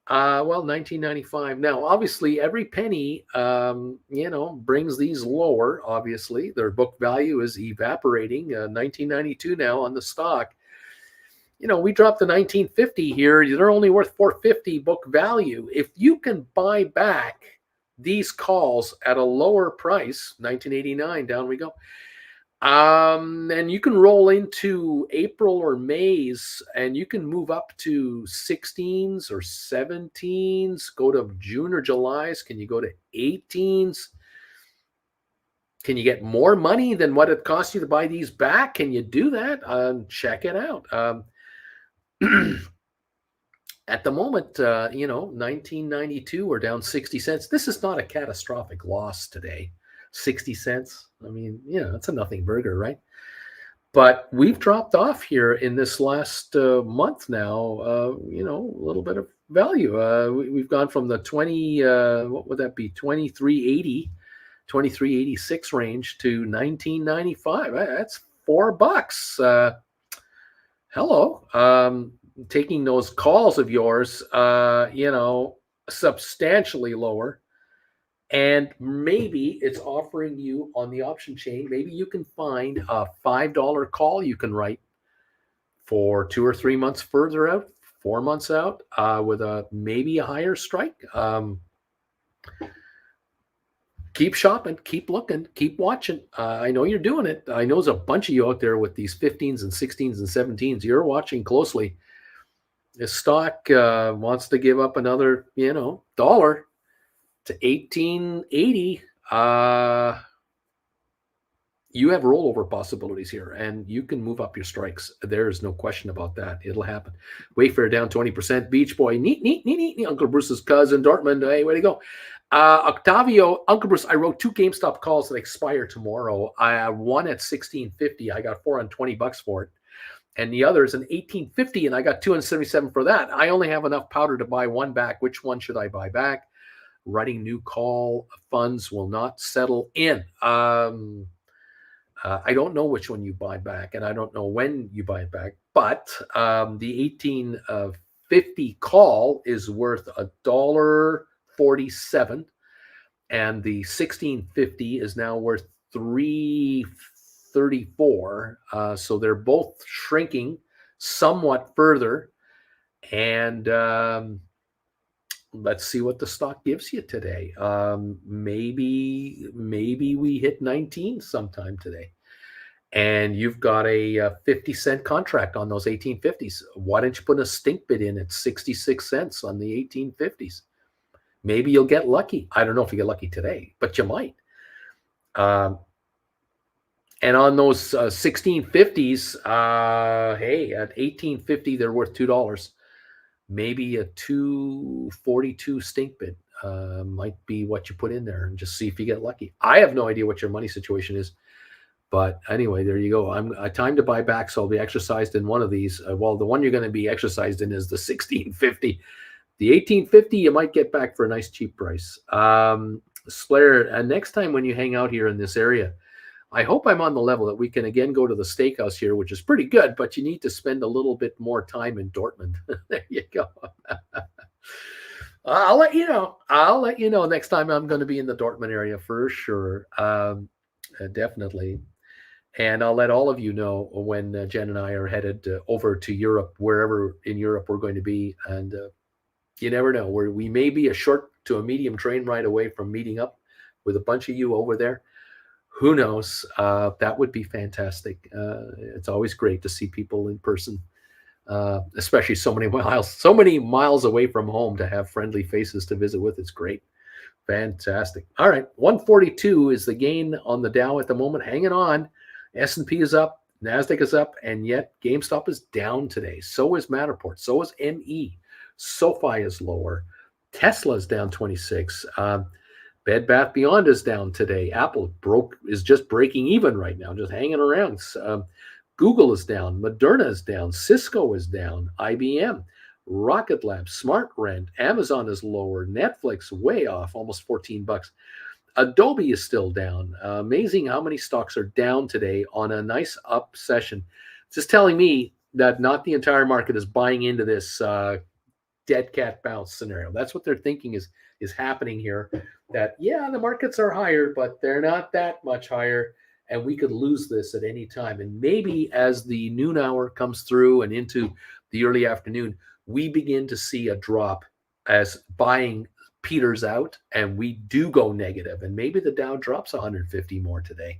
Well, 1995. Now, obviously, every penny, brings these lower. Obviously, their book value is evaporating. 1992 now on the stock. We dropped to 1950 here. They're only worth $450 book value. If you can buy back these calls at a lower price, 1989, down we go. And you can roll into April or May's, and you can move up to 16s or 17s, go to June or July's. Can you go to 18s? Can you get more money than what it costs you to buy these back? Can you do that? Check it out. At the moment, 1992, we're down 60 cents. This is not a catastrophic loss today. 60 cents. I mean, it's a nothing burger, right? But we've dropped off here in this last month now, a little bit of value. We've gone from the 23.86 range to 19.95. That's $4. Hello. Taking those calls of yours, substantially lower. And maybe it's offering you on the option chain, maybe you can find a $5 call you can write for 2 or 3 months further out, 4 months out, with maybe a higher strike. Keep shopping, keep looking, keep watching. I know you're doing it. I know there's a bunch of you out there with these 15s and 16s and 17s. You're watching closely. This stock wants to give up another, dollar to 1880. You have rollover possibilities here, and you can move up your strikes. There's no question about that. It'll happen. Wayfair down 20%. Beach Boy, neat. Uncle Bruce's cousin, Dortmund. Hey, way to go. Octavio, Uncle Bruce, I wrote 2 GameStop calls that expire tomorrow. One at $16.50. I got $420 for it. And the other is an $18.50, and I got $277 for that. I only have enough powder to buy one back. Which one should I buy back? Writing new call funds will not settle in. I don't know which one you buy back, and I don't know when you buy it back. But the 1850 call is worth $1.47, and the 1650 is now worth $3.34. So they're both shrinking somewhat further, and let's see what the stock gives you today. Maybe we hit 19 sometime today. And you've got a 50-cent contract on those 1850s. Why don't you put a stink bid in at 66 cents on the 1850s? Maybe you'll get lucky. I don't know if you get lucky today, but you might. And on those 1650s, hey, at 1850, they're worth $2. Maybe a 242 stink bid might be what you put in there, and just see if you get lucky. I have no idea what your money situation is, but anyway, there you go. I'm time to buy back, so I'll be exercised in one of these. Well, the one you're going to be exercised in is the 1650. The 1850 you might get back for a nice cheap price. Slayer, next time when you hang out here in this area, I hope I'm on the level that we can again go to the steakhouse here, which is pretty good, but you need to spend a little bit more time in Dortmund. There you go. I'll let you know. I'll let you know next time I'm going to be in the Dortmund area for sure. Definitely. And I'll let all of you know when Jen and I are headed over to Europe, wherever in Europe we're going to be. And you never know, we may be a short to a medium train ride away from meeting up with a bunch of you over there. Who knows? That would be fantastic. It's always great to see people in person, especially so many miles away from home, to have friendly faces to visit with. It's great. Fantastic. All right. 142 is the gain on the Dow at the moment. Hanging on. S&P is up. NASDAQ is up. And yet GameStop is down today. So is Matterport. So is ME. SoFi is lower. Tesla is down 26. Bed Bath Beyond is down today. Apple is just breaking even right now, just hanging around. Google is down. Moderna is down. Cisco is down. IBM, Rocket Lab, SmartRent, Amazon is lower. Netflix way off, almost $14. Adobe is still down. Amazing how many stocks are down today on a nice up session. It's just telling me that not the entire market is buying into this dead cat bounce scenario. That's what they're thinking is happening here. That, yeah, the markets are higher, but they're not that much higher, and we could lose this at any time. And maybe as the noon hour comes through and into the early afternoon, we begin to see a drop as buying peters out and we do go negative. And maybe the Dow drops 150 more today.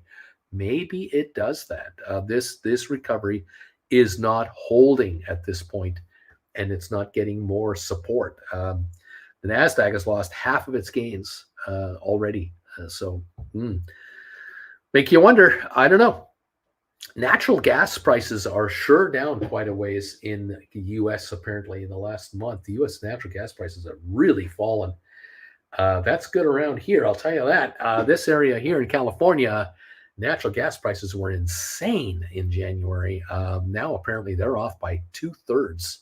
Maybe it does that. This recovery is not holding at this point, and it's not getting more support. The NASDAQ has lost half of its gains already. Make you wonder. I don't know. Natural gas prices are sure down quite a ways in the U.S. apparently in the last month. The U.S. natural gas prices have really fallen. That's good around here, I'll tell you that. This area here in California, natural gas prices were insane in January. Now apparently they're off by 2/3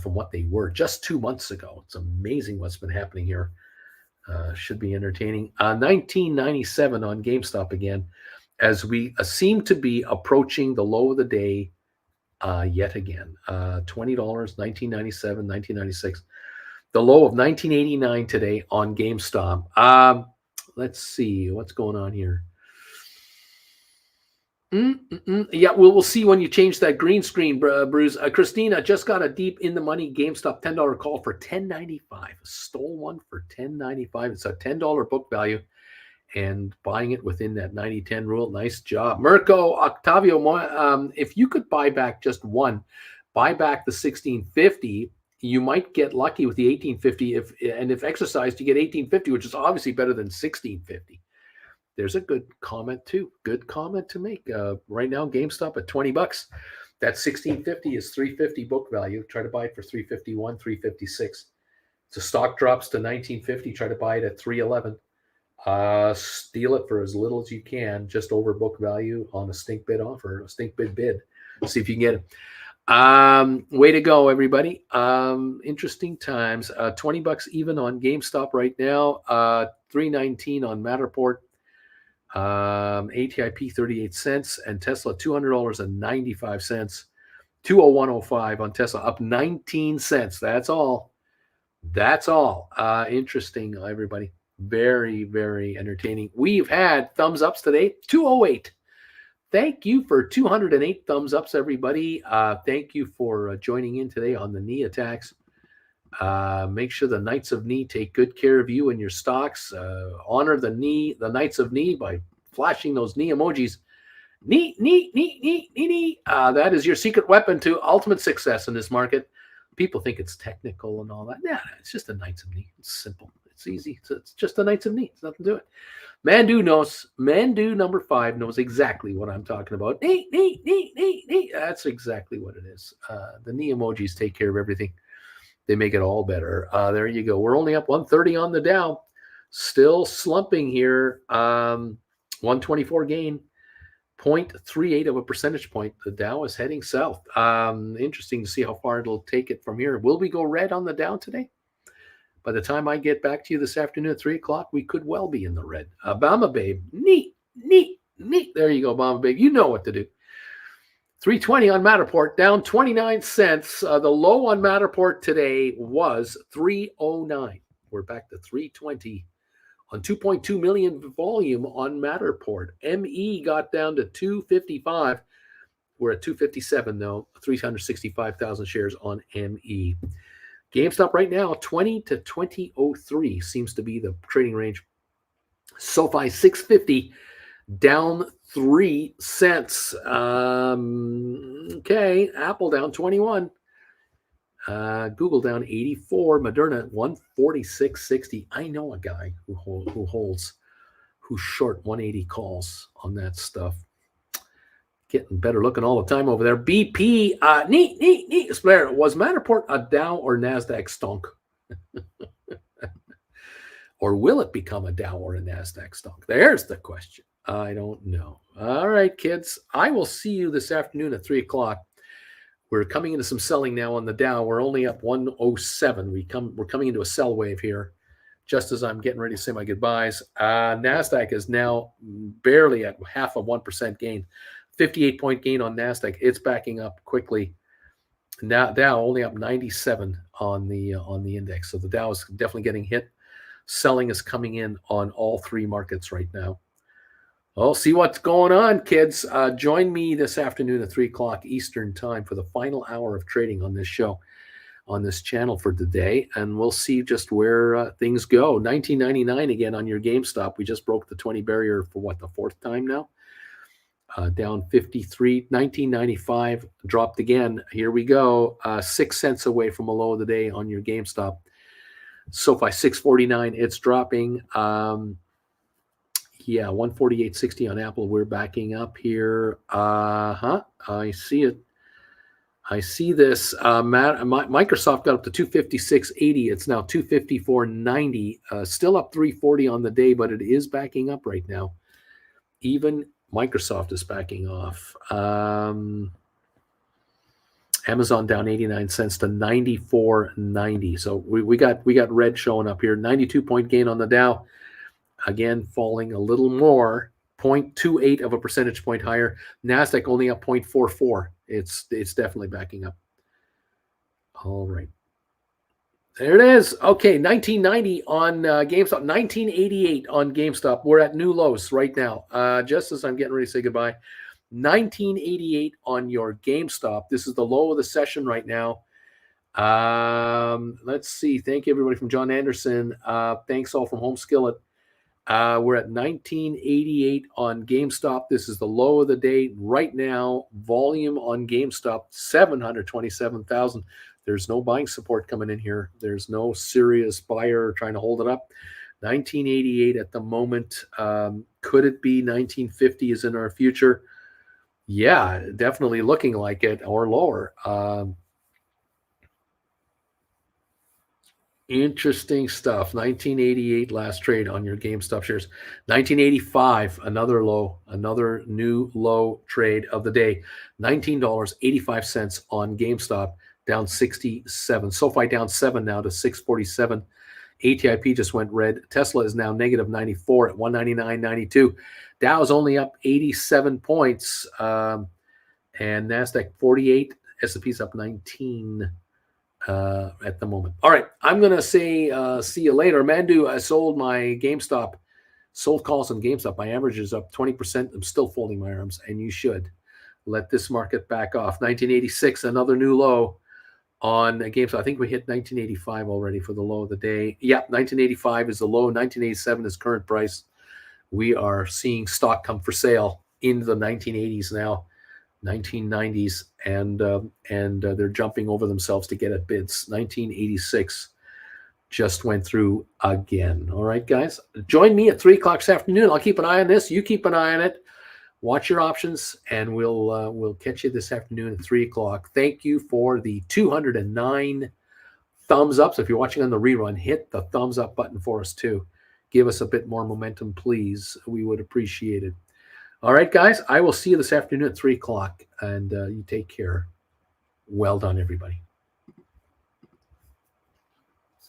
from what they were just 2 months ago. It's amazing what's been happening here. Should be entertaining. 1997 on GameStop again, as we seem to be approaching the low of the day yet again. $20, 1997, 1996. The low of 1989 today on GameStop. Let's see what's going on here. Yeah, we'll see when you change that green screen, Bruce. Christina just got a deep in the money GameStop $10 call for $10.95. Stole one for $10.95. It's a $10 book value, and buying it within that 90-10 rule. Nice job, Mirko Octavio. If you could buy back just one, buy back the 1650. You might get lucky with the 1850. If exercised, you get 1850, which is obviously better than 1650. There's a good comment too. Good comment to make. Right now, GameStop at $20. That 1650 is $350 book value. Try to buy it for $351, $356. So stock drops to 1950. Try to buy it at $311. Steal it for as little as you can, just over book value on a stink bid offer, a stink bid. See if you can get it. Way to go, everybody. Interesting times. $20 even on GameStop right now. $319 on Matterport. ATIP 38 cents, and Tesla $200.95. 201.05 on Tesla, up 19 cents. That's all. Interesting, everybody. Very, very entertaining. We've had thumbs ups today. 208. Thank you for 208 thumbs ups, everybody. Thank you for joining in today on the knee attacks. Make sure the Knights of Knee take good care of you and your stocks. Honor the Knights of Knee by flashing those knee emojis. Knee. That is your secret weapon to ultimate success in this market. People think it's technical and all that. Nah, it's just the Knights of Knee. It's simple. It's easy. It's just the Knights of Knee. It's nothing to it. Mandu knows. Mandu number 5 knows exactly what I'm talking about. Knee. That's exactly what it is. The knee emojis take care of everything. They make it all better. There you go. We're only up 130 on the Dow. Still slumping here. 124 gain. 0.38 of a percentage point. The Dow is heading south. Interesting to see how far it'll take it from here. Will we go red on the Dow today? By the time I get back to you this afternoon at 3 o'clock, we could well be in the red. Obama babe. Neat. Neat. There you go, Mama Big. You know what to do. 320 on Matterport, down 29 cents. The low on Matterport today was 309. We're back to 320 on 2.2 million volume on Matterport. ME got down to 255. We're at 257 though. 365,000 shares on ME. GameStop right now 20 to 2003 seems to be the trading range. SoFi 650 down 3 cents. Okay, Apple down 21. Google down 84. Moderna 146.60. I know a guy who's short 180 calls on that stuff. Getting better looking all the time over there. BP, neat. Blair, was Matterport a Dow or NASDAQ stonk? Or will it become a Dow or a NASDAQ stonk? There's the question. I don't know. All right, kids. I will see you this afternoon at 3 o'clock. We're coming into some selling now on the Dow. We're only up 107. We're coming into a sell wave here, just as I'm getting ready to say my goodbyes. NASDAQ is now barely at half a 1% gain. 58-point gain on NASDAQ. It's backing up quickly. Now Dow only up 97 on the index. So the Dow is definitely getting hit. Selling is coming in on all three markets right now. Well, see what's going on, kids. Join me this afternoon at 3 o'clock Eastern time for the final hour of trading on this show, on this channel for today. And we'll see just where things go. 1999 again on your GameStop. We just broke the 20 barrier for the fourth time now. Down 53. 1995 dropped again. Here we go. 6 cents away from a low of the day on your GameStop. SoFi 649. It's dropping. 148.60 on Apple. We're backing up here. I see it. I see this. Microsoft got up to 256.80. It's now 254.90. Still up 340 on the day, but it is backing up right now. Even Microsoft is backing off. Amazon down 89 cents to 94.90. So we got red showing up here. 92-point gain on the Dow. Again, falling a little more, 0.28 of a percentage point higher. NASDAQ only up 0.44. It's definitely backing up. All right. There it is. Okay, 1990 on GameStop, 1988 on GameStop. We're at new lows right now. Just as I'm getting ready to say goodbye, 1988 on your GameStop. This is the low of the session right now. Let's see. Thank you, everybody from John Anderson. Thanks all from Home Skillet. We're at 1988 on GameStop. This is the low of the day right now. Volume on GameStop, 727,000. There's no buying support coming in here. There's no serious buyer trying to hold it up. 1988 at the moment. Could it be 1950 is in our future? Yeah, definitely looking like it, or lower. Interesting stuff. 1988 last trade on your GameStop shares. 1985, another low, another new low trade of the day. $19.85 on GameStop, down 67. SoFi down 7 now to 647. ATIP just went red. Tesla is now negative 94 at 199.92. Dow is only up 87 points. And NASDAQ 48. S&P's up 19 at the moment. All right. I'm going to say see you later. Mandu, I sold my GameStop. Sold calls on GameStop. My average is up 20%. I'm still folding my arms, and you should let this market back off. 1986, another new low on GameStop. I think we hit 1985 already for the low of the day. Yeah, 1985 is the low. 1987 is current price. We are seeing stock come for sale into the 1980s now, 1990s, and they're jumping over themselves to get at bids. 1986 just went through again. All right, guys. Join me at 3 o'clock this afternoon. I'll keep an eye on this. You keep an eye on it. Watch your options, and we'll catch you this afternoon at 3 o'clock. Thank you for the 209 thumbs ups. If you're watching on the rerun, hit the thumbs up button for us too. Give us a bit more momentum, please. We would appreciate it. All right, guys. I will see you this afternoon at 3 o'clock, and you take care. Well done, everybody.